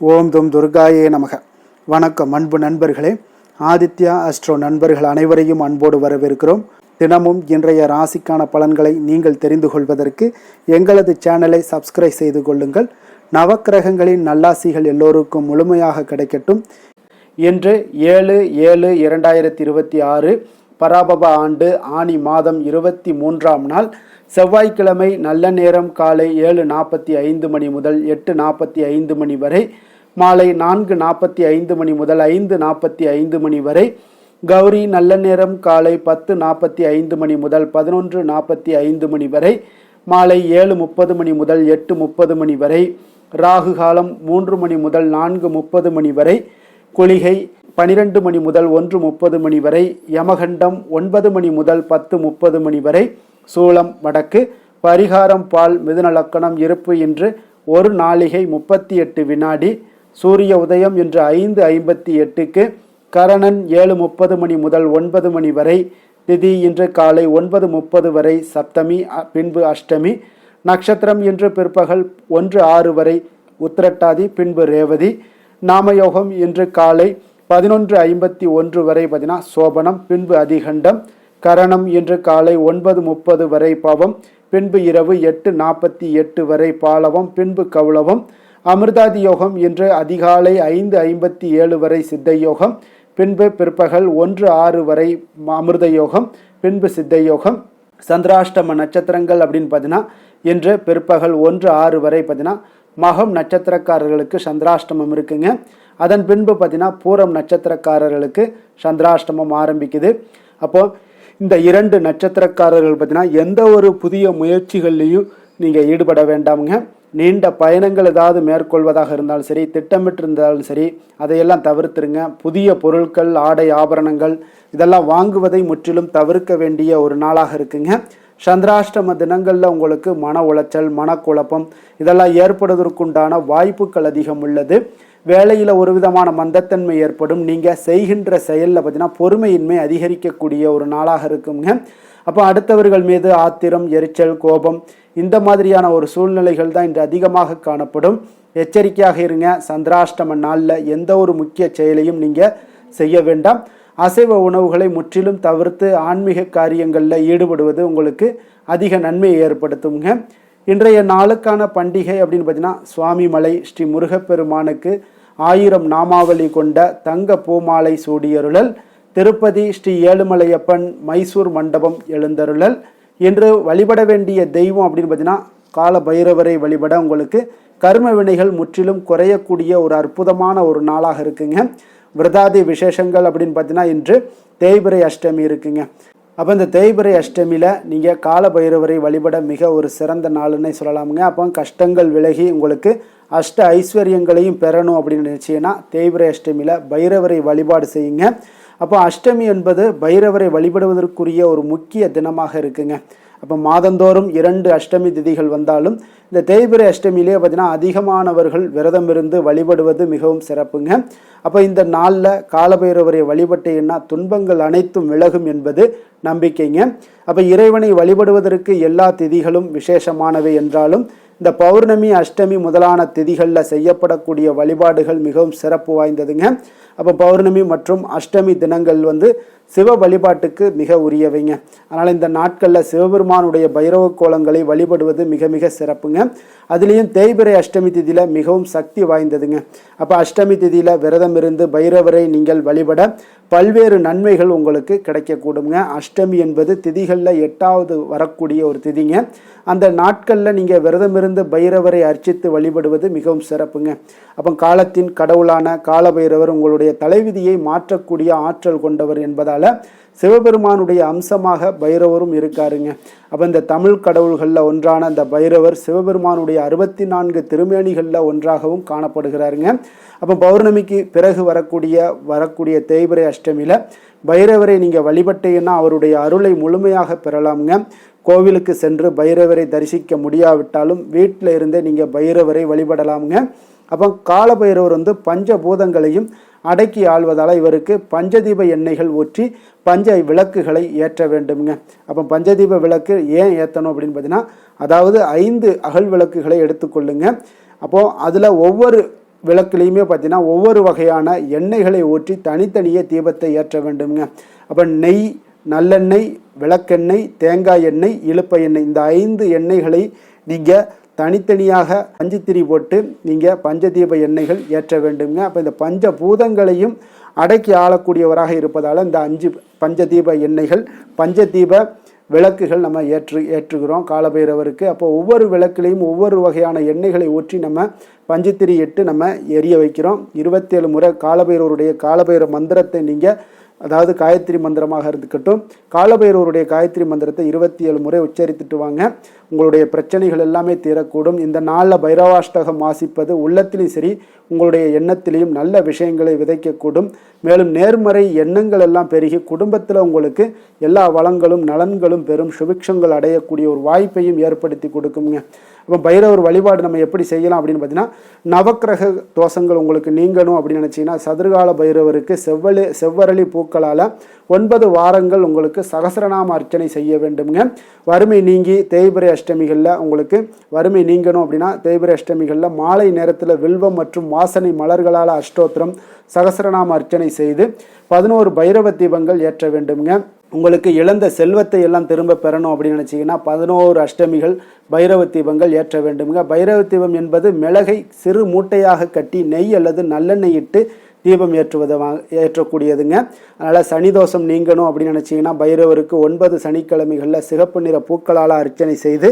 ஓம் தும் துர்காயே நமக. வணக்கம் அன்பு நண்பர்களே. ஆதித்யா அஸ்ட்ரோ நண்பர்கள் அனைவரையும் அன்போடு வரவேற்கிறோம். தினமும் இன்றைய ராசிக்கான பலன்களை நீங்கள் தெரிந்து கொள்வதற்கு எங்களது சேனலை சப்ஸ்கிரைப் செய்து கொள்ளுங்கள். நவக்கிரகங்களின் நல்லாசிகள் எல்லோருக்கும் முழுமையாக கிடைக்கட்டும். இன்று 7/7/2026 பராபவ ஆண்டு ஆனி மாதம் 23ஆம் நாள் செவ்வாய்க்கிழமை. நல்ல நேரம் காலை 7:45 மணி முதல் 8:45 மணி வரை, மாலை 4:45 மணி முதல் 5:45 மணி வரை. கௌரி நல்ல நேரம் காலை 10:45 மணி முதல் 11:45 மணி வரை, மாலை 7:30 மணி முதல் 8:30 மணி வரை. ராகு காலம் 3 மணி முதல் 4:30 மணி வரை. குளிகை 12 மணி முதல் 1:30 மணி வரை. யமகண்டம் 9 மணி முதல் 10:30 மணி வரை. சூலம் வடக்கு. பரிகாரம் பால். மிதுன லக்கணம். இருப்பு இன்று 1 நாளிகை 38 வினாடி. சூரிய உதயம் இன்று 5:58க்கு. கரணன் 7:30 மணி முதல் 9 மணி வரை. திதி இன்று காலை 9:30 வரை. சப்தமி பின்பு அஷ்டமி. நட்சத்திரம் இன்று பிற்பகல் 1:06 வரை உத்திரட்டாதி பின்பு ரேவதி. நாமயோகம் இன்று காலை 11:51 வரை சோபனம் பின்பு அதிகண்டம். கரணம் இன்று காலை 9:30 வரை பவம் பின்பு இரவு 8:48 வரை பாலவம் பின்பு கௌளவம். அமிர்தாதி யோகம் இன்று அதிகாலை 5:57 வரை சித்த யோகம் பின்பு பிற்பகல் 1:06 வரை அமிர்த யோகம் பின்பு சித்த யோகம். சந்திராஷ்டம நட்சத்திரங்கள் அப்படின்னு இன்று பிற்பகல் 1:06 வரை மகம் நட்சத்திரக்காரர்களுக்கு சந்திராஷ்டமம் இருக்குங்க. அதன் பின்பு பூரம் நட்சத்திரக்காரர்களுக்கு சந்திராஷ்டமம் ஆரம்பிக்குது. அப்போ இந்த 2 நட்சத்திரக்காரர்கள் எந்த ஒரு புதிய முயற்சிகள்லையும் நீங்கள் ஈடுபட வேண்டாமுங்க. நீண்ட பயணங்கள் ஏதாவது மேற்கொள்வதாக இருந்தாலும் சரி, திட்டமிட்டு இருந்தாலும் சரி, அதையெல்லாம் தவிர்த்துருங்க. புதிய பொருட்கள், ஆடை, ஆபரணங்கள் இதெல்லாம் வாங்குவதை முற்றிலும் தவிர்க்க வேண்டிய ஒரு நாளாக இருக்குங்க. சந்திராஷ்டம தினங்களில் உங்களுக்கு மன உளைச்சல், மனக்குழப்பம் இதெல்லாம் ஏற்படுவதற்குண்டான வாய்ப்புகள் அதிகம் உள்ளது. வேலையில் ஒரு விதமான மந்தத்தன்மை ஏற்படும். நீங்கள் செய்கின்ற செயலில் பொறுமையின்மை அதிகரிக்கக்கூடிய ஒரு நாளாக இருக்குங்க. அப்போ அடுத்தவர்கள் மீது ஆத்திரம், எரிச்சல், கோபம் இந்த மாதிரியான ஒரு சூழ்நிலைகள் தான் இன்று அதிகமாக காணப்படும். எச்சரிக்கையாக இருங்க. சந்திராஷ்டம நாளில் எந்த ஒரு முக்கிய செயலையும் நீங்கள் செய்ய வேண்டாம். அசைவ உணவுகளை முற்றிலும் தவிர்த்து ஆன்மீக காரியங்களில் ஈடுபடுவது உங்களுக்கு அதிக நன்மையை ஏற்படுத்துங்க. இன்றைய நாளுக்கான பண்டிகை அப்படின்னு சுவாமி மலை ஸ்ரீ முருகப்பெருமானுக்கு 1000 நாமாவளி கொண்ட தங்க பூமாலை சூடியருளல். திருப்பதி ஸ்ரீ ஏழுமலையப்பன் மைசூர் மண்டபம் எழுந்தருளல். இன்று வழிபட வேண்டிய தெய்வம் அப்படின்னு கால பைரவரை வழிபட உங்களுக்கு கர்ம வினைகள் முற்றிலும் குறையக்கூடிய ஒரு அற்புதமான ஒரு நாளாக இருக்குங்க. விரதாதி விசேஷங்கள் அப்படின்னு இன்று தேய்பிறை அஷ்டமி இருக்குங்க. அப்போ இந்த தேய்பிறை அஷ்டமியில் நீங்கள் கால பைரவரை வழிபட மிக ஒரு சிறந்த நாளுன்னே சொல்லலாமுங்க. அப்போ கஷ்டங்கள் விலகி உங்களுக்கு அஷ்ட ஐஸ்வர்யங்களையும் பெறணும் அப்படின்னு நினச்சிங்கன்னா தேய்பிறை அஷ்டமியில் பைரவரை வழிபாடு செய்யுங்க. அப்போ அஷ்டமி என்பது பைரவரை வழிபடுவதற்குரிய ஒரு முக்கிய தினமாக இருக்குங்க. அப்போ மாதந்தோறும் 2 அஷ்டமி திதிகள் வந்தாலும் இந்த தேய்பிறை அஷ்டமியிலே அதிகமானவர்கள் விரதம் இருந்து வழிபடுவது மிகவும் சிறப்புங்க. அப்போ இந்த நாளில் காலபைரவரை வழிபட்டீங்கன்னா துன்பங்கள் அனைத்தும் விலகும் என்பது நம்பிக்கைங்க. அப்போ இறைவனை வழிபடுவதற்கு எல்லா திதிகளும் விசேஷமானவை என்றாலும் இந்த பௌர்ணமி, அஷ்டமி முதலான திதிகளில் செய்யப்படக்கூடிய வழிபாடுகள் மிகவும் சிறப்பு வாய்ந்ததுங்க. அப்போ பௌர்ணமி மற்றும் அஷ்டமி தினங்கள் சிவ வழிபாட்டுக்கு மிக உரியவைங்க. அதனால் இந்த நாட்களில் சிவபெருமானுடைய பைரவ கோலங்களை வழிபடுவது மிக மிக சிறப்புங்க. அதுலேயும் தேய்பிறை அஷ்டமி திதியில் மிகவும் சக்தி வாய்ந்ததுங்க. அப்போ அஷ்டமி திதியில் விரதம் இருந்து பைரவரை நீங்கள் வழிபட பல்வேறு நன்மைகள் உங்களுக்கு கிடைக்கக்கூடுங்க. அஷ்டமி என்பது திதிகளில் 8வது வரக்கூடிய ஒரு திதிங்க. அந்த நாட்களில் நீங்கள் விரதம் இருந்து பைரவரை அர்ச்சித்து வழிபடுவது மிகவும் சிறப்புங்க. அப்போ காலத்தின் கடவுளான காலபைரவர் உங்களுடைய தலைவிதியை மாற்றக்கூடிய ஆற்றல் கொண்டவர் என்பதால் சிவபெருமானுடைய அம்சமாக பைரவரும் இருக்காருங்க. அப்போ இந்த தமிழ் கடவுள்களில் ஒன்றான அந்த பைரவர் சிவபெருமானுடைய 64 திருமேனிகளில் ஒன்றாகவும் காணப்படுகிறாருங்க. அப்போ பௌர்ணமிக்கு பிறகு வரக்கூடிய தேய்பிறை அஷ்டமியில் பைரவரை நீங்கள் வழிபட்டீங்கன்னா அவருடைய அருளை முழுமையாக பெறலாமுங்க. கோவிலுக்கு சென்று பைரவரை தரிசிக்க முடியாவிட்டாலும் வீட்டில் இருந்தே நீங்கள் பைரவரை வழிபடலாமுங்க. அப்போ காலபைரவர் பஞ்சபூதங்களையும் அடக்கி ஆள்வதால் இவருக்கு பஞ்சதீப எண்ணெய்கள் ஊற்றி பஞ்ச விளக்குகளை ஏற்ற வேண்டுங்க. அப்போ பஞ்சதீப விளக்கு ஏன் ஏற்றணும் அப்படின்னு அதாவது 5 அகல் விளக்குகளை எடுத்துக்கொள்ளுங்க. அப்போது அதில் ஒவ்வொரு விளக்குலையுமே பார்த்தீங்கன்னா ஒவ்வொரு வகையான எண்ணெய்களை ஊற்றி தனித்தனியே தீபத்தை ஏற்ற வேண்டுங்க. அப்போ நெய், நல்லெண்ணெய், விளக்கெண்ணெய், தேங்காய் எண்ணெய், இலுப்பை எண்ணெய், இந்த 5 எண்ணெய்களை நீங்கள் தனித்தனியாக பஞ்சத்திரி போட்டு நீங்கள் பஞ்சதீப எண்ணெய்கள் ஏற்ற வேண்டுங்க. அப்போ இந்த பஞ்சபூதங்களையும் அடக்கி ஆளக்கூடியவராக இருப்பதால் இந்த 5 பஞ்சதீப எண்ணெய்கள், பஞ்சதீப விளக்குகள் நம்ம ஏற்றுகிறோம் காலபைரவருக்கு. அப்போ ஒவ்வொரு விளக்குலையும் ஒவ்வொரு வகையான எண்ணெய்களை ஊற்றி நம்ம பஞ்சத்திரி இட்டு நம்ம எரிய வைக்கிறோம். 27 முறை காலபைரவருடைய காலபைரவ மந்திரத்தை நீங்கள், அதாவது காயத்ரி மந்திரமாக இருக்கட்டும், காலபைரவருடைய காயத்ரி மந்திரத்தை 27 முறை உச்சரித்துட்டு வாங்க. உங்களுடைய பிரச்சனைகள் எல்லாமே தீரக்கூடும். இந்த நாளில் பைரவாஷ்டகம் வாசிப்பது உள்ளத்திலையும் சரி உங்களுடைய எண்ணத்திலையும் நல்ல விஷயங்களை விதைக்கக்கூடும். மேலும் நேர்மறை எண்ணங்கள் எல்லாம் பெருகி குடும்பத்தில் உங்களுக்கு எல்லா வளங்களும் நலன்களும் பெரும் சுபிக்ஷங்கள் அடையக்கூடிய ஒரு வாய்ப்பையும் ஏற்படுத்தி கொடுக்குங்க. அப்போ பைரவர் வழிபாடு நம்ம எப்படி செய்யலாம் அப்படின்னு பார்த்தீங்கன்னா, நவக்கிரக தோஷங்கள் உங்களுக்கு நீங்கணும் அப்படின்னு நினச்சிங்கன்னா சதுர்கால பைரவருக்கு செவ்வரளி பூக்களால் 9 வாரங்கள் உங்களுக்கு சகசரநாம அர்ச்சனை செய்ய வேண்டுங்க. வறுமை நீங்கி தேய்பிரை அஷ்டமிகளில் உங்களுக்கு வறுமை நீங்கணும் அப்படின்னா தேய்பிரை அஷ்டமிகளில் மாலை நேரத்தில் வில்வம் மற்றும் வாசனை மலர்களால் அஷ்டோத்திரம் சகசரநாம அர்ச்சனை செய்து 11 பைரவ தீபங்கள் ஏற்ற வேண்டுங்க. உங்களுக்கு இழந்த செல்வத்தை எல்லாம் திரும்ப பெறணும் அப்படின்னு நினச்சிங்கன்னா 11 அஷ்டமிகள் பைரவ தீபங்கள் ஏற்ற வேண்டுங்க. பைரவ தீபம் என்பது மிளகை சிறு மூட்டையாக கட்டி நெய் அல்லது நல்லெண்ணெய் இட்டு தீபம் ஏற்றக்கூடியதுங்க. அதனால் சனி தோஷம் நீங்கணும் அப்படின்னு நினச்சிங்கன்னா பைரவருக்கு 9 சனிக்கிழமைகளில் சிகப்பு நிற பூக்களால் அர்ச்சனை செய்து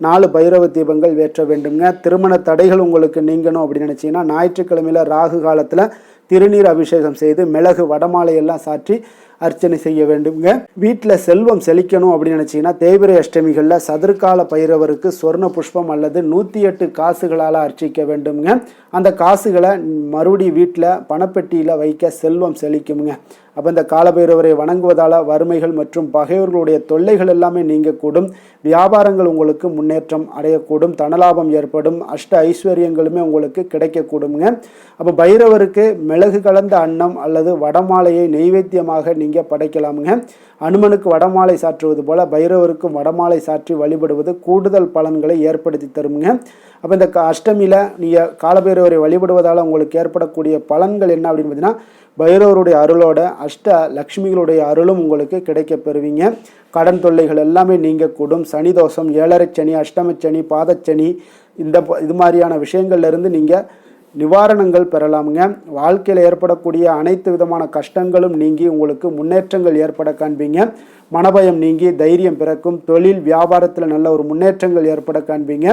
4 பைரவ தீபங்கள் ஏற்ற வேண்டுங்க. திருமண தடைகள் உங்களுக்கு நீங்கணும் அப்படின்னு நினச்சிங்கன்னா ஞாயிற்றுக்கிழமையில் ராகு காலத்தில் திருநீர் அபிஷேகம் செய்து மிளகு வடமாலையெல்லாம் சாற்றி அர்ச்சனை செய்ய வேண்டுங்க. வீட்டில் செல்வம் செழிக்கணும் அப்படின்னு நினச்சிங்கன்னா தேய்பிரை அஷ்டமிகளில் சதுர்கால பைரவருக்கு சொர்ண புஷ்பம் அல்லது 108 காசுகளால் அர்ச்சிக்க வேண்டுங்க. அந்த காசுகளை மறுபடி வீட்டில் பணப்பெட்டியில் வைக்க செல்வம் செழிக்குங்க. அப்போ இந்த காலபைரவரை வணங்குவதால் வறுமைகள் மற்றும் பகைவர்களுடைய தொல்லைகள் எல்லாமே நீங்கக்கூடும். வியாபாரங்கள் உங்களுக்கு முன்னேற்றம் அடையக்கூடும். தனலாபம் ஏற்படும். அஷ்ட ஐஸ்வர்யங்களுமே உங்களுக்கு கிடைக்கக்கூடுங்க. அப்போ பைரவருக்கு மிளகு கலந்த அன்னம் அல்லது வடமாலையை நெய்வேத்தியமாக நீங்கள் படைக்கலாமுங்க. அனுமனுக்கு வடமாலை சாற்றுவது போல பைரவருக்கும் வடமாலை சாற்றி வழிபடுவது கூடுதல் பலன்களை ஏற்படுத்தி தருமுங்க. அப்போ இந்த அஷ்டமியில் நீங்கள் காலபைரவரை வழிபடுவதால் உங்களுக்கு ஏற்படக்கூடிய பலன்கள் என்ன அப்படின்னு பார்த்தீங்கன்னா, பைரவருடைய அருளோட அஷ்ட லக்ஷ்மிகளுடைய அருளும் உங்களுக்கு கிடைக்க பெறுவீங்க. கடன் தொல்லைகள் எல்லாமே நீங்கக்கூடும். சனி தோஷம், 7.5 சனி, அஷ்டமச்சனி, பாதச்சனி, இது மாதிரியான விஷயங்கள்லேருந்து நீங்கள் நிவாரணங்கள் பெறலாமுங்க. வாழ்க்கையில் ஏற்படக்கூடிய அனைத்து விதமான கஷ்டங்களும் நீங்கி உங்களுக்கு முன்னேற்றங்கள் ஏற்பட காண்பீங்க. மனபயம் நீங்கி தைரியம் பிறக்கும். தொழில் வியாபாரத்தில் நல்ல ஒரு முன்னேற்றங்கள் ஏற்பட காண்பீங்க.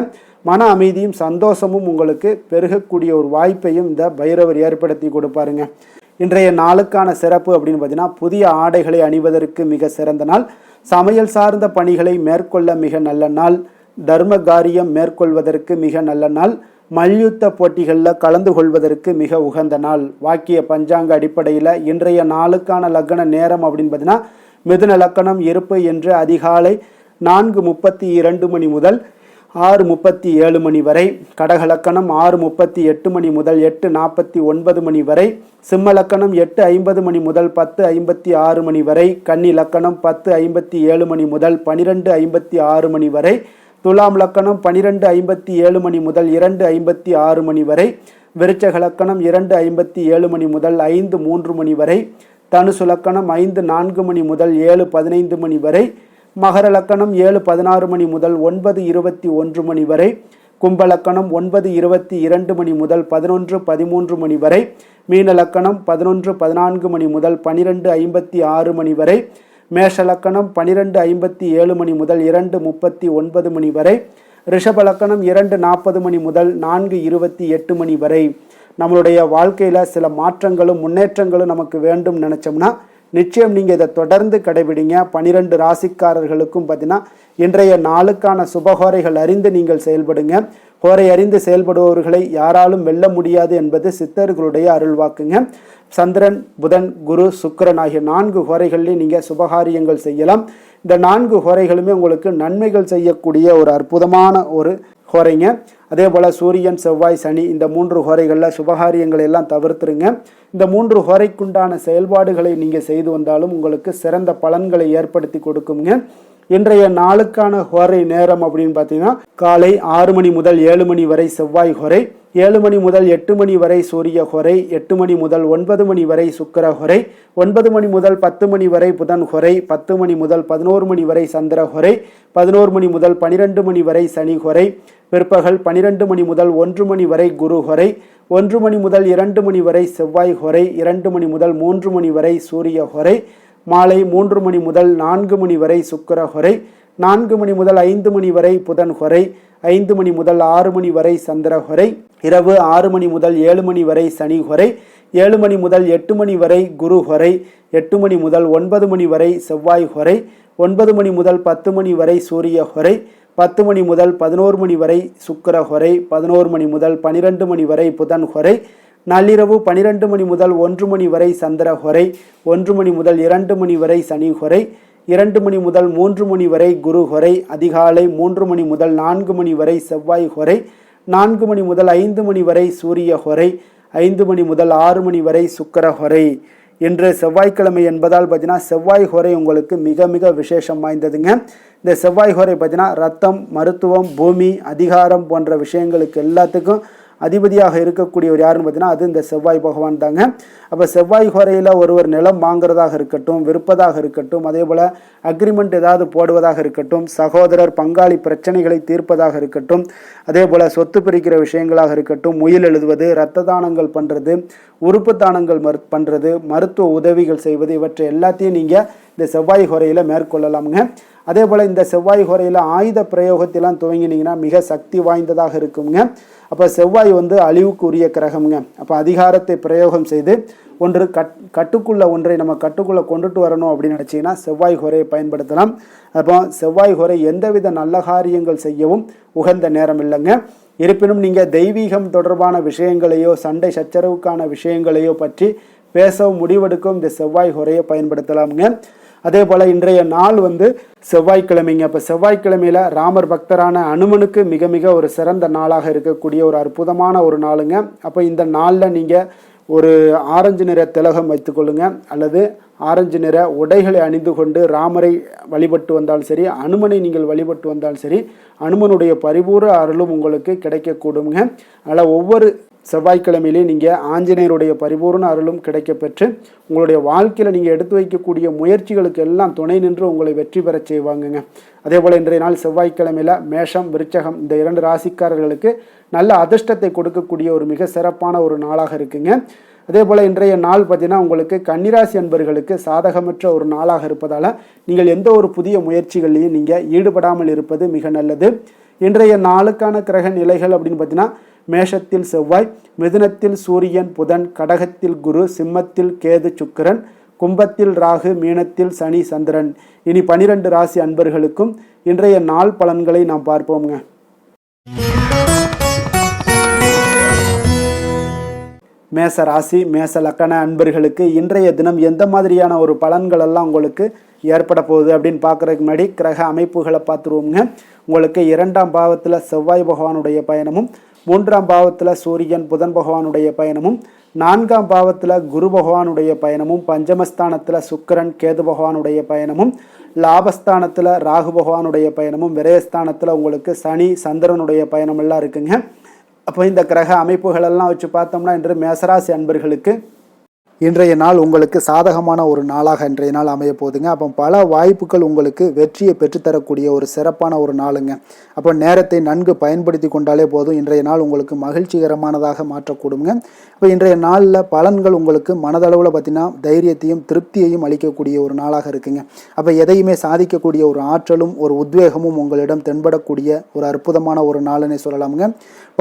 மன அமைதியும் சந்தோஷமும் உங்களுக்கு பெருகக்கூடிய ஒரு வாய்ப்பையும் இந்த பைரவர் ஏற்படுத்தி கொடுப்பாருங்க. இன்றைய நாளுக்கான சிறப்பு அப்படின்னு பார்த்தீங்கன்னா, புதிய ஆடைகளை அணிவதற்கு மிக சிறந்த நாள், சமையல் சார்ந்த பணிகளை மேற்கொள்ள மிக நல்ல நாள், தர்ம காரியம் மேற்கொள்வதற்கு மிக நல்ல நாள், மல்யுத்த போட்டிகளில் கலந்து கொள்வதற்கு மிக உகந்த நாள். வாக்கிய பஞ்சாங்க அடிப்படையில் இன்றைய நாளுக்கான லக்ன நேரம் அப்படின்னு பார்த்தீங்கன்னா, மிதுன லக்கணம் இருப்பு என்று அதிகாலை 4:32 மணி முதல் 6:37 மணி வரை, கடக லக்கணம் 6:38 மணி முதல் 8:49 மணி வரை, சிம்ம லக்கணம் 8:50 மணி முதல் 10:56 மணி வரை, கன்னி லக்கணம் 10:57 மணி முதல் 12:56 மணி வரை, துலாம் லக்கணம் 12:57 மணி முதல் 2:56 மணி வரை, விருச்சக லக்கணம் 2:57 மணி முதல் 5:03 மணி வரை, தனுசு லக்கணம் 5:04 மணி முதல் 7:15 மணி வரை, மகர லக்கணம் 7:16 மணி முதல் 9:21 மணி வரை, கும்பலக்கணம் 9:22 மணி முதல் 11:13 மணி வரை, மீன லக்கணம் 11:14 மணி முதல் 12:56 மணி வரை, மேஷ லக்கணம் 12:57 மணி முதல் 2:39 மணி வரை, ரிஷப லக்கணம் 2:40 மணி முதல் 4:28 மணி வரை. நம்மளுடைய வாழ்க்கையில் சில மாற்றங்களும் முன்னேற்றங்களும் நமக்கு வேண்டும் நினச்சோம்னா நிச்சயம் நீங்கள் இதை தொடர்ந்து கடைபிடிங்க. 12 ராசிக்காரர்களுக்கும் பார்த்தீங்கன்னா இன்றைய நாளுக்கான சுபகோரைகள் அறிந்து நீங்கள் செயல்படுங்க. கோரை அறிந்து செயல்படுபவர்களை யாராலும் வெல்ல முடியாது என்பது சித்தர்களுடைய அருள்வாக்குங்க. சந்திரன், புதன், குரு, சுக்கிரன் ஆகிய 4 கோரைகள்லையும் நீங்கள் சுபகாரியங்கள் செய்யலாம். இந்த 4 கோரைகளுமே உங்களுக்கு நன்மைகள் செய்யக்கூடிய ஒரு அற்புதமான ஒரு கோரைங்க. அதே போல் சூரியன், செவ்வாய், சனி இந்த 3 கோரைகளில் சுபகாரியங்களை எல்லாம் தவிர்த்துருங்க. இந்த 3 கோரைக்குண்டான செயல்பாடுகளை நீங்கள் செய்து வந்தாலும் உங்களுக்கு சிறந்த பலன்களை ஏற்படுத்தி கொடுக்குங்க. இன்றைய நாளுக்கான ஹோரை நேரம் அப்படின்னு பார்த்தீங்கன்னா காலை 6 மணி முதல் 7 மணி வரை செவ்வாய் ஹோரை, 7 மணி முதல் 8 மணி வரை சூரிய ஹோரை, 8 மணி முதல் 9 மணி வரை சுக்கிர ஹோரை, 9 மணி முதல் 10 மணி வரை புதன் ஹோரை, 10 மணி முதல் 11 மணி வரை சந்திர ஹோரை, 11 மணி முதல் 12 மணி வரை சனி ஹோரை, பிற்பகல் 12 மணி முதல் 1 மணி வரை குரு ஹோரை, 1 மணி முதல் 2 மணி வரை செவ்வாய் ஹோரை, 2 மணி முதல் 3 மணி வரை சூரிய ஹோரை, மாலை 3 மணி முதல் 4 மணி வரை சுக்கிர ஹோரை, 4 மணி முதல் 5 மணி வரை புதன் ஹோரை, 5 மணி முதல் 6 மணி வரை சந்திர ஹோரை, இரவு 6 மணி முதல் 7 மணி வரை சனி ஹோரை, 7 மணி முதல் 8 மணி வரை குரு ஹோரை, 8 மணி முதல் 9 மணி வரை செவ்வாய் ஹோரை, 9 மணி முதல் 10 மணி வரை சூரிய ஹோரை, 10 மணி முதல் 11 மணி வரை சுக்கிர ஹோரை, 11 மணி முதல் 12 மணி வரை புதன் ஹோரை, நள்ளிரவு 12 மணி முதல் 1 மணி வரை சந்திர ஹோரை, 1 மணி முதல் 2 மணி வரை சனி ஹோரை, 2 மணி முதல் 3 மணி வரை குரு ஹோரை, அதிகாலை 3 மணி முதல் 4 மணி வரை செவ்வாய் ஹோரை, 4 மணி முதல் 5 மணி வரை சூரிய ஹோரை, 5 மணி முதல் 6 மணி வரை சுக்கிர ஹோரை. இன்று செவ்வாய்க்கிழமை என்பதால் பார்த்தீங்கன்னா செவ்வாய் ஹோரை உங்களுக்கு மிக மிக விசேஷம் வாய்ந்ததுங்க. இந்த செவ்வாய் ஹோரை பார்த்தீங்கன்னா ரத்தம், மருத்துவம், பூமி, அதிகாரம் போன்ற விஷயங்களுக்கு எல்லாத்துக்கும் அதிபதியாக இருக்கக்கூடியவர் யாருன்னு பார்த்தீங்கன்னா அது இந்த செவ்வாய் பகவான் தாங்க. அப்போ செவ்வாய் ஹோரையில் ஒருவர் நிலம் வாங்குறதாக இருக்கட்டும், விற்பதாக இருக்கட்டும், அதே போல் அக்ரிமெண்ட் ஏதாவது போடுவதாக இருக்கட்டும், சகோதரர் பங்காளி பிரச்சனைகளை தீர்ப்பதாக இருக்கட்டும், அதே போல் சொத்து பிரிக்கிற விஷயங்களாக இருக்கட்டும், உயில் எழுதுவது, இரத்த தானங்கள் பண்ணுறது, உறுப்பு தானங்கள் பண்ணுறது, மருத்துவ உதவிகள் செய்வது, இவற்றை எல்லாத்தையும் நீங்கள் இந்த செவ்வாய் ஹோரையில் மேற்கொள்ளலாமுங்க. அதே போல் இந்த செவ்வாய் ஹோரையில் ஆயுத பிரயோகத்திலாம் துவங்கினீங்கன்னா மிக சக்தி வாய்ந்ததாக இருக்குங்க. அப்போ செவ்வாய் அழிவுக்கு உரிய கிரகம்ங்க. அப்போ அதிகாரத்தை பிரயோகம் செய்து கட்டுக்குள்ள ஒன்றை நம்ம கட்டுக்குள்ளே கொண்டுட்டு வரணும் அப்படின்னு நினச்சிங்கன்னா செவ்வாய் ஹோரையை பயன்படுத்தலாம். அப்போ செவ்வாய் ஹோரை எந்தவித நல்ல காரியங்கள் செய்யவும் உகந்த நேரம் இல்லைங்க. இருப்பினும் நீங்கள் தெய்வீகம் தொடர்பான விஷயங்களையோ சண்டை சச்சரவுக்கான விஷயங்களையோ பற்றி பேசவும் முடிவெடுக்கவும் இந்த செவ்வாய் ஹோரையை பயன்படுத்தலாமுங்க. அதே போல் இன்றைய நாள் செவ்வாய்க்கிழமைங்க. அப்போ செவ்வாய்க்கிழமையில் ராமர் பக்தரான அனுமனுக்கு மிக மிக ஒரு சிறந்த நாளாக இருக்கக்கூடிய ஒரு அற்புதமான ஒரு நாளுங்க. அப்போ இந்த நாளில் நீங்கள் ஒரு ஆரஞ்சு நிற திலகம் வைத்துக்கொள்ளுங்க, அல்லது ஆரஞ்சு நிற உடைகளை அணிந்து கொண்டு ராமரை வழிபட்டு வந்தாலும் சரி, அனுமனை நீங்கள் வழிபட்டு வந்தாலும் சரி, அனுமனுடைய பரிபூர்ண அருளும் உங்களுக்கு கிடைக்கக்கூடுங்க. அதனால் ஒவ்வொரு செவ்வாய்க்கிழமையிலேயே நீங்கள் ஆஞ்சநேயருடைய பரிபூர்ண அருளும் கிடைக்க பெற்று உங்களுடைய வாழ்க்கையில் நீங்கள் எடுத்து வைக்கக்கூடிய முயற்சிகளுக்கு எல்லாம் துணை நின்று உங்களை வெற்றி பெற செய்வாங்கங்க. அதே போல் இன்றைய நாள் செவ்வாய்க்கிழமையில் மேஷம், விருச்சகம் இந்த 2 ராசிக்காரர்களுக்கு நல்ல அதிர்ஷ்டத்தை கொடுக்கக்கூடிய ஒரு மிக சிறப்பான ஒரு நாளாக இருக்குங்க. அதே போல் இன்றைய நாள் பார்த்தீங்கன்னா உங்களுக்கு கன்னிராசி அன்பர்களுக்கு சாதகமற்ற ஒரு நாளாக இருப்பதால் நீங்கள் எந்த ஒரு புதிய முயற்சிகள்லையும் நீங்கள் ஈடுபடாமல் இருப்பது மிக நல்லது. இன்றைய நாளுக்கான கிரக நிலைகள் அப்படின்னு பார்த்தீங்கன்னா மேஷத்தில் செவ்வாய், மிதுனத்தில் சூரியன் புதன், கடகத்தில் குரு, சிம்மத்தில் கேது சுக்கிரன், கும்பத்தில் ராகு, மீனத்தில் சனி சந்திரன். இனி 12 ராசி அன்பர்களுக்கும் இன்றைய நாள் பலன்களை நாம் பார்ப்போம்ங்க. மேச ராசி, மேச லக்கண அன்பர்களுக்கு இன்றைய தினம் எந்த மாதிரியான ஒரு பலன்கள் எல்லாம் உங்களுக்கு ஏற்பட போகுது அப்படின்னு பார்க்குறதுக்கு முன்னாடி கிரக அமைப்புகளை பார்த்துருவோங்க. உங்களுக்கு 2ஆம் பாவத்தில் செவ்வாய் பகவானுடைய பயணமும், 3ஆம் பாவத்தில் சூரியன் புதன் பகவானுடைய பயணமும், 4ஆம் பாவத்தில் குரு பகவானுடைய பயணமும், பஞ்சமஸ்தானத்தில் சுக்கிரன் கேது பகவானுடைய பயணமும், லாபஸ்தானத்தில் ராகு பகவானுடைய பயணமும், விரயஸ்தானத்தில் உங்களுக்கு சனி சந்திரனுடைய பயணமெல்லாம் இருக்குங்க. அப்போ இந்த கிரக அமைப்புகளெல்லாம் வச்சு பார்த்தோம்னா இன்று மேசராசி அன்பர்களுக்கு இன்றைய நாள் உங்களுக்கு சாதகமான ஒரு நாளாக இன்றைய நாள் அமைய போகுதுங்க. அப்போ பல வாய்ப்புகள் உங்களுக்கு வெற்றியை பெற்றுத்தரக்கூடிய ஒரு சிறப்பான ஒரு நாளுங்க. அப்போ நேரத்தை நன்கு பயன்படுத்தி கொண்டாலே போதும், இன்றைய நாள் உங்களுக்கு மகிழ்ச்சிகரமானதாக மாற்றக்கூடுங்க. இப்போ இன்றைய நாளில் பலன்கள் உங்களுக்கு மனதளவில் பார்த்திங்கன்னா தைரியத்தையும் திருப்தியையும் அளிக்கக்கூடிய ஒரு நாளாக இருக்குங்க. அப்போ எதையுமே சாதிக்கக்கூடிய ஒரு ஆற்றலும் ஒரு உத்வேகமும் உங்களிடம் தென்படக்கூடிய ஒரு அற்புதமான ஒரு நாளுன்னே சொல்லலாமுங்க.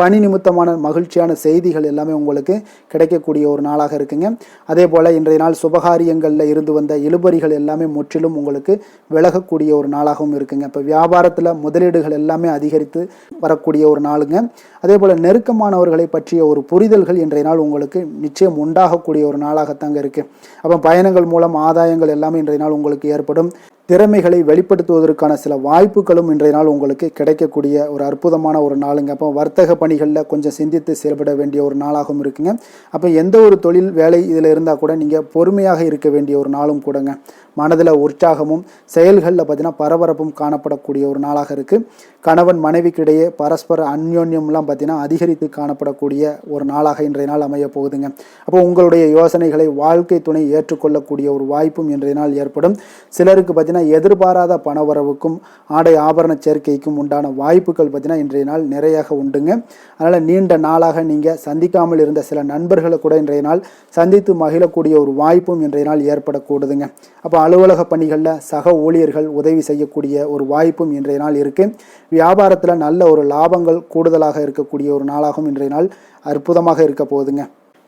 பணி நிமித்தமான மகிழ்ச்சியான செய்திகள் எல்லாமே உங்களுக்கு கிடைக்கக்கூடிய ஒரு நாளாக இருக்குங்க. அதே போல் இன்றைய நாள் சுபகாரியங்களில் இருந்து வந்த இழுபறிகள் எல்லாமே முற்றிலும் உங்களுக்கு விலகக்கூடிய ஒரு நாளாகவும் இருக்குங்க. இப்போ வியாபாரத்தில் முதலீடுகள் எல்லாமே அதிகரித்து வரக்கூடிய ஒரு நாளுங்க. அதே போல் நெருக்கமானவர்களை பற்றிய ஒரு புரிதல்கள் இன்றைய நாள் உங்களுக்கு நிச்சயம் உண்டாகக்கூடிய ஒரு நாளாகத்தாங்க இருக்குது. அப்போ பயணங்கள் மூலம் ஆதாயங்கள் எல்லாமே இன்றைய நாள் உங்களுக்கு ஏற்படும். திறமைகளை வெளிப்படுத்துவதற்கான சில வாய்ப்புகளும் இன்றைய நாள் உங்களுக்கு கிடைக்கக்கூடிய ஒரு அற்புதமான ஒரு நாளுங்க. அப்போ வர்த்தக பணிகளில் கொஞ்சம் சிந்தித்து செயல்பட வேண்டிய ஒரு நாளாகவும் இருக்குங்க. அப்போ எந்த ஒரு தொழில் வேலை இதில் இருந்தால் கூட நீங்கள் பொறுமையாக இருக்க வேண்டிய ஒரு நாளும் கூடங்க. மனதில் உற்சாகமும் செயல்களில் பார்த்தீங்கன்னா பரபரப்பும் காணப்படக்கூடிய ஒரு நாளாக இருக்குது. கணவன் மனைவிக்கிடையே பரஸ்பர அந்யோன்யம்லாம் பார்த்தீங்கன்னா அதிகரித்து காணப்படக்கூடிய ஒரு நாளாக இன்றைய நாள் அமைய போகுதுங்க. அப்போ உங்களுடைய யோசனைகளை வாழ்க்கை துணை ஏற்றுக்கொள்ளக்கூடிய ஒரு வாய்ப்பும் இன்றைய நாள் ஏற்படும். சிலருக்கு பார்த்தீங்கன்னா எதிர்பாராத பணவரவுக்கும் ஆடை ஆபரண சேர்க்கைக்கும் உண்டான வாய்ப்புகள் பார்த்தீங்கன்னா இன்றைய நாள் நிறையாக உண்டுங்க. அதனால் நீண்ட நாளாக நீங்கள் சந்திக்காமல் இருந்த சில நண்பர்களை கூட இன்றைய நாள் சந்தித்து மகிழக்கூடிய ஒரு வாய்ப்பும் இன்றைய நாள் ஏற்படக்கூடுதுங்க. அப்போ அலுவலக பணிகளில் சக ஊழியர்கள் உதவி செய்யக்கூடிய ஒரு வாய்ப்பும் இன்றைய நாள் இருக்குது. வியாபாரத்தில் நல்ல ஒரு லாபங்கள் கூடுதலாக இருக்கக்கூடிய ஒரு நாளாகவும் இன்றைய நாள் அற்புதமாக இருக்க போகுதுங்க.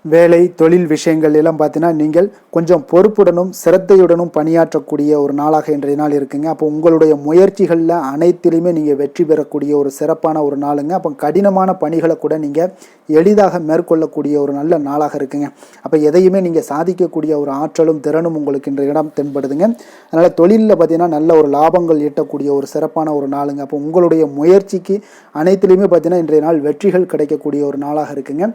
வேலை தொழில் விஷயங்கள் எல்லாம் பார்த்தீங்கன்னா நீங்கள் கொஞ்சம் பொறுப்புடனும் சிரத்தையுடனும் பணியாற்றக்கூடிய ஒரு நாளாக இன்றைய நாள் இருக்குங்க. அப்போ உங்களுடைய முயற்சிகளில் அனைத்திலுமே நீங்கள் வெற்றி பெறக்கூடிய ஒரு சிறப்பான ஒரு நாளுங்க. அப்போ கடினமான பணிகளை கூட நீங்கள் எளிதாக மேற்கொள்ளக்கூடிய ஒரு நல்ல நாளாக இருக்குங்க. அப்போ எதையுமே நீங்கள் சாதிக்கக்கூடிய ஒரு ஆற்றலும் திறனும் உங்களுக்கு இன்றைய இடம் தென்படுதுங்க. அதனால் தொழிலில் பார்த்தீங்கன்னா நல்ல ஒரு லாபங்கள் ஈட்டக்கூடிய ஒரு சிறப்பான ஒரு நாளுங்க. அப்போ உங்களுடைய முயற்சிக்கு அனைத்திலுமே பார்த்தீங்கன்னா இன்றைய நாள் வெற்றிகள் கிடைக்கக்கூடிய ஒரு நாளாக இருக்குங்க.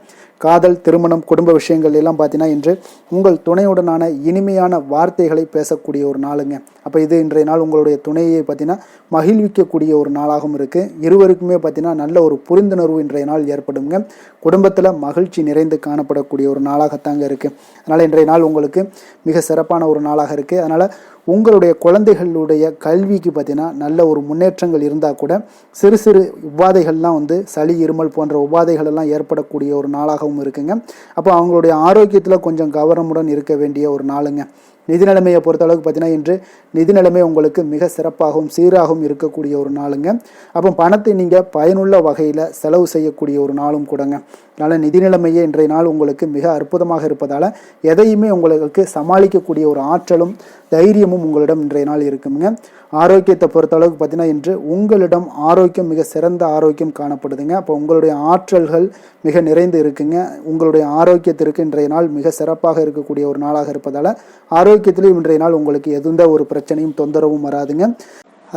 காதல், திருமணம், குடும்ப விஷயங்கள் எல்லாம் பார்த்தீங்கன்னா இன்று உங்கள் துணையுடனான இனிமையான வார்த்தைகளை பேசக்கூடிய ஒரு நாளுங்க. அப்போ இது இன்றைய நாள் உங்களுடைய துணையை பார்த்தீங்கன்னா மகிழ்விக்கக்கூடிய ஒரு நாளாகவும் இருக்குது. இருவருக்குமே பார்த்தீங்கன்னா நல்ல ஒரு புரிந்துணர்வு இன்றைய நாள் ஏற்படுங்க. குடும்பத்தில் மகிழ்ச்சி நிறைந்து காணப்படக்கூடிய ஒரு நாளாகத்தாங்க இருக்குது. அதனால் இன்றைய நாள் உங்களுக்கு மிக சிறப்பான ஒரு நாளாக இருக்குது. அதனால் உங்களுடைய குழந்தைகளுடைய கல்விக்கு பார்த்தீங்கன்னா நல்ல ஒரு முன்னேற்றங்கள் இருந்தால் கூட சிறு சிறு உபாதைகள்லாம் சளி, இருமல் போன்ற உபாதைகள் எல்லாம் ஏற்படக்கூடிய ஒரு நாளாகவும் இருக்குங்க. அப்போ அவங்களுடைய ஆரோக்கியத்தில் கொஞ்சம் கவனமுடன் இருக்க வேண்டிய ஒரு நாளுங்க. நிதி நிலைமையை பொறுத்தளவுக்கு பார்த்தீங்கன்னா இன்று நிதி நிலைமை உங்களுக்கு மிக சிறப்பாகவும் சீராகவும் இருக்கக்கூடிய ஒரு நாளுங்க. அப்போ பணத்தை நீங்கள் பயனுள்ள வகையில் செலவு செய்யக்கூடிய ஒரு நாளும் கூடங்க. அதனால் நிதி நிலைமையே இன்றைய நாள் உங்களுக்கு மிக அற்புதமாக இருப்பதால் எதையுமே உங்களுக்கு சமாளிக்கக்கூடிய ஒரு ஆற்றலும் தைரியமும் உங்களிடம் இன்றைய நாள் இருக்குங்க. ஆரோக்கியத்தை பொறுத்தளவுக்கு பார்த்தீங்கன்னா இன்று உங்களிடம் ஆரோக்கியம் மிக சிறந்த ஆரோக்கியம் காணப்படுதுங்க. அப்போ உங்களுடைய ஆற்றல்கள் மிக நிறைந்து இருக்குங்க. உங்களுடைய ஆரோக்கியத்திற்கு இன்றைய நாள் மிக சிறப்பாக இருக்கக்கூடிய ஒரு நாளாக இருப்பதால் ஆரோக்கியத்திலும் இன்றைய நாள் உங்களுக்கு எந்த ஒரு பிரச்சனையும் தொந்தரவும் வராதுங்க.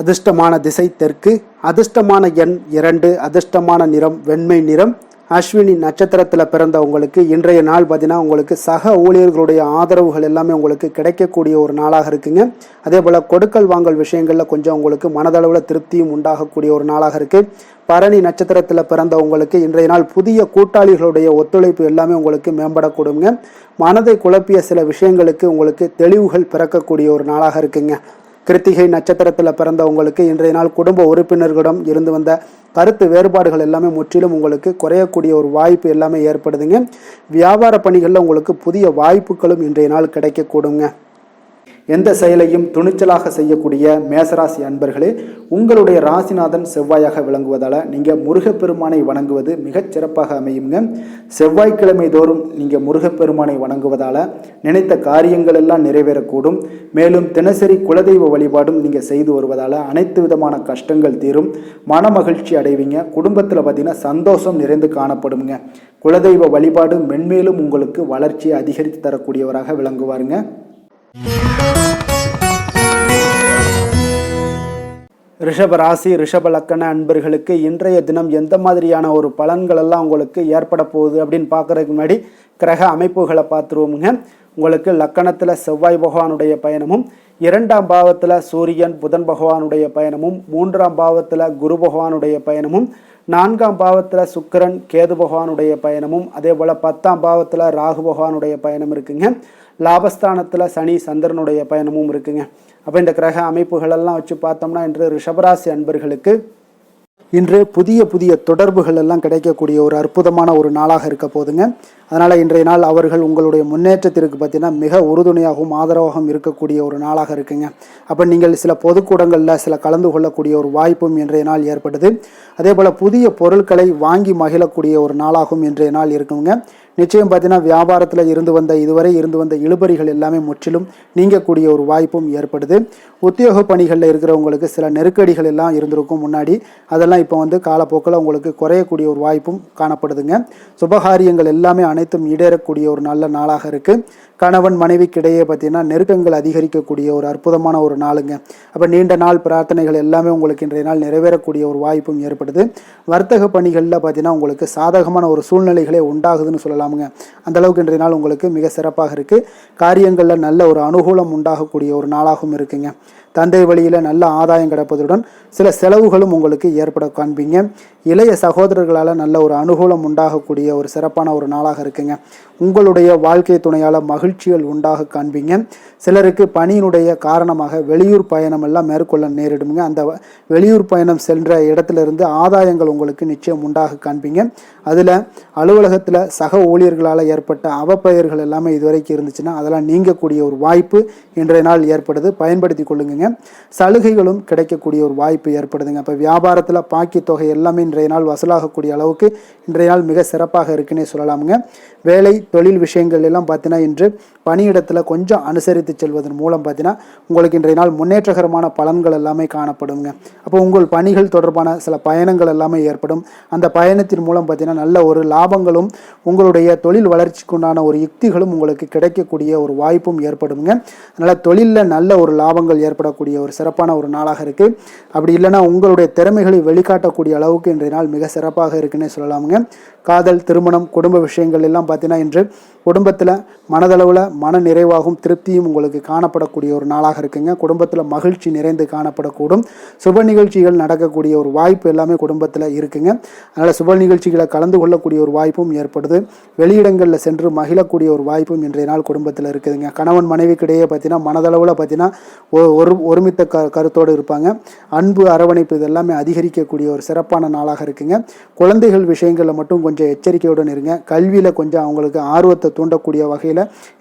அதிர்ஷ்டமான திசை தெற்கு, அதிர்ஷ்டமான எண் 2, அதிர்ஷ்டமான நிறம் வெண்மை நிறம். அஸ்வினி நட்சத்திரத்தில் பிறந்தவங்களுக்கு இன்றைய நாள் பார்த்தீங்கன்னா உங்களுக்கு சக ஊழியர்களுடைய ஆதரவுகள் எல்லாமே உங்களுக்கு கிடைக்கக்கூடிய ஒரு நாளாக இருக்குங்க. அதே போல் கொடுக்கல் வாங்கல் விஷயங்களில் கொஞ்சம் உங்களுக்கு மனதளவில் திருப்தியும் உண்டாகக்கூடிய ஒரு நாளாக இருக்குது. பரணி நட்சத்திரத்தில் பிறந்தவங்களுக்கு இன்றைய நாள் புதிய கூட்டாளிகளுடைய ஒத்துழைப்பு எல்லாமே உங்களுக்கு மேம்படக்கூடுங்க. மனதை குழப்பிய சில விஷயங்களுக்கு உங்களுக்கு தெளிவுகள் பிறக்கக்கூடிய ஒரு நாளாக இருக்குங்க. கிருத்திகை நட்சத்திரத்தில் பிறந்தவங்களுக்கு இன்றைய நாள் குடும்ப உறுப்பினர்களிடம் இருந்து வந்த கருத்து வேறுபாடுகள் எல்லாமே முற்றிலும் உங்களுக்கு குறையக்கூடிய ஒரு வாய்ப்பு எல்லாமே ஏற்படுதுங்க. வியாபார பணிகளில் உங்களுக்கு புதிய வாய்ப்புகளும் இன்றைய நாள் கிடைக்கக்கூடுங்க. எந்த செயலையும் துணிச்சலாக செய்யக்கூடிய மேசராசி அன்பர்களே, உங்களுடைய ராசிநாதன் செவ்வாயாக விளங்குவதால் நீங்கள் முருகப்பெருமானை வணங்குவது மிகச் சிறப்பாக அமையுங்க. செவ்வாய்க்கிழமை தோறும் நீங்கள் முருகப்பெருமானை வணங்குவதால் நினைத்த காரியங்கள் எல்லாம் நிறைவேறக்கூடும். மேலும் தினசரி குலதெய்வ வழிபாடும் நீங்கள் செய்து வருவதால் அனைத்து விதமான கஷ்டங்கள் தீரும், மன மகிழ்ச்சி அடைவீங்க. குடும்பத்தில் பார்த்தீங்கன்னா சந்தோஷம் நிறைந்து காணப்படுங்க. குலதெய்வ வழிபாடு மென்மேலும் உங்களுக்கு வளர்ச்சியை அதிகரித்து தரக்கூடியவராக விளங்குவாருங்க. ரிஷப ராசி ரிஷப லக்கண அன்பர்களுக்கு இன்றைய தினம் எந்த மாதிரியான ஒரு பலன்கள் எல்லாம் உங்களுக்கு ஏற்பட போகுது அப்படின்னு பார்க்கறதுக்கு முன்னாடி கிரக அமைப்புகளை பார்த்துருவோமுங்க. உங்களுக்கு லக்கணத்தில் செவ்வாய் பகவானுடைய பயணமும், 2ஆம் பாவத்தில் சூரியன் புதன் பகவானுடைய பயணமும், 3ஆம் பாவத்தில் குரு பகவானுடைய பயணமும், 4ஆம் பாவத்தில் சுக்கிரன் கேது பகவானுடைய பயணமும், அதே போல் 10ஆம் பாவத்தில் ராகு பகவானுடைய பயணம் இருக்குங்க. லாபஸ்தானத்தில் சனி சந்திரனுடைய பயணமும் இருக்குங்க. அப்போ இந்த கிரக அமைப்புகளெல்லாம் வச்சு பார்த்தோம்னா இன்று ரிஷபராசி அன்பர்களுக்கு இன்று புதிய புதிய தொடர்புகள் எல்லாம் கிடைக்கக்கூடிய ஒரு அற்புதமான ஒரு நாளாக இருக்க போதுங்க. அதனால் இன்றைய நாள் அவர்கள் உங்களுடைய முன்னேற்றத்திற்கு பார்த்தீங்கன்னா மிக உறுதுணையாகவும் ஆதரவாகவும் இருக்கக்கூடிய ஒரு நாளாக இருக்குங்க. அப்போ நீங்கள் சில பொதுக்கூடங்களில் சில கலந்து கொள்ளக்கூடிய ஒரு வாய்ப்பும் இன்றைய நாள் ஏற்படுது. அதே போல் புதிய பொருட்களை வாங்கி மகிழக்கூடிய ஒரு நாளாகவும் இன்றைய நாள் இருக்குங்க. நிச்சயம் பார்த்தீங்கன்னா வியாபாரத்தில் இதுவரை இருந்து வந்த இழுபறிகள் எல்லாமே முற்றிலும் நீங்கக்கூடிய ஒரு வாய்ப்பும் ஏற்படுது. உத்தியோக பணிகளில் இருக்கிறவங்களுக்கு சில நெருக்கடிகள் எல்லாம் இருந்திருக்கும் முன்னாடி, அதெல்லாம் இப்போ வந்து காலப்போக்கில் உங்களுக்கு குறையக்கூடிய ஒரு வாய்ப்பும் காணப்படுதுங்க. சுபகாரியங்கள் எல்லாமே அனைத்தும் ஈடேறக்கூடிய ஒரு நல்ல நாளாக இருக்குது. கணவன் மனைவிக்கிடையே பார்த்தீங்கன்னா நெருக்கங்கள் அதிகரிக்கக்கூடிய ஒரு அற்புதமான ஒரு நாளுங்க. அப்போ நீண்ட நாள் பிரார்த்தனைகள் எல்லாமே உங்களுக்கு இன்றைய நாள் நிறைவேறக்கூடிய ஒரு வாய்ப்பும் ஏற்படுது. வர்த்தக பணிகளில் பார்த்தீங்கன்னா உங்களுக்கு சாதகமான ஒரு சூழ்நிலைகளே உண்டாகுதுன்னு சொல்லலாமுங்க. அந்தளவுக்கு இன்றைய நாள் உங்களுக்கு மிக சிறப்பாக இருக்குது. காரியங்களில் நல்ல ஒரு அனுகூலம் உண்டாகக்கூடிய ஒரு நாளாகவும் இருக்குங்க. தந்தை வழியில் நல்ல ஆதாயம் கிடைப்பதுடன் சில செலவுகளும் உங்களுக்கு ஏற்பட காண்பீங்க. இளைய சகோதரர்களால் நல்ல ஒரு அனுகூலம் உண்டாகக்கூடிய ஒரு சிறப்பான ஒரு நாளாக இருக்குங்க. உங்களுடைய வாழ்க்கை துணையால் மகிழ்ச்சிகள் உண்டாக காண்பீங்க. சிலருக்கு பணியினுடைய காரணமாக வெளியூர் பயணம் எல்லாம் மேற்கொள்ள நேரிடுங்க. அந்த வெளியூர் பயணம் சென்ற இடத்திலிருந்து ஆதாயங்கள் உங்களுக்கு நிச்சயம் உண்டாக காண்பீங்க. அதில் அலுவலகத்தில் சக ஊழியர்களால் ஏற்பட்ட அவப்பெயர்கள் எல்லாமே இதுவரைக்கும் இருந்துச்சுன்னா அதெல்லாம் நீங்கக்கூடிய ஒரு வாய்ப்பு இன்றைய நாள் ஏற்படுது. பயன்படுத்தி கொள்ளுங்க. சலுகைகளும் கிடைக்கக்கூடிய ஒரு வாய்ப்பு ஏற்படுதுங்க. இப்போ வியாபாரத்தில் பாக்கி தொகை எல்லாமே இன்றைய நாள் வசூலாகக்கூடிய அளவுக்கு இன்றைய நாள் மிக சிறப்பாக இருக்குன்னே சொல்லலாமுங்க. வேலை தொழில் விஷயங்கள் எல்லாம் பார்த்தீங்கன்னா இன்று பணியிடத்தில் கொஞ்சம் அனுசரித்து செல்வதன் மூலம் பார்த்தீங்கன்னா உங்களுக்கு இன்றைய நாள் முன்னேற்றகரமான பலன்கள் எல்லாமே காணப்படுங்க. அப்போ உங்கள் பணிகள் தொடர்பான சில பயணங்கள் எல்லாமே ஏற்படும். அந்த பயணத்தின் மூலம் பார்த்தீங்கன்னா நல்ல ஒரு லாபங்களும் உங்களுடைய தொழில் வளர்ச்சிக்குண்டான ஒரு யுக்திகளும் உங்களுக்கு கிடைக்கக்கூடிய ஒரு வாய்ப்பும் ஏற்படுங்க. அதனால் தொழிலில் நல்ல ஒரு லாபங்கள் ஏற்படக்கூடிய ஒரு சிறப்பான ஒரு நாளாக இருக்குது. அப்படி இல்லைன்னா உங்களுடைய திறமைகளை வெளிக்காட்டக்கூடிய அளவுக்கு இன்றைய நாள் மிக சிறப்பாக இருக்குன்னே சொல்லலாமுங்க. காதல், திருமணம், குடும்ப விஷயங்கள் எல்லாம் பார்த்தீங்கன்னா இன்று குடும்பத்தில் மனதளவில் மன நிறைவாகவும் திருப்தியும் உங்களுக்கு காணப்படக்கூடிய ஒரு நாளாக இருக்குங்க. குடும்பத்தில் மகிழ்ச்சி நிறைந்து காணப்படக்கூடும். சுப நிகழ்ச்சிகள் நடக்கக்கூடிய ஒரு வாய்ப்பு எல்லாமே குடும்பத்தில் இருக்குங்க. அதனால் சுப நிகழ்ச்சிகளை கலந்து கொள்ளக்கூடிய ஒரு வாய்ப்பும் ஏற்படுது. வெளியிடங்களில் சென்று மகிழக்கூடிய ஒரு வாய்ப்பும் இன்றைய நாள் குடும்பத்தில் இருக்குதுங்க. கணவன் மனைவிக்கிடையே பார்த்தீங்கன்னா மனதளவில் பார்த்தீங்கன்னா ஒருமித்த கருத்தோடு இருப்பாங்க. அன்பு, அரவணைப்பு இதெல்லாமே அதிகரிக்கக்கூடிய ஒரு சிறப்பான நாளாக இருக்குங்க. குழந்தைகள் விஷயங்களில் மட்டும் கொஞ்சம் எச்சரிக்கையுடன் இருங்க. கல்வியில் கொஞ்சம் அவங்களுக்கு ஆர்வத்தை தூண்டக்கூடிய வகையில்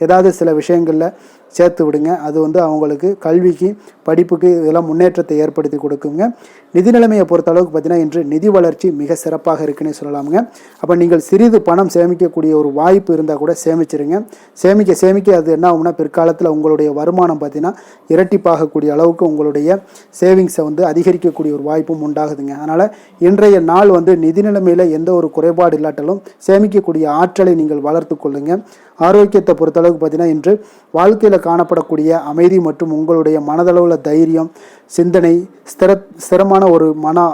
ஏதாவது சில விஷயங்களில் சேர்த்து விடுங்க. அது வந்து அவங்களுக்கு கல்விக்கு, படிப்புக்கு இதெல்லாம் முன்னேற்றத்தை ஏற்படுத்தி கொடுக்குங்க. நிதி நிலைமையை பொறுத்த அளவுக்கு பார்த்தீங்கன்னா இன்று நிதி வளர்ச்சி மிக சிறப்பாக இருக்குன்னே சொல்லலாமுங்க. அப்போ நீங்கள் சிறிது பணம் சேமிக்கக்கூடிய ஒரு வாய்ப்பு இருந்தால் கூட சேமிச்சிருங்க. சேமிக்க அது என்ன ஆகும்னா பிற்காலத்தில் உங்களுடைய வருமானம் பார்த்தீங்கன்னா இரட்டிப்பாகக்கூடிய அளவுக்கு உங்களுடைய சேவிங்ஸை வந்து அதிகரிக்கக்கூடிய ஒரு வாய்ப்பும் உண்டாகுதுங்க. அதனால் இன்றைய நாள் வந்து நிதி நிலைமையில் எந்த ஒரு குறைபாடு இல்லாட்டாலும் சேமிக்கக்கூடிய ஆற்றலை நீங்கள் வளர்த்து கொள்ளுங்க. ஆரோக்கியத்தை பொறுத்தளவுக்கு பார்த்தீங்கன்னா இன்று வாழ்க்கையில் காணப்படக்கூடிய அமைதி மற்றும் உங்களுடைய மனதளவில் தைரியம், சிந்தனை, ஸ்திரமான ஒரு மன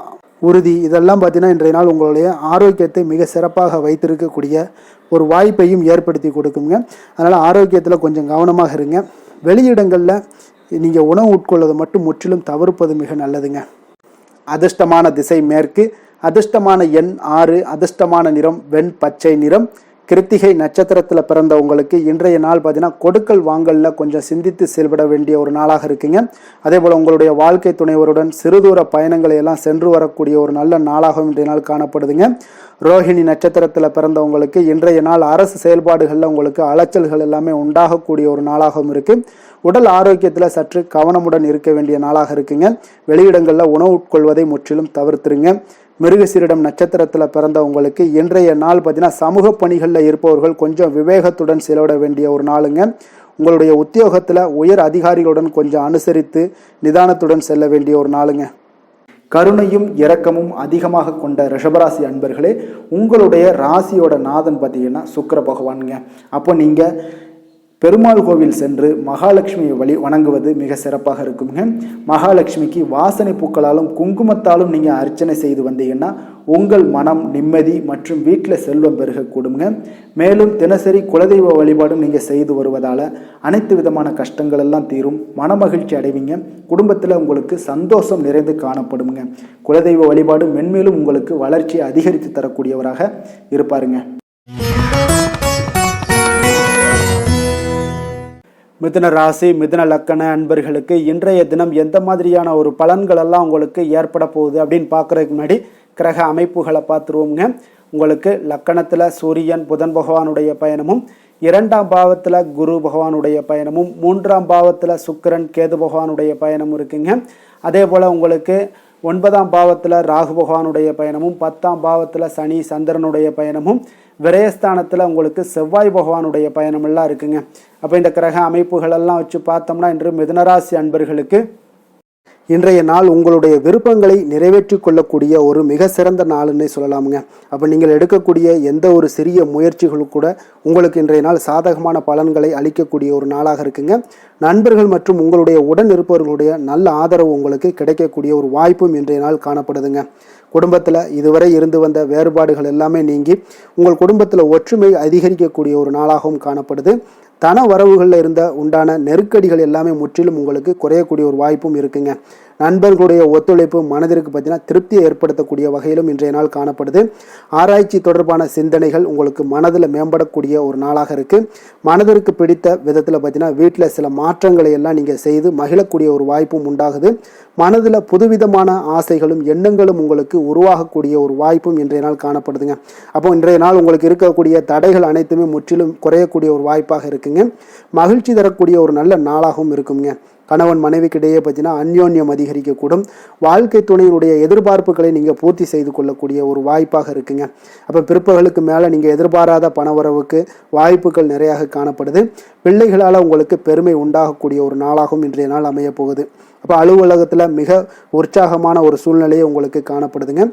உறுதி இதெல்லாம் பார்த்தீங்கன்னா இன்றைய நாள் உங்களுடைய ஆரோக்கியத்தை மிக சிறப்பாக வைத்திருக்கக்கூடிய ஒரு வாய்ப்பையும் ஏற்படுத்தி கொடுக்குங்க. அதனால் ஆரோக்கியத்தில் கொஞ்சம் கவனமாக இருங்க. வெளியிடங்களில் நீங்கள் உணவு உட்கொள்வதை மட்டும் முற்றிலும் தவிர்ப்பது மிக நல்லதுங்க. அதிர்ஷ்டமான திசை மேற்கு, அதிர்ஷ்டமான எண் 6, அதிர்ஷ்டமான நிறம் வெண் பச்சை நிறம். கிருத்திகை நட்சத்திரத்தில் பிறந்தவங்களுக்கு இன்றைய நாள் பார்த்தீங்கன்னா கொடுக்கல் வாங்கலில் கொஞ்சம் சிந்தித்து செயல்பட வேண்டிய ஒரு நாளாக இருக்குங்க. அதே போல் உங்களுடைய வாழ்க்கை துணைவருடன் சிறுதூர பயணங்களை எல்லாம் சென்று வரக்கூடிய ஒரு நல்ல நாளாகவும் இன்றைய நாள் காணப்படுதுங்க. ரோஹிணி நட்சத்திரத்தில் பிறந்தவங்களுக்கு இன்றைய நாள் அரசு செயல்பாடுகளில் உங்களுக்கு அலைச்சல்கள் எல்லாமே உண்டாகக்கூடிய ஒரு நாளாகவும் இருக்குது. உடல் ஆரோக்கியத்தில் சற்று கவனமுடன் இருக்க வேண்டிய நாளாக இருக்குங்க. வெளியிடங்களில் உணவு உட்கொள்வதை முற்றிலும் தவிர்த்துருங்க. மிருகசீரிடம் நட்சத்திரத்தில் பிறந்தவங்களுக்கு இன்றைய நாள் பார்த்தீங்கன்னா சமூக பணிகளில் இருப்பவர்கள் கொஞ்சம் விவேகத்துடன் செலவிட வேண்டிய ஒரு நாளுங்க. உங்களுடைய உத்தியோகத்தில் உயர் அதிகாரிகளுடன் கொஞ்சம் அனுசரித்து நிதானத்துடன் செல்ல வேண்டிய ஒரு நாளுங்க. கருணையும் இரக்கமும் அதிகமாக கொண்ட ரிஷபராசி அன்பர்களே, உங்களுடைய ராசியோட நாதன் பார்த்தீங்கன்னா சுக்கிர பகவானுங்க. அப்போ நீங்கள் பெருமாள் கோவில் சென்று மகாலட்சுமியை வணங்குவது மிக சிறப்பாக இருக்குங்க. மகாலட்சுமிக்கு வாசனை பூக்களாலும் குங்குமத்தாலும் நீங்கள் அர்ச்சனை செய்து வந்தீங்கன்னா உங்கள் மனம் நிம்மதி மற்றும் வீட்டில் செல்வம் பெருகக்கூடுங்க. மேலும் தினசரி குலதெய்வ வழிபாடும் நீங்கள் செய்து வருவதால் அனைத்து விதமான கஷ்டங்கள் எல்லாம் தீரும், மனமகிழ்ச்சி அடைவீங்க. குடும்பத்தில் உங்களுக்கு சந்தோஷம் நிறைந்து காணப்படுங்க. குலதெய்வ வழிபாடு மென்மேலும் உங்களுக்கு வளர்ச்சியை அதிகரித்து தரக்கூடியவராக இருப்பாருங்க. மிதுன ராசி, மிதுன லக்கண அன்பர்களுக்கு இன்றைய தினம் எந்த மாதிரியான ஒரு பலன்கள் எல்லாம் உங்களுக்கு ஏற்பட போகுது அப்படின்னு பார்க்குறதுக்கு முன்னாடி கிரக அமைப்புகளை பார்த்துருவோங்க. உங்களுக்கு லக்கணத்தில் சூரியன் புதன் பகவானுடைய பயணமும், 2ஆம் பாவத்தில் குரு பகவானுடைய பயணமும், 3ஆம் பாவத்தில் சுக்கிரன் கேது பகவானுடைய பயணமும் இருக்குங்க. அதே போல் உங்களுக்கு 9ஆம் பாவத்தில் ராகு பகவானுடைய பயணமும், 10ஆம் பாவத்தில் சனி சந்திரனுடைய பயணமும், விரயஸ்தானத்தில் உங்களுக்கு செவ்வாய் பகவானுடைய பயணமெல்லாம் இருக்குங்க. அப்போ இந்த கிரக அமைப்புகளெல்லாம் வச்சு பார்த்தோம்னா இன்று மிதுனராசி அன்பர்களுக்கு இன்றைய நாள் உங்களுடைய விருப்பங்களை நிறைவேற்றி கொள்ளக்கூடிய ஒரு மிக சிறந்த நாள்னே சொல்லலாமுங்க. அப்போ நீங்கள் எடுக்கக்கூடிய எந்த ஒரு சிறிய முயற்சிகளும் கூட உங்களுக்கு இன்றைய நாள் சாதகமான பலன்களை அளிக்கக்கூடிய ஒரு நாளாக இருக்குங்க. நண்பர்கள் மற்றும் உங்களுடைய உடன் இருப்பவர்களுடைய நல்ல ஆதரவு உங்களுக்கு கிடைக்கக்கூடிய ஒரு வாய்ப்பும் இன்றைய நாள் காணப்படுதுங்க. குடும்பத்தில் இதுவரை இருந்து வந்த வேறுபாடுகள் எல்லாமே நீங்கி உங்கள் குடும்பத்தில் ஒற்றுமை அதிகரிக்கக்கூடிய ஒரு நாளாகவும் காணப்படுது. தன வரவுகளில் இருந்த உண்டான நெருக்கடிகள் எல்லாமே முற்றிலும் உங்களுக்கு குறையக்கூடிய ஒரு வாய்ப்பும் இருக்குங்க. நண்பர்களுடைய ஒத்துழைப்பு மனதிற்கு பார்த்தீங்கன்னா திருப்தியை ஏற்படுத்தக்கூடிய வகையிலும் இன்றைய நாள் காணப்படுது. ஆராய்ச்சி தொடர்பான சிந்தனைகள் உங்களுக்கு மனதில் மேம்படக்கூடிய ஒரு நாளாக இருக்குது. மனதிற்கு பிடித்த விதத்தில் பார்த்தீங்கன்னா வீட்டில் சில மாற்றங்களை எல்லாம் நீங்கள் செய்து மகிழக்கூடிய ஒரு வாய்ப்பும் உண்டாகுது. மனதில் புதுவிதமான ஆசைகளும் எண்ணங்களும் உங்களுக்கு உருவாகக்கூடிய ஒரு வாய்ப்பும் இன்றைய நாள் காணப்படுதுங்க. அப்போ இன்றைய நாள் உங்களுக்கு இருக்கக்கூடிய தடைகள் அனைத்துமே முற்றிலும் குறையக்கூடிய ஒரு வாய்ப்பாக இருக்குங்க. மகிழ்ச்சி தரக்கூடிய ஒரு நல்ல நாளாகவும் இருக்குங்க. கணவன் மனைவிக்கிடையே பார்த்தீங்கன்னா அந்யோன்யம் அதிகரிக்கக்கூடும். வாழ்க்கை துணையினுடைய எதிர்பார்ப்புகளை நீங்கள் பூர்த்தி செய்து கொள்ளக்கூடிய ஒரு வாய்ப்பாக இருக்குங்க. அப்போ பிற்பகலுக்கு மேலே நீங்கள் எதிர்பாராத பணவரவுக்கு வாய்ப்புகள் நிறையாக காணப்படுது. பிள்ளைகளால் உங்களுக்கு பெருமை உண்டாகக்கூடிய ஒரு நாளாகவும் இன்றைய நாள் அமைய போகுது. அப்போ அலுவலகத்தில் மிக உற்சாகமான ஒரு சூழ்நிலையை உங்களுக்கு காணப்படுதுங்க.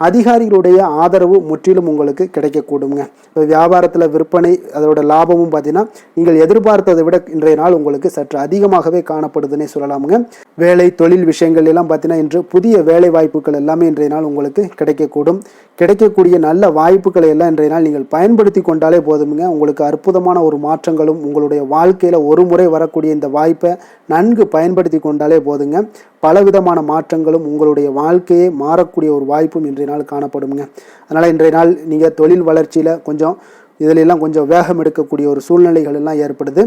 அதிகாரிகளுடைய ஆதரவு முற்றிலும் உங்களுக்கு கிடைக்கக்கூடுங்க. இப்போ வியாபாரத்தில் விற்பனை அதோட லாபமும் பார்த்தீங்கன்னா நீங்கள் எதிர்பார்த்ததை விட இன்றைய நாள் உங்களுக்கு சற்று அதிகமாகவே காணப்படுதுன்னே சொல்லலாமுங்க. வேலை தொழில் விஷயங்கள் எல்லாம் பார்த்தீங்கன்னா இன்று புதிய வேலை வாய்ப்புகள் எல்லாமே இன்றைய நாள் உங்களுக்கு கிடைக்கக்கூடும். கிடைக்கக்கூடிய நல்ல வாய்ப்புகளை எல்லாம் இன்றைய நாள் நீங்கள் பயன்படுத்தி கொண்டாலே போதுமுங்க. உங்களுக்கு அற்புதமான ஒரு மாற்றங்களும் உங்களுடைய வாழ்க்கையில் ஒரு முறை வரக்கூடிய இந்த வாய்ப்பை நன்கு பயன்படுத்தி கொண்டாலே போதுங்க. பலவிதமான மாற்றங்களும் உங்களுடைய வாழ்க்கையே மாறக்கூடிய ஒரு வாய்ப்பும் இன்றைய நாள் காணப்படுங்க. அதனால் இன்றைய நாள் நீங்கள் தொழில் வளர்ச்சியில் இதிலெல்லாம் கொஞ்சம் வேகம் எடுக்கக்கூடிய ஒரு சூழ்நிலைகள் எல்லாம் ஏற்படுது.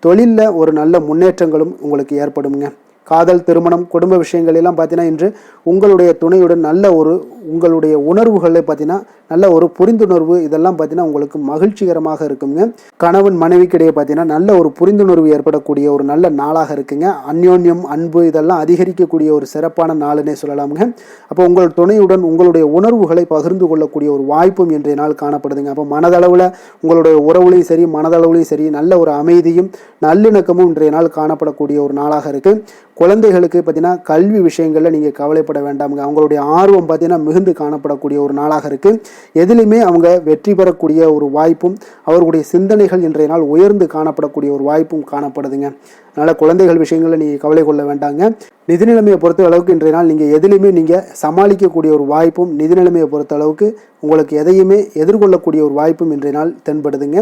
தொழிலில் ஒரு நல்ல முன்னேற்றங்களும் உங்களுக்கு ஏற்படுங்க. காதல், திருமணம், குடும்ப விஷயங்கள் எல்லாம் பார்த்தீங்கன்னா இன்று உங்களுடைய துணையுடன் நல்ல ஒரு உங்களுடைய உணர்வுகளை பார்த்தீங்கன்னா நல்ல ஒரு புரிந்துணர்வு இதெல்லாம் பார்த்தீங்கன்னா உங்களுக்கு மகிழ்ச்சிகரமாக இருக்குங்க. கணவன் மனைவிக்கிடையே பார்த்தீங்கன்னா நல்ல ஒரு புரிந்துணர்வு ஏற்படக்கூடிய ஒரு நல்ல நாளாக இருக்குங்க. அந்யோன்யம், அன்பு இதெல்லாம் அதிகரிக்கக்கூடிய ஒரு சிறப்பான நாளுன்னே சொல்லலாமுங்க. அப்போ உங்கள் துணையுடன் உங்களுடைய உணர்வுகளை பகிர்ந்து கொள்ளக்கூடிய ஒரு வாய்ப்பும் இன்றைய நாள் காணப்படுதுங்க. அப்போ மனதளவில் உங்களுடைய உறவுலையும் சரி மனதளவுலையும் சரி நல்ல ஒரு அமைதியும் நல்லிணக்கமும் இன்றைய நாள் காணப்படக்கூடிய ஒரு நாளாக இருக்குது. குழந்தைகளுக்கு பார்த்தீங்கன்னா கல்வி விஷயங்களில் நீங்கள் கவலைப்பட வேண்டாமுங்க. அவங்களுடைய ஆர்வம் பார்த்தீங்கன்னா மிகுந்து காணப்படக்கூடிய ஒரு நாளாக இருக்குது. எதிலுமே அவங்க வெற்றி பெறக்கூடிய ஒரு வாய்ப்பும் அவர்களுடைய சிந்தனைகள் இன்றைய நாள் உயர்ந்து காணப்படக்கூடிய ஒரு வாய்ப்பும் காணப்படுதுங்க. அதனால் குழந்தைகள் விஷயங்களில் நீங்கள் கவலை கொள்ள வேண்டாங்க. நிதி நிலைமையை பொறுத்த அளவுக்கு இன்றைய நாள் நீங்கள் எதிலுமே நீங்கள் சமாளிக்கக்கூடிய ஒரு வாய்ப்பும் நிதி நிலைமையை பொறுத்த அளவுக்கு உங்களுக்கு எதையுமே எதிர்கொள்ளக்கூடிய ஒரு வாய்ப்பும் இன்றைய நாள் தென்படுதுங்க.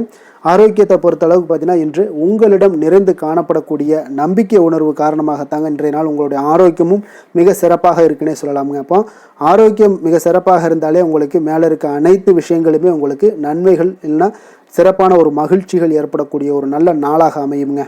ஆரோக்கியத்தை பொறுத்த அளவுக்கு பார்த்தீங்கன்னா இன்று உங்களிடம் நிறைந்து காணப்படக்கூடிய நம்பிக்கை உணர்வு காரணமாகத்தாங்க இன்றைய நாள் உங்களுடைய ஆரோக்கியமும் மிக சிறப்பாக இருக்குன்னே சொல்லலாமுங்க. அப்போ ஆரோக்கியம் மிக சிறப்பாக இருந்தாலே உங்களுக்கு மேலே இருக்க அனைத்து விஷயங்களுமே உங்களுக்கு நன்மைகள் இல்லைன்னா சிறப்பான ஒரு மகிழ்ச்சிகள் ஏற்படக்கூடிய ஒரு நல்ல நாளாக அமையுங்க.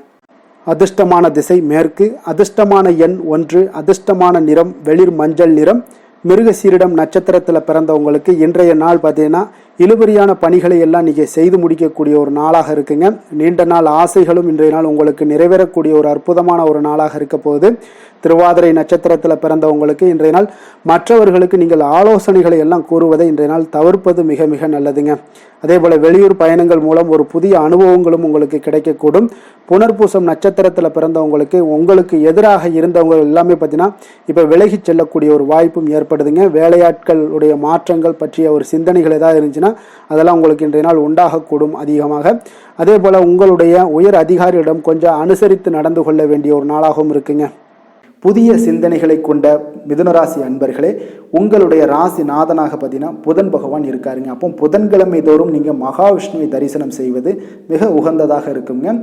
அதிர்ஷ்டமான திசை மேற்கு, அதிர்ஷ்டமான எண் 1, அதிர்ஷ்டமான நிறம் வெளிர் மஞ்சள் நிறம். மிருகசீரிடம் நட்சத்திரத்தில் பிறந்தவங்களுக்கு இன்றைய நாள் பார்த்தீங்கன்னா இழுபறியான பணிகளை எல்லாம் நீங்கள் செய்து முடிக்கக்கூடிய ஒரு நாளாக இருக்குங்க. நீண்ட நாள் ஆசைகளும் இன்றைய நாள் உங்களுக்கு நிறைவேறக்கூடிய ஒரு அற்புதமான ஒரு நாளாக இருக்க போகுது. திருவாதிரை நட்சத்திரத்தில் பிறந்தவங்களுக்கு இன்றைய நாள் மற்றவர்களுக்கு நீங்கள் ஆலோசனைகளை எல்லாம் கூறுவதை இன்றைய நாள் தவிர்ப்பது மிக மிக நல்லதுங்க. அதே போல் வெளியூர் பயணங்கள் மூலம் ஒரு புதிய அனுபவங்களும் உங்களுக்கு கிடைக்கக்கூடும். புனர்பூசம் நட்சத்திரத்தில் பிறந்தவங்களுக்கு உங்களுக்கு எதிராக இருந்தவங்க எல்லாமே பார்த்தீங்கன்னா இப்போ விலகி செல்லக்கூடிய ஒரு வாய்ப்பும் ஏற்படுதுங்க. வேலையாட்களுடைய மாற்றங்கள் பற்றிய ஒரு சிந்தனைகள் ஏதாவது இருந்துச்சுன்னா அதெல்லாம் உங்களுக்கு இன்றைய நாள் உண்டாகக்கூடும் அதிகமாக. அதே போல் உங்களுடைய உயர் அதிகாரியிடம் கொஞ்சம் அனுசரித்து நடந்து கொள்ள வேண்டிய ஒரு நாளாகவும் இருக்குங்க. புதிய சிந்தனைகளை கொண்ட மிதுனராசி அன்பர்களே, உங்களுடைய ராசி நாதனாக பார்த்தீங்கன்னா புதன் பகவான் இருக்காருங்க. அப்போ புதன்கிழமை தோறும் நீங்கள் மகாவிஷ்ணுவை தரிசனம் செய்வது மிக உகந்ததாக இருக்குங்க.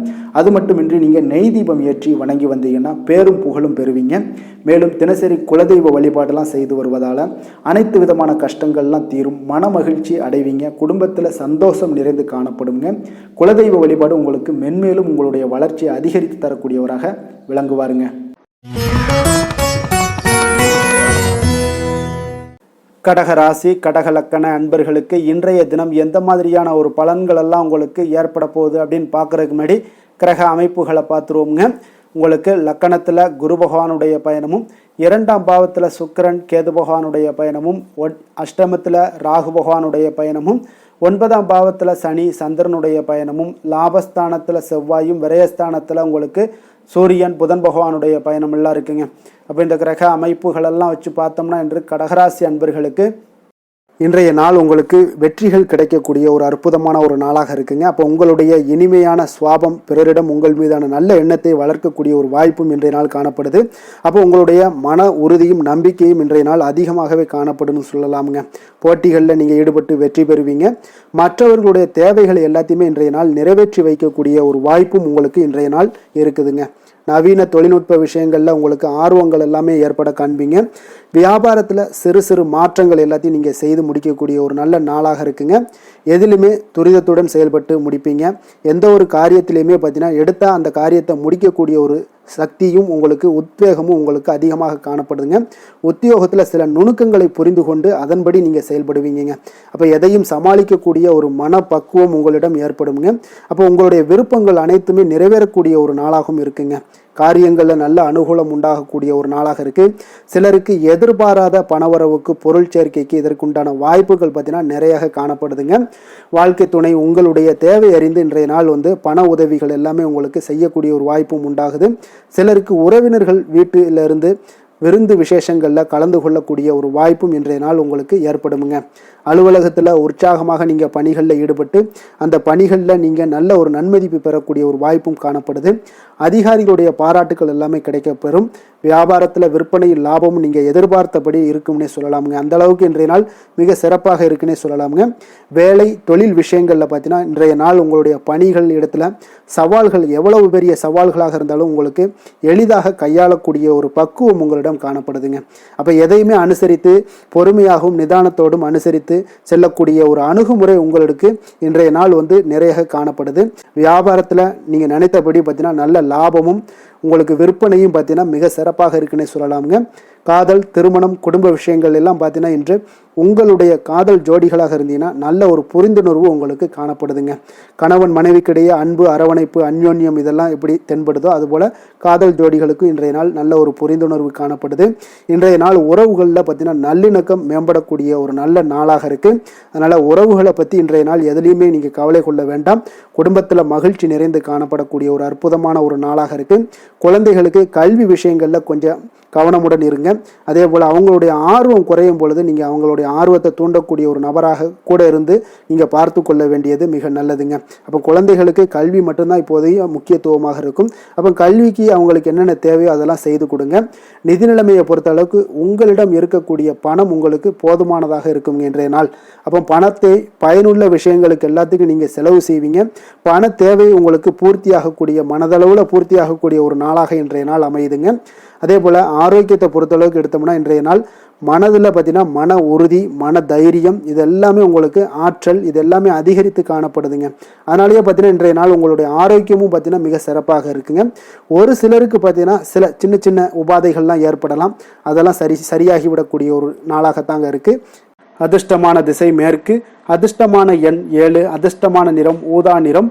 அது மட்டுமின்றி நீங்கள் நெய் தீபம் ஏற்றி வணங்கி வந்தீங்கன்னா பேரும் புகழும் பெறுவீங்க. மேலும் தினசரி குலதெய்வ வழிபாடெல்லாம் செய்து வருவதால் அனைத்து விதமான கஷ்டங்கள்லாம் தீரும், மன மகிழ்ச்சி அடைவீங்க, குடும்பத்தில் சந்தோஷம் நிறைந்து காணப்படுங்க. குலதெய்வ வழிபாடு உங்களுக்கு மென்மேலும் உங்களுடைய வளர்ச்சியை அதிகரித்து தரக்கூடியவராக விளங்குவாருங்க. கடகராசி கடகலக்கண அன்பர்களுக்கு இன்றைய தினம் எந்த மாதிரியான ஒரு பலன்கள் எல்லாம் உங்களுக்கு ஏற்பட போகுது அப்படின்னு பார்க்குறதுக்கு முன்னாடி கிரக அமைப்புகளை பார்த்துருவோங்க. உங்களுக்கு லக்கணத்தில் குரு பகவானுடைய பயணமும், 2ஆம் பாவத்தில் சுக்கிரன் கேது பகவானுடைய பயணமும், அஷ்டமத்தில் ராகு பகவானுடைய பயணமும், 9ஆம் பாவத்தில் சனி சந்திரனுடைய பயணமும், லாபஸ்தானத்தில் செவ்வாயும், விரயஸ்தானத்தில் உங்களுக்கு சூரியன் புதன் பகவானுடைய பயணம் எல்லாம் இருக்குங்க. அப்போ இந்த கிரக அமைப்புகளெல்லாம் வச்சு பார்த்தோம்னா இன்று கடகராசி அன்பர்களுக்கு இன்றைய நாள் உங்களுக்கு வெற்றிகள் கிடைக்கக்கூடிய ஒரு அற்புதமான ஒரு நாளாக இருக்குங்க. அப்போ உங்களுடைய இனிமையான சுவாபம் பிறரிடம் உங்கள் மீதான நல்ல எண்ணத்தை வளர்க்கக்கூடிய ஒரு வாய்ப்பும் இன்றைய நாள் காணப்படுது. அப்போ உங்களுடைய மன உறுதியும் நம்பிக்கையும் இன்றைய நாள் அதிகமாகவே காணப்படும்னு சொல்லலாமுங்க. போட்டிகளில் நீங்கள் ஈடுபட்டு வெற்றி பெறுவீங்க. மற்றவர்களுடைய தேவைகளை எல்லாத்தையுமே இன்றைய நாள் நிறைவேற்றி வைக்கக்கூடிய ஒரு வாய்ப்பும் உங்களுக்கு இன்றைய நாள் இருக்குதுங்க. நவீன தொழில்நுட்ப விஷயங்களில் உங்களுக்கு ஆர்வங்கள் எல்லாமே ஏற்பட காண்பீங்க. வியாபாரத்தில் சிறு சிறு மாற்றங்கள் எல்லாத்தையும் நீங்கள் செய்து முடிக்கக்கூடிய ஒரு நல்ல நாளாக இருக்குங்க. எதிலுமே துரிதத்துடன் செயல்பட்டு முடிப்பீங்க. எந்த ஒரு காரியத்திலையுமே பார்த்தீங்கன்னா எடுத்தால் அந்த காரியத்தை முடிக்கக்கூடிய ஒரு சக்தியும் உங்களுக்கு உத்வேகமும் உங்களுக்கு அதிகமாக காணப்படுதுங்க. உத்தியோகத்தில் சில நுணுக்கங்களை புரிந்து கொண்டு அதன்படி நீங்கள் செயல்படுவீங்க. அப்போ எதையும் சமாளிக்கக்கூடிய ஒரு மனப்பக்குவம் உங்களிடம் ஏற்படுங்க. அப்போ உங்களுடைய விருப்பங்கள் அனைத்துமே நிறைவேறக்கூடிய ஒரு நாளாகவும் இருக்குங்க. காரியங்களில் நல்ல அனுகூலம் உண்டாகக்கூடிய ஒரு நாளாக இருக்குது. சிலருக்கு எதிர்பாராத பணவரவுக்கு பொருள் சேர்க்கைக்கு இதற்குண்டான வாய்ப்புகள் பார்த்தீங்கன்னா நிறைய காணப்படுதுங்க. வாழ்க்கை துணை உங்களுடைய தேவை அறிந்து இன்றைய நாள் பண உதவிகள் எல்லாமே உங்களுக்கு செய்யக்கூடிய ஒரு வாய்ப்பும் உண்டாகுது. சிலருக்கு உறவினர்கள் வீட்டிலிருந்து விருந்து விசேஷங்களில் கலந்து கொள்ளக்கூடிய ஒரு வாய்ப்பும் இன்றைய நாள் உங்களுக்கு ஏற்படுமுங்க. அலுவலகத்தில் உற்சாகமாக நீங்கள் பணிகளில் ஈடுபட்டு அந்த பணிகளில் நீங்கள் நல்ல ஒரு நன்மதிப்பு பெறக்கூடிய ஒரு வாய்ப்பும் காணப்படுது. அதிகாரிகளுடைய பாராட்டுக்கள் எல்லாமே கிடைக்கப்பெறும். வியாபாரத்தில் விற்பனையில் லாபமும் நீங்கள் எதிர்பார்த்தபடி இருக்கும்னே சொல்லலாமுங்க. அந்த அளவுக்கு இன்றைய நாள் மிக சிறப்பாக இருக்குன்னே சொல்லலாமுங்க. வேலை தொழில் விஷயங்களில் பார்த்தீங்கன்னா இன்றைய நாள் உங்களுடைய பணிகள் இடத்துல சவால்கள் எவ்வளவு பெரிய சவால்களாக இருந்தாலும் உங்களுக்கு எளிதாக கையாளக்கூடிய ஒரு பக்குவம் உங்களிடம் காணப்படுதுங்க. அப்போ எதையுமே அனுசரித்து பொறுமையாகவும் நிதானத்தோடும் அனுசரித்து செல்லக்கூடிய ஒரு அணுகுமுறை உங்களுக்கு இன்றைய நாள் நிறைய காணப்படுது. வியாபாரத்தில் நீங்கள் நினைத்தபடி பார்த்தீங்கன்னா நல்ல லாபமும் உங்களுக்கு விற்பனையும் பார்த்தீங்கன்னா மிக சிறப்பாக இருக்குன்னே சொல்லலாமுங்க. காதல் திருமணம் குடும்ப விஷயங்கள் எல்லாம் பார்த்தீங்கன்னா இன்று உங்களுடைய காதல் ஜோடிகளாக இருந்தீங்கன்னா நல்ல ஒரு புரிந்துணர்வு உங்களுக்கு காணப்படுதுங்க. கணவன் மனைவிக்கிடையே அன்பு அரவணைப்பு அந்யோன்யம் இதெல்லாம் எப்படி தென்படுதோ அதுபோல் காதல் ஜோடிகளுக்கு இன்றைய நாள் நல்ல ஒரு புரிந்துணர்வு காணப்படுது. இன்றைய நாள் உறவுகளில் பார்த்தீங்கன்னா நல்லிணக்கம் மேம்படக்கூடிய ஒரு நல்ல நாளாக இருக்குது. அதனால் உறவுகளை பற்றி இன்றைய நாள் எதுலேயுமே நீங்கள் கவலை கொள்ள வேண்டாம். குடும்பத்தில் மகிழ்ச்சி நிறைந்து காணப்படக்கூடிய ஒரு அற்புதமான ஒரு நாளாக இருக்குது. குழந்தைகளுக்கு கல்வி விஷயங்களில் கொஞ்சம் கவனமுடன் இருங்க. அதே போல் அவங்களுடைய ஆர்வம் குறையும் பொழுது நீங்கள் அவங்களுடைய ஆர்வத்தை தூண்டக்கூடிய ஒரு நபராக கூட இருந்து நீங்கள் பார்த்து கொள்ள வேண்டியது மிக நல்லதுங்க. அப்போ குழந்தைகளுக்கு கல்வி மட்டும்தான் இப்போதைய முக்கியத்துவமாக இருக்கும். அப்போ கல்விக்கு அவங்களுக்கு என்னென்ன தேவையோ அதெல்லாம் செய்து கொடுங்க. நிதி நிலைமையை பொறுத்த அளவுக்கு உங்களிடம் இருக்கக்கூடிய பணம் உங்களுக்கு போதுமானதாக இருக்கும் இன்றைய நாள். அப்போ பணத்தை பயனுள்ள விஷயங்களுக்கு எல்லாத்துக்கும் நீங்கள் செலவு செய்வீங்க. பண தேவை உங்களுக்கு பூர்த்தியாகக்கூடிய மனதளவில் பூர்த்தியாகக்கூடிய ஒரு நாளாக இன்றைய நாள் அமையுதுங்க. அதே போல் ஆரோக்கியத்தை பொறுத்தளவுக்கு எடுத்தோம்னா இன்றைய நாள் மனதில் பார்த்தீங்கன்னா மன உறுதி மன தைரியம் இது எல்லாமே உங்களுக்கு ஆற்றல் இது எல்லாமே அதிகரித்து காணப்படுதுங்க. அதனாலேயே பார்த்தீங்கன்னா இன்றைய நாள் உங்களுடைய ஆரோக்கியமும் பார்த்தீங்கன்னா மிக சிறப்பாக இருக்குங்க. ஒரு சிலருக்கு பார்த்தீங்கன்னா சில சின்ன சின்ன உபாதைகள்லாம் ஏற்படலாம். அதெல்லாம் சரியாகிவிடக்கூடிய ஒரு நாளாகத்தாங்க இருக்குது. அதிர்ஷ்டமான திசை மேற்கு, அதிர்ஷ்டமான எண் 7, அதிர்ஷ்டமான நிறம் ஊதா நிறம்.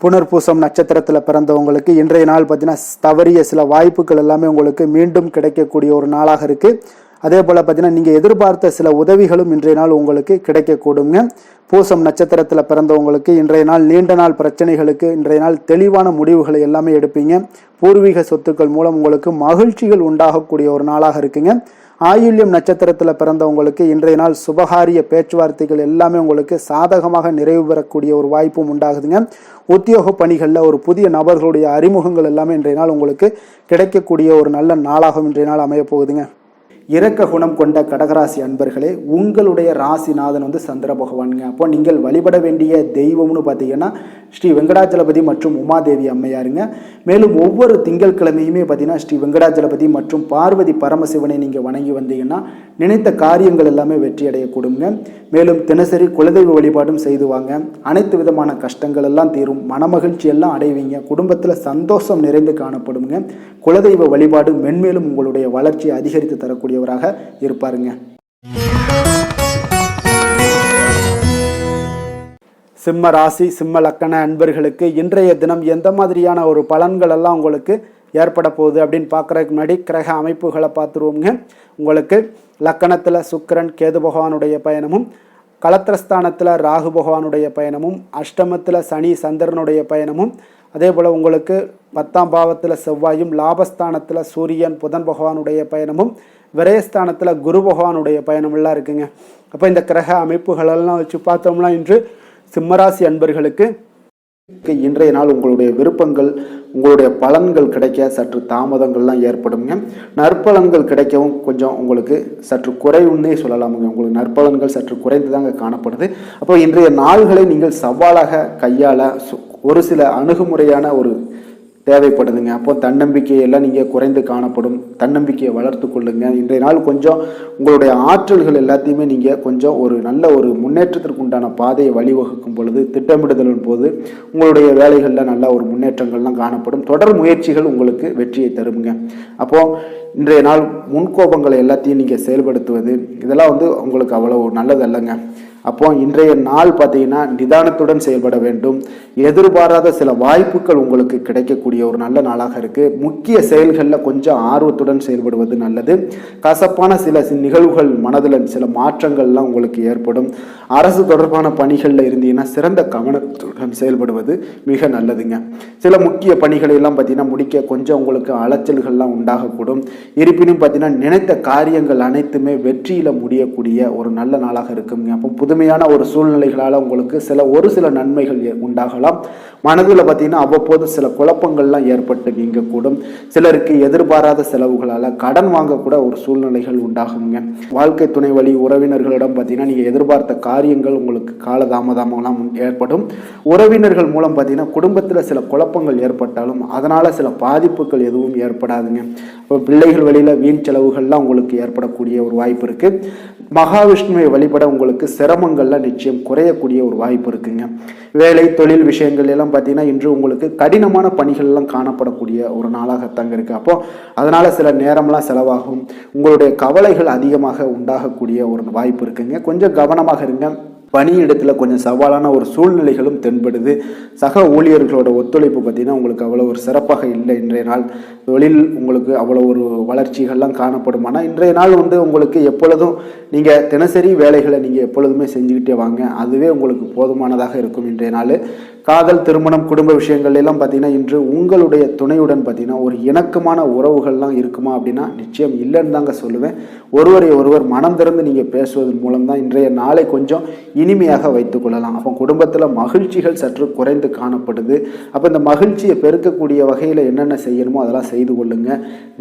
புனர்பூசம் நட்சத்திரத்தில் பிறந்தவங்களுக்கு இன்றைய நாள் பார்த்தீங்கன்னா தவறிய சில வாய்ப்புகள் எல்லாமே உங்களுக்கு மீண்டும் கிடைக்கக்கூடிய ஒரு நாளாக இருக்குது. அதே போல் பார்த்தீங்கன்னா நீங்கள் எதிர்பார்த்த சில உதவிகளும் இன்றைய நாள் உங்களுக்கு கிடைக்கக்கூடுங்க. பூசம் நட்சத்திரத்தில் பிறந்தவங்களுக்கு இன்றைய நாள் நீண்ட நாள் பிரச்சனைகளுக்கு இன்றைய நாள் தெளிவான முடிவுகளை எல்லாமே எடுப்பீங்க. பூர்வீக சொத்துக்கள் மூலம் உங்களுக்கு மகிழ்ச்சிகள் உண்டாகக்கூடிய ஒரு நாளாக இருக்குங்க. ஆயுள்யம் நட்சத்திரத்தில் பிறந்தவங்களுக்கு இன்றைய நாள் சுபகாரிய பேச்சுவார்த்தைகள் எல்லாமே உங்களுக்கு சாதகமாக நிறைவு பெறக்கூடிய ஒரு வாய்ப்பும் உண்டாகுதுங்க. உத்தியோக பணிகளில் ஒரு புதிய நபர்களுடைய அறிமுகங்கள் எல்லாமே இன்றைய நாள் உங்களுக்கு கிடைக்கக்கூடிய ஒரு நல்ல நாளாகவும் இன்றைய நாள் அமைய போகுதுங்க. இரக்க குணம் கொண்ட கடகராசி அன்பர்களே, உங்களுடைய ராசிநாதன் சந்திர பகவானுங்க. அப்போ நீங்கள் வழிபட வேண்டிய தெய்வம்னு பார்த்தீங்கன்னா ஸ்ரீ வெங்கடாச்சலபதி மற்றும் உமாதேவி அம்மையாருங்க. மேலும் ஒவ்வொரு திங்கட்கிழமையுமே பார்த்தீங்கன்னா ஸ்ரீ வெங்கடாச்சலபதி மற்றும் பார்வதி பரமசிவனை நீங்கள் வணங்கி வந்தீங்கன்னா நினைத்த காரியங்கள் எல்லாமே வெற்றி அடையக்கூடுங்க. மேலும் தினசரி குலதெய்வ வழிபாடும் செய்து வாங்க. அனைத்து விதமான கஷ்டங்கள் எல்லாம் தீரும். மனமகிழ்ச்சி எல்லாம் அடைவீங்க. குடும்பத்தில் சந்தோஷம் நிறைந்து காணப்படுங்க. குலதெய்வ வழிபாடு மென்மேலும் உங்களுடைய வளர்ச்சியை அதிகரித்து தரக்கூடியவராக இருப்பாருங்க. சிம்ம ராசி சிம்ம லக்கண அன்பர்களுக்கு இன்றைய தினம் எந்த மாதிரியான ஒரு பலன்கள் எல்லாம் உங்களுக்கு ஏற்பட போகுது அப்படின்னு பார்க்குறதுக்கு முன்னாடி கிரக அமைப்புகளை பார்த்துருவோங்க. உங்களுக்கு லக்கணத்தில் சுக்கிரன் கேது பகவானுடைய பயணமும், களத்திரஸ்தானத்தில் ராகு பகவானுடைய பயணமும், அஷ்டமத்தில் சனி சந்திரனுடைய பயணமும், அதே போல் உங்களுக்கு 10ஆம் பாவத்தில் செவ்வாயும், லாபஸ்தானத்தில் சூரியன் புதன் பகவானுடைய பயணமும், விரயஸ்தானத்தில் குரு பகவானுடைய பயணமெல்லாம் இருக்குங்க. அப்போ இந்த கிரக அமைப்புகளெல்லாம் வச்சு பார்த்தோம்னா இன்று சிம்மராசி அன்பர்களுக்கு இன்றைய நாள் உங்களுடைய விருப்பங்கள், உங்களுடைய பலன்கள் கிடைக்க சற்று தாமதங்கள்லாம் ஏற்படுங்க. நற்பலன்கள் கிடைக்கவும் கொஞ்சம் உங்களுக்கு சற்று குறைவுன்னே சொல்லலாமுங்க. உங்களுக்கு நற்பலன்கள் சற்று குறைந்து தாங்க காணப்படுது. அப்போ இன்றைய நாள்களை நீங்கள் சவாலாக கையாள ஒரு சில அணுகுமுறையான ஒரு தேவைப்படுதுங்க. அப்போ தன்னம்பிக்கையெல்லாம் நீங்கள் குறைந்து காணப்படும். தன்னம்பிக்கையை வளர்த்து கொள்ளுங்க. இன்றைய நாள் கொஞ்சம் உங்களுடைய ஆற்றல்கள் எல்லாத்தையுமே நீங்கள் கொஞ்சம் ஒரு நல்ல ஒரு முன்னேற்றத்திற்கு உண்டான பாதையை வழிவகுக்கும் பொழுது, திட்டமிடுதலின் போது உங்களுடைய வேலைகளில் நல்ல ஒரு முன்னேற்றங்கள்லாம் காணப்படும். தொடர் முயற்சிகள் உங்களுக்கு வெற்றியை தருங்க. அப்போது இன்றைய நாள் முன்கோபங்களை எல்லாத்தையும் நீங்கள் செயல்படுத்துவது இதெல்லாம் உங்களுக்கு அவ்வளோ நல்லது அல்லங்க. அப்போ இன்றைய நாள் பார்த்தீங்கன்னா நிதானத்துடன் செயல்பட வேண்டும். எதிர்பாராத சில வாய்ப்புகள் உங்களுக்கு கிடைக்கக்கூடிய ஒரு நல்ல நாளாக இருக்குது. முக்கிய செயல்களில் கொஞ்சம் ஆர்வத்துடன் செயல்படுவது நல்லது. கசப்பான சில நிகழ்வுகள் மனதில் சில மாற்றங்கள்லாம் உங்களுக்கு ஏற்படும். அரசு தொடர்பான பணிகளில் இருந்தீங்கன்னா சிறந்த கவனத்துடன் செயல்படுவது மிக நல்லதுங்க. சில முக்கிய பணிகளை எல்லாம் பார்த்தீங்கன்னா முடிக்க கொஞ்சம் உங்களுக்கு அலைச்சல்கள்லாம் உண்டாகக்கூடும். இருப்பினும் பார்த்தீங்கன்னா நினைத்த காரியங்கள் அனைத்துமே வெற்றியில் முடியக்கூடிய ஒரு நல்ல நாளாக இருக்குங்க. அப்போ புதுமையான ஒரு சூழ்நிலைகளால் உங்களுக்கு ஒரு சில நன்மைகள் உண்டாகலாம். மனதில் பார்த்தீங்கன்னா அவ்வப்போது சில குழப்பங்கள்லாம் ஏற்பட்டு நீங்கக்கூடும். சிலருக்கு எதிர்பாராத செலவுகளால் கடன் வாங்கக்கூட ஒரு சூழ்நிலைகள் உண்டாகுங்க. வாழ்க்கை துணை வழி உறவினர்களிடம் பார்த்தீங்கன்னா நீங்கள் எதிர்பார்த்த காரியங்கள் உங்களுக்கு காலதாமதமெல்லாம் ஏற்படும். உறவினர்கள் மூலம் பார்த்தீங்கன்னா குடும்பத்தில் சில குழப்பங்கள் ஏற்பட்டாலும் அதனால் சில பாதிப்புகள் எதுவும் ஏற்படாதுங்க. இப்போ பிள்ளைகள் வழியில் வீண் செலவுகள்லாம் உங்களுக்கு ஏற்படக்கூடிய ஒரு வாய்ப்பு இருக்குது. மகாவிஷ்ணுவை வழிபட உங்களுக்கு சிரமங்கள்லாம் நிச்சயம் குறையக்கூடிய ஒரு வாய்ப்பு இருக்குங்க. வேலை தொழில் விஷயங்கள் எல்லாம் பார்த்தீங்கன்னா இன்று உங்களுக்கு கடினமான பணிகள்லாம் காணப்படக்கூடிய ஒரு நாளாகத்தாங்க இருக்குது. அப்போது அதனால் சில நேரம்லாம் செலவாகும். உங்களுடைய கவலைகள் அதிகமாக உண்டாகக்கூடிய ஒரு வாய்ப்பு இருக்குங்க. கொஞ்சம் கவனமாக இருங்க. பணியிடத்தில் கொஞ்சம் சவாலான ஒரு சூழ்நிலைகளும் தென்படுது. சக ஊழியர்களோட ஒத்துழைப்பு பார்த்தீங்கன்னா உங்களுக்கு அவ்வளோ ஒரு சிறப்பாக இல்லை. இன்றைய நாள் தொழில் உங்களுக்கு அவ்வளோ ஒரு வளர்ச்சிகள்லாம் காணப்படும். ஆனால் இன்றைய நாள் உங்களுக்கு எப்பொழுதும் நீங்கள் தினசரி வேலைகளை நீங்கள் எப்பொழுதுமே செஞ்சுக்கிட்டே வாங்க. அதுவே உங்களுக்கு போதுமானதாக இருக்கும். இன்றைய நாள் காதல், திருமணம், குடும்ப விஷயங்கள் எல்லாம் பார்த்தீங்கன்னா இன்று உங்களுடைய துணையுடன் பார்த்தீங்கன்னா ஒரு இணக்கமான உறவுகள்லாம் இருக்குமா அப்படின்னா நிச்சயம் இல்லைன்னு தாங்க சொல்லுவேன். ஒருவரை ஒருவர் மனம் திறந்து நீங்கள் பேசுவதன் மூலம் தான் இன்றைய நாளை கொஞ்சம் இனிமையாக வைத்துக் கொள்ளலாம். அப்போ குடும்பத்தில் மகிழ்ச்சிகள் சற்று குறைந்து காணப்படுது. அப்போ இந்த மகிழ்ச்சியை பெருக்கக்கூடிய வகையில் என்னென்ன செய்யணுமோ அதெல்லாம் செய்து கொள்ளுங்க.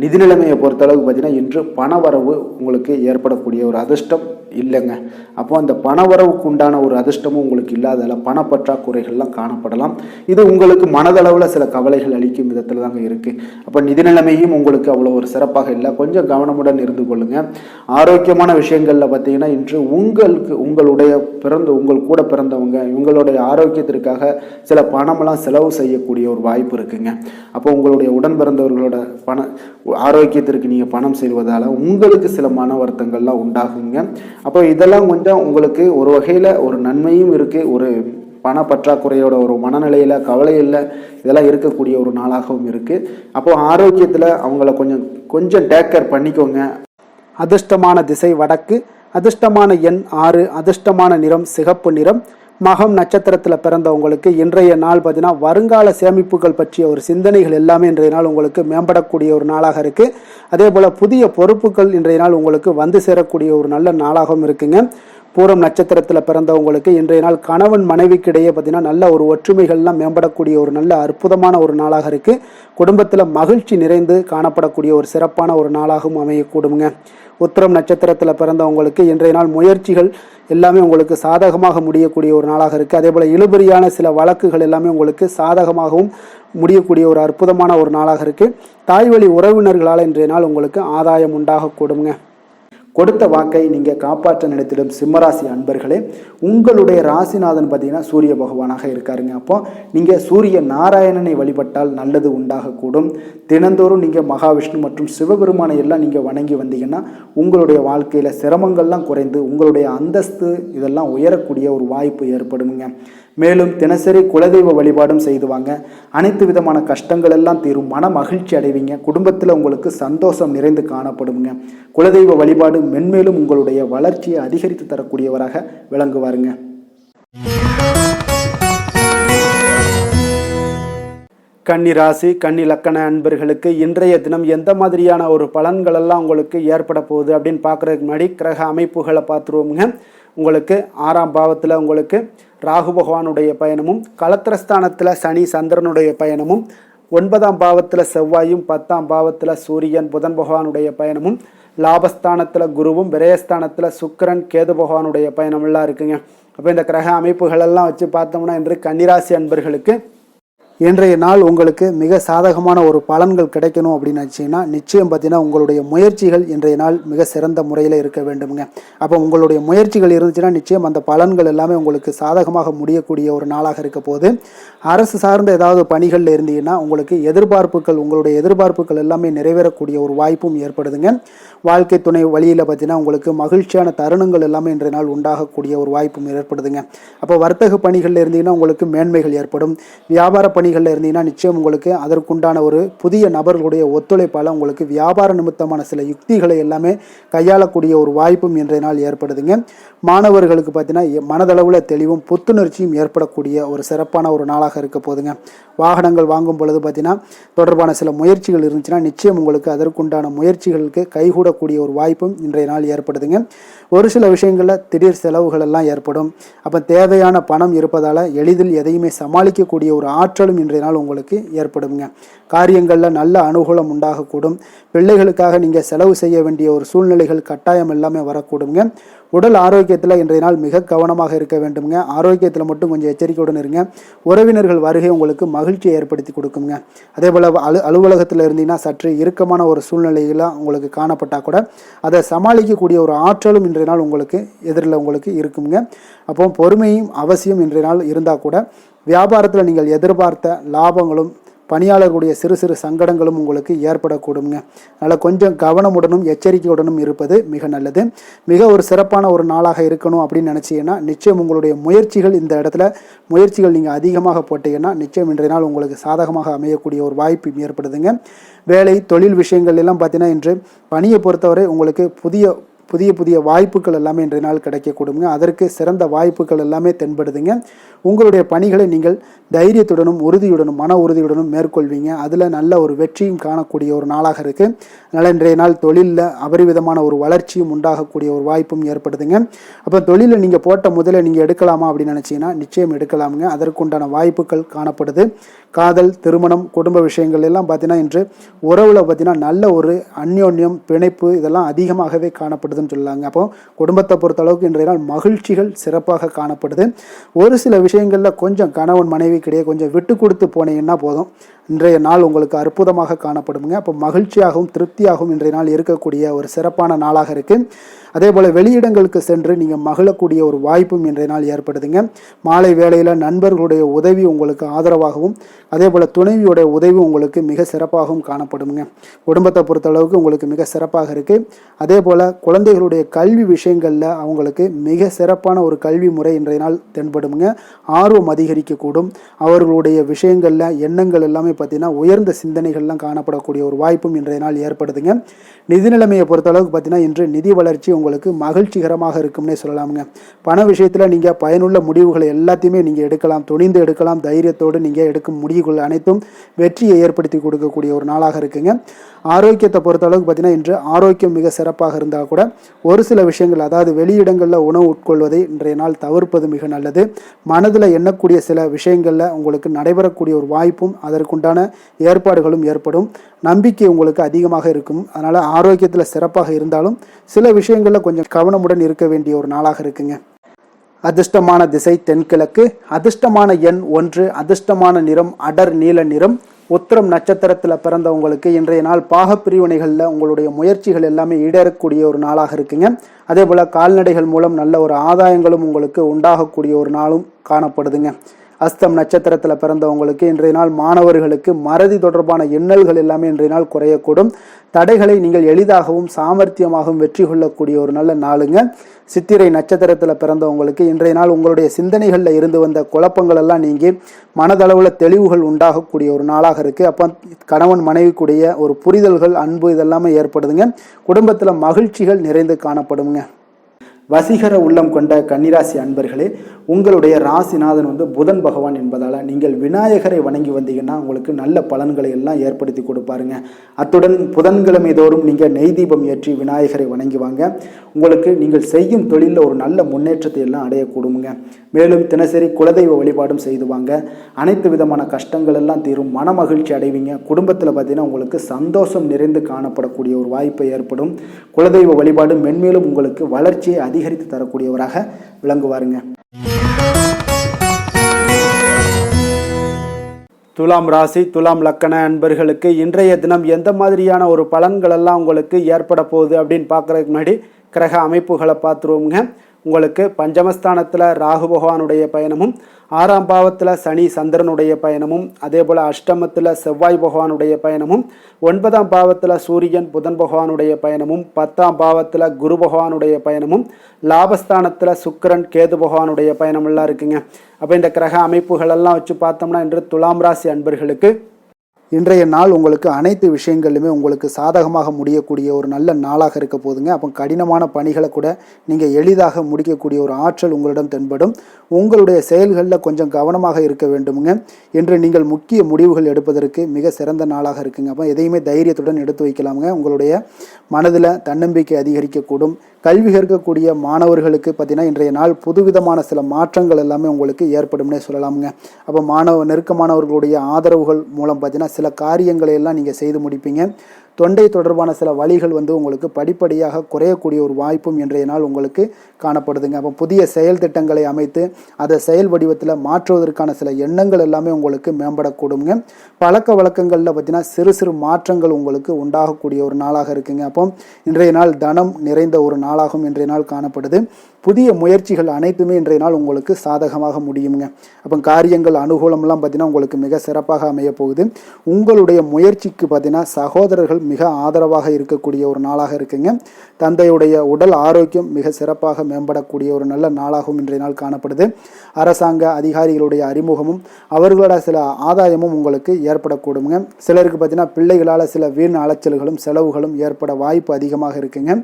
நிதி நிலைமையை பொறுத்தளவுக்கு பார்த்தீங்கன்னா இன்று பணவரவு உங்களுக்கு ஏற்படக்கூடிய ஒரு அதிர்ஷ்டம் இல்லைங்க. அப்போ அந்த பணவரவுக்கு உண்டான ஒரு அதிர்ஷ்டமும் உங்களுக்கு இல்லாதால பணப்பற்றாக்குறைகள்லாம் காணப்படலாம். இது உங்களுக்கு மனதளவில் சில கவலைகள் அளிக்கும் விதத்தில் தாங்க இருக்குது. அப்போ நிதி நிலைமையும் உங்களுக்கு அவ்வளோ ஒரு சிறப்பாக இல்லை. கொஞ்சம் கவனமுடன் இருந்து கொள்ளுங்க. ஆரோக்கியமான விஷயங்களில் பார்த்தீங்கன்னா இன்று உங்களுடைய உங்கள் கூட பிறந்தவங்க இவங்களுடைய ஆரோக்கியத்திற்காக சில பணமெல்லாம் செலவு செய்யக்கூடிய ஒரு வாய்ப்பு இருக்குங்க. அப்போ உங்களுடைய உடன் பிறந்தவர்களோட ஆரோக்கியத்திற்கு நீங்கள் பணம் செல்வதால் உங்களுக்கு சில மன வருத்தங்கள்லாம் உண்டாகுங்க. அப்போ இதெல்லாம் கொஞ்சம் உங்களுக்கு ஒரு வகையில் ஒரு நன்மையும் இருக்குது. ஒரு பண பற்றாக்குறையோட ஒரு மனநிலையில் கவலையில் இதெல்லாம் இருக்கக்கூடிய ஒரு நாளாகவும் இருக்குது. அப்போது ஆரோக்கியத்தில் அவங்கள கொஞ்சம் டேக் கேர் பண்ணிக்கோங்க. அதிர்ஷ்டமான திசை வடக்கு, அதிர்ஷ்டமான எண் 6, அதிர்ஷ்டமான நிறம் சிகப்பு நிறம். மகம் நட்சத்திரத்தில் பிறந்தவங்களுக்கு இன்றைய நாள் பார்த்தீங்கன்னா வருங்கால சேமிப்புகள் பற்றிய ஒரு சிந்தனைகள் எல்லாமே இன்றைய நாள் உங்களுக்கு மேம்படக்கூடிய ஒரு நாளாக இருக்குது. அதே போல் புதிய பொறுப்புகள் இன்றைய நாள் உங்களுக்கு வந்து சேரக்கூடிய ஒரு நல்ல நாளாகவும் இருக்குங்க. பூரம் நட்சத்திரத்தில் பிறந்தவங்களுக்கு இன்றைய நாள் கணவன் மனைவிக்கு இடையே பார்த்தீங்கன்னா நல்ல ஒரு ஒற்றுமைகள்லாம் மேம்படக்கூடிய ஒரு நல்ல அற்புதமான ஒரு நாளாக இருக்குது. குடும்பத்தில் மகிழ்ச்சி நிறைந்து காணப்படக்கூடிய ஒரு சிறப்பான ஒரு நாளாகவும் அமையக்கூடுங்க. உத்திரம் நட்சத்திரத்தில் பிறந்தவங்களுக்கு இன்றைய நாள் முயற்சிகள் எல்லாமே உங்களுக்கு சாதகமாக முடியக்கூடிய ஒரு நாளாக இருக்குது. அதே போல் இழுபறியான சில வழக்குகள் எல்லாமே உங்களுக்கு சாதகமாகவும் முடியக்கூடிய ஒரு அற்புதமான ஒரு நாளாக இருக்குது. தாய் வழி உறவினர்களால் இன்றைய நாள் உங்களுக்கு ஆதாயம் உண்டாகக்கூடுங்க. கொடுத்த வாக்கை நீங்கள் காப்பாற்ற நினைத்திடும் சிம்மராசி அன்பர்களே, உங்களுடைய ராசிநாதன் பார்த்தீங்கன்னா சூரிய பகவானாக இருக்காருங்க. அப்போ நீங்கள் சூரிய நாராயணனை வழிபட்டால் நல்லது உண்டாகக்கூடும். தினந்தோறும் நீங்கள் மகாவிஷ்ணு மற்றும் சிவபெருமானை எல்லாம் நீங்கள் வணங்கி வந்தீங்கன்னா உங்களுடைய வாழ்க்கையில் சிரமங்கள்லாம் குறைந்து உங்களுடைய அந்தஸ்து இதெல்லாம் உயரக்கூடிய ஒரு வாய்ப்பு ஏற்படுங்க. மேலும் தினசரி குலதெய்வ வழிபாடும் செய்துவாங்க. அனைத்து விதமான கஷ்டங்கள் எல்லாம் தீரும். மன மகிழ்ச்சி அடைவீங்க. குடும்பத்தில் உங்களுக்கு சந்தோஷம் நிறைந்து காணப்படுங்க. குலதெய்வ வழிபாடு மென்மேலும் உங்களுடைய வளர்ச்சியை அதிகரித்து தரக்கூடியவராக விளங்குவாருங்க. கன்னி ராசி கன்னி லக்கண அன்பர்களுக்கு இன்றைய தினம் எந்த மாதிரியான ஒரு பலன்கள் எல்லாம் உங்களுக்கு ஏற்பட போகுது அப்படின்னு பார்க்குறதுக்கு முன்னாடி கிரக அமைப்புகளை பார்த்துருவோமுங்க. உங்களுக்கு 6ஆம் பாவத்தில் உங்களுக்கு ராகு பகவானுடைய பயணமும், களத்திரஸ்தானத்தில் சனி சந்திரனுடைய பயணமும், 9ஆம் பாவத்தில் செவ்வாயும், 10ஆம் பாவத்தில் சூரியன் புதன் பகவானுடைய பயணமும், லாபஸ்தானத்தில் குருவும், விரயஸ்தானத்தில் சுக்கிரன் கேது பகவானுடைய பயணமெல்லாம் இருக்குங்க. அப்போ இந்த கிரக அமைப்புகளெல்லாம் வச்சு பார்த்தோம்னா இன்று கன்னிராசி அன்பர்களுக்கு இன்றைய நாள் உங்களுக்கு மிக சாதகமான ஒரு பலன்கள் கிடைக்கணும் அப்படின்னு நினச்சிங்கன்னா நிச்சயம் பார்த்தீங்கன்னா உங்களுடைய முயற்சிகள் இன்றைய நாள் மிக சிறந்த முறையில் இருக்க வேண்டுமுங்க. அப்போ உங்களுடைய முயற்சிகள் இருந்துச்சுன்னா நிச்சயம் அந்த பலன்கள் எல்லாமே உங்களுக்கு சாதகமாக முடியக்கூடிய ஒரு நாளாக இருக்க போது. அரசு சார்ந்த ஏதாவது பணிகளில் இருந்தீங்கன்னா உங்களுக்கு உங்களுடைய எதிர்பார்ப்புகள் எல்லாமே நிறைவேறக்கூடிய ஒரு வாய்ப்பும் ஏற்படுதுங்க. வாழ்க்கை துணை வழியில் பார்த்தீங்கன்னா உங்களுக்கு மகிழ்ச்சியான தருணங்கள் எல்லாமே இன்றைய நாள் உண்டாகக்கூடிய ஒரு வாய்ப்பும் ஏற்படுதுங்க. அப்போ வர்த்தக பணிகளில் இருந்தீங்கன்னா உங்களுக்கு மேன்மைகள் ஏற்படும். வியாபார பணிகளில் இருந்தீங்கன்னா நிச்சயம் உங்களுக்கு அதற்குண்டான ஒரு புதிய நபர்களுடைய ஒத்துழைப்பால் உங்களுக்கு வியாபார நிமித்தமான சில யுக்திகளை எல்லாமே கையாளக்கூடிய ஒரு வாய்ப்பும் இன்றைய நாள் ஏற்படுதுங்க. மாணவர்களுக்கு பார்த்தீங்கன்னா மனதளவில் தெளிவும் புத்துணர்ச்சியும் ஏற்படக்கூடிய ஒரு சிறப்பான ஒரு நாளாக இருக்க போதுங்க. வாகனங்கள் வாங்கும் பொழுது பார்த்தீங்கன்னா தொடர்பான சில முயற்சிகள் இருந்துச்சுன்னா நிச்சயம் உங்களுக்கு அதற்குண்டான முயற்சிகளுக்கு கைகூடக்கூடிய ஒரு வாய்ப்பும் இன்றைய நாள் ஏற்படுதுங்க. ஒரு சில விஷயங்களில் திடீர் செலவுகள் எல்லாம் ஏற்படும். அப்போ தேவையான பணம் இருப்பதால் எளிதில் எதையுமே சமாளிக்கக்கூடிய ஒரு ஆற்றலும் இன்றைய நாள் உங்களுக்கு ஏற்படுங்க. காரியங்களில் நல்ல அனுகூலம் உண்டாகக்கூடும். பிள்ளைகளுக்காக நீங்கள் செலவு செய்ய வேண்டிய ஒரு சூழ்நிலைகள் கட்டாயம் எல்லாமே வரக்கூடுங்க. உடல் ஆரோக்கியத்தில் இன்றைய நாள் மிக கவனமாக இருக்க வேண்டுங்க. ஆரோக்கியத்தில் மட்டும் கொஞ்சம் எச்சரிக்கையுடன் இருங்க. உறவினர்கள் வருகை உங்களுக்கு மகிழ்ச்சியை ஏற்படுத்தி கொடுக்குங்க. அதே போல் அலுவலகத்தில் இருந்தீங்கன்னா சற்று இறுக்கமான ஒரு சூழ்நிலையில் உங்களுக்கு காணப்பட்டால் கூட அதை சமாளிக்கக்கூடிய ஒரு ஆற்றலும் இன்றைய நாள் உங்களுக்கு எதிரில் உங்களுக்கு இருக்குங்க. அப்போ பொறுமையும் அவசியம் இன்றைய நாள் இருந்தால் கூட வியாபாரத்தில் நீங்கள் எதிர்பார்த்த லாபங்களும் பணியாளர்களுடைய சிறு சிறு சங்கடங்களும் உங்களுக்கு ஏற்படக்கூடுங்க. அதனால் கொஞ்சம் கவனமுடனும் எச்சரிக்கையுடனும் இருப்பது மிக நல்லது. மிக ஒரு சிறப்பான ஒரு நாளாக இருக்கணும் அப்படின்னு நினச்சிங்கன்னா நிச்சயம் உங்களுடைய முயற்சிகள் இந்த இடத்துல நீங்கள் அதிகமாக போட்டீங்கன்னா நிச்சயம் இன்றைய நாள் உங்களுக்கு சாதகமாக அமையக்கூடிய ஒரு வாய்ப்பு ஏற்படுதுங்க. வேலை தொழில் விஷயங்கள் எல்லாம் பார்த்தீங்கன்னா இன்று பணியை பொறுத்தவரை உங்களுக்கு புதிய வாய்ப்புகள் எல்லாமே இன்றைய நாள் கிடைக்கக்கூடுங்க. அதற்கு சிறந்த வாய்ப்புகள் எல்லாமே தென்படுதுங்க. உங்களுடைய பணிகளை நீங்கள் தைரியத்துடனும் உறுதியுடனும் மன உறுதியுடனும் மேற்கொள்வீங்க. அதில் நல்ல ஒரு வெற்றியும் காணக்கூடிய ஒரு நாளாக இருக்குது. அதனால் இன்றைய நாள் தொழிலில் அபரிவிதமான ஒரு வளர்ச்சியும் உண்டாகக்கூடிய ஒரு வாய்ப்பும் ஏற்படுதுங்க. அப்போ தொழிலில் நீங்கள் போட்ட முதல்ல நீங்கள் எடுக்கலாமா அப்படின்னு நினச்சிங்கன்னா நிச்சயம் எடுக்கலாமுங்க. அதற்குண்டான வாய்ப்புகள் காணப்படுது. காதல், திருமணம், குடும்ப விஷயங்கள் எல்லாம் பார்த்தீங்கன்னா இன்று உறவில் பார்த்தீங்கன்னா நல்ல ஒரு அந்யோன்யம், பிணைப்பு இதெல்லாம் அதிகமாகவே காணப்படுதுன்னு சொல்லலாங்க. அப்போ குடும்பத்தை பொறுத்த அளவுக்கு இன்றைய நாள் மகிழ்ச்சிகள் சிறப்பாக காணப்படுது. ஒரு சில விஷயங்களில் கொஞ்சம் கணவன் மனைவிக்கிடையே கொஞ்சம் விட்டு கொடுத்து போனீங்கன்னா போதும், இன்றைய நாள் உங்களுக்கு அற்புதமாக காணப்படுங்க. அப்போ மகிழ்ச்சியாகவும் திருப்தியாகவும் இன்றைய நாள் இருக்கக்கூடிய ஒரு சிறப்பான நாளாக இருக்குது. அதே போல் வெளியிடங்களுக்கு சென்று நீங்கள் மகிழக்கூடிய ஒரு வாய்ப்பும் இன்றைய நாள் ஏற்படுதுங்க. மாலை வேளையில் நண்பர்களுடைய உதவி உங்களுக்கு ஆதரவாகவும் அதே போல் துணைவியுடைய உதவி உங்களுக்கு மிக சிறப்பாகவும் காணப்படுங்க. குடும்பத்தை பொறுத்தளவுக்கு உங்களுக்கு மிக சிறப்பாக இருக்குது. அதே போல் குழந்தைகளுடைய கல்வி விஷயங்களில் அவங்களுக்கு மிக சிறப்பான ஒரு கல்வி முறை இன்றைய நாள் தென்படுங்க. ஆர்வம் அதிகரிக்கக்கூடும். அவர்களுடைய விஷயங்களில் எண்ணங்கள் எல்லாமே பார்த்தீங்கன்னா உயர்ந்த சிந்தனைகள்லாம் காணப்படக்கூடிய ஒரு வாய்ப்பும் இன்றைய நாள் ஏற்படுதுங்க. நிதி நிலைமையை பொறுத்தளவுக்கு பார்த்தீங்கன்னா இன்று நிதி வளர்ச்சி உங்களுக்கு மகிழ்ச்சிகரமாக இருக்கும்னே சொல்லலாமுங்க. பண விஷயத்தில் நீங்கள் பயனுள்ள முடிவுகளை எல்லாத்தையுமே நீங்கள் எடுக்கலாம், துணிந்து எடுக்கலாம். தைரியத்தோடு நீங்கள் எடுக்கும் முடிவுகள் அனைத்தும் வெற்றியை ஏற்படுத்தி கொடுக்கக்கூடிய ஒரு நாளாக இருக்குங்க. ஆரோக்கியத்தை பொறுத்தளவுக்கு பார்த்தீங்கன்னா இன்று ஆரோக்கியம் மிக சிறப்பாக இருந்தால் கூட ஒரு சில விஷயங்கள், அதாவது வெளியிடங்களில் உணவு உட்கொள்வதை இன்றைய நாள் தவிர்ப்பது மிக நல்லது. மனதில் எண்ணக்கூடிய சில விஷயங்களில் உங்களுக்கு நடைபெறக்கூடிய ஒரு வாய்ப்பும் அதற்குண்டான ஏற்பாடுகளும் ஏற்படும். நம்பிக்கை உங்களுக்கு அதிகமாக இருக்கும். அதனால் ஆரோக்கியத்தில் சிறப்பாக இருந்தாலும் சில விஷயங்களில் கொஞ்சம் கவனமுடன் இருக்க வேண்டிய ஒரு நாளாக இருக்குங்க. அதிர்ஷ்டமான திசை தென்கிழக்கு, அதிர்ஷ்டமான எண் 1, அதிர்ஷ்டமான நிறம் அடர் நீல நிறம். உத்திரம் நட்சத்திரத்தில் பிறந்தவங்களுக்கு இன்றைய நாள் பாகப்பிரிவினைகளில் உங்களுடைய முயற்சிகள் எல்லாமே ஈடேறக்கூடிய ஒரு நாளாக இருக்குங்க. அதே போல் கால்நடைகள் மூலம் நல்ல ஒரு ஆதாயங்களும் உங்களுக்கு உண்டாகக்கூடிய ஒரு நாளும் காணப்படுதுங்க. அஸ்தம் நட்சத்திரத்தில் பிறந்தவங்களுக்கு இன்றைய நாள் மாணவர்களுக்கு மறதி தொடர்பான எண்ணல்கள் எல்லாமே இன்றைய நாள் குறையக்கூடும். தடைகளை நீங்கள் எளிதாகவும் சாமர்த்தியமாகவும் வெற்றி கொள்ளக்கூடிய ஒரு நல்ல நாளுங்க. சித்திரை நட்சத்திரத்தில் பிறந்தவங்களுக்கு இன்றைய நாள் உங்களுடைய சிந்தனைகளில் இருந்து வந்த குழப்பங்கள் எல்லாம் நீங்கி மனதளவில் தெளிவுகள் உண்டாகக்கூடிய ஒரு நாளாக இருக்குது. அப்போ கணவன் மனைவிக்குடைய ஒரு புரிதல்கள், அன்பு இதெல்லாமே ஏற்படுதுங்க. குடும்பத்தில் மகிழ்ச்சிகள் நிறைந்து காணப்படுங்க. வசீகர உள்ளம் கொண்ட கன்னிராசி அன்பர்களே, உங்களுடைய ராசிநாதன் புதன் பகவான் என்பதால் நீங்கள் விநாயகரை வணங்கி வந்தீங்கன்னா உங்களுக்கு நல்ல பலன்களை எல்லாம் ஏற்படுத்தி கொடுப்பாருங்க. அத்துடன் புதன்கிழமை தோறும் நீங்கள் நெய் தீபம் ஏற்றி விநாயகரை வணங்கி வாங்க. உங்களுக்கு நீங்கள் செய்யும் தொழிலில் ஒரு நல்ல முன்னேற்றத்தை எல்லாம் அடையக்கூடுங்க. மேலும் தினசரி குலதெய்வ வழிபாடும் செய்து வாங்க. அனைத்து விதமான கஷ்டங்கள் எல்லாம் தீரும், மன மகிழ்ச்சி அடைவீங்க. குடும்பத்தில் பார்த்தீங்கன்னா உங்களுக்கு சந்தோஷம் நிறைந்து காணப்படக்கூடிய ஒரு வாய்ப்பு ஏற்படும். குலதெய்வ வழிபாடு மென்மேலும் உங்களுக்கு வளர்ச்சியை அதிகரித்து தரக்கூடியவராக விளங்குவாருங்க. துலாம் ராசி துலாம் லக்கண அன்பர்களுக்கு இன்றைய தினம் எந்த மாதிரியான ஒரு பலன்கள் எல்லாம் உங்களுக்கு ஏற்பட போகுது அப்படின்னு பார்க்குறதுக்கு முன்னாடி கிரக அமைப்புகளை பார்த்துருவோங்க. உங்களுக்கு பஞ்சமஸ்தானத்தில் ராகு பகவானுடைய பயணமும், 6ஆம் பாவத்தில் சனி சந்திரனுடைய பயணமும், அதே போல் அஷ்டமத்தில் செவ்வாய் பகவானுடைய பயணமும், 9ஆம் பாவத்தில் சூரியன் புதன் பகவானுடைய பயணமும், 10ஆம் பாவத்தில் குரு பகவானுடைய பயணமும், லாபஸ்தானத்தில் சுக்கிரன் கேது பகவானுடைய பயணமெல்லாம் இருக்குங்க. அப்போ இந்த கிரக அமைப்புகளெல்லாம் வச்சு பார்த்தோம்னா இன்று துலாம் ராசி அன்பர்களுக்கு இன்றைய நாள் உங்களுக்கு அனைத்து விஷயங்களிலுமே உங்களுக்கு சாதகமாக முடியக்கூடிய ஒரு நல்ல நாளாக இருக்க போதுங்க. அப்போ கடினமான பணிகளை கூட நீங்கள் எளிதாக முடிக்கக்கூடிய ஒரு ஆற்றல் உங்களிடம் தென்படும். உங்களுடைய செயல்களில் கொஞ்சம் கவனமாக இருக்க வேண்டுமுங்க. என்று நீங்கள் முக்கிய முடிவுகள் எடுப்பதற்கு மிக சிறந்த நாளாக இருக்குங்க. அப்போ எதையுமே தைரியத்துடன் எடுத்து வைக்கலாமுங்க. உங்களுடைய மனதில் தன்னம்பிக்கை அதிகரிக்கக்கூடும். கல்வி கற்கக்கூடிய மாணவர்களுக்கு பார்த்தீங்கன்னா இன்றைய நாள் புதுவிதமான சில மாற்றங்கள் எல்லாமே உங்களுக்கு ஏற்படும்னே சொல்லலாமுங்க. அப்போ நெருக்கமானவர்களுடைய ஆதரவுகள் மூலம் பார்த்தீங்கன்னா சில காரியங்களை எல்லாம் நீங்கள் செய்து முடிப்பீங்க. தொண்டை தொடர்பான சில வழிகள் உங்களுக்கு படிப்படியாக குறையக்கூடிய ஒரு வாய்ப்பும் இன்றைய நாள் உங்களுக்கு காணப்படுதுங்க. அப்போ புதிய செயல் திட்டங்களை அமைத்து அதை செயல் வடிவத்தில் மாற்றுவதற்கான சில எண்ணங்கள் எல்லாமே உங்களுக்கு மேம்படக்கூடுங்க. பழக்க வழக்கங்களில் பார்த்தீங்கன்னா சிறு சிறு மாற்றங்கள் உங்களுக்கு உண்டாகக்கூடிய ஒரு நாளாக இருக்குங்க. அப்போ இன்றைய நாள் தனம் நிறைந்த ஒரு நாளாகவும் இன்றைய நாள் காணப்படுது. புதிய முயற்சிகள் அனைத்துமே இன்றைய நாள் உங்களுக்கு சாதகமாக முடியுங்க. அப்போ காரியங்கள் அனுகூலம்லாம் பார்த்தீங்கன்னா உங்களுக்கு மிக சிறப்பாக அமைய போகுது. உங்களுடைய முயற்சிக்கு பார்த்தீங்கன்னா சகோதரர்கள் மிக ஆதரவாக இருக்கக்கூடிய ஒரு நாளாக இருக்குங்க. தந்தையுடைய உடல் ஆரோக்கியம் மிக சிறப்பாக மேம்படக்கூடிய ஒரு நல்ல நாளாகவும் இன்றைய நாள் காணப்படுது. அரசாங்க அதிகாரிகளுடைய அறிமுகமும் அவர்களோட சில ஆதாயமும் உங்களுக்கு ஏற்படக்கூடுங்க. சிலருக்கு பார்த்தீங்கன்னா பிள்ளைகளால் சில வீண் அலைச்சல்களும் செலவுகளும் ஏற்பட வாய்ப்பு அதிகமாக இருக்குங்க.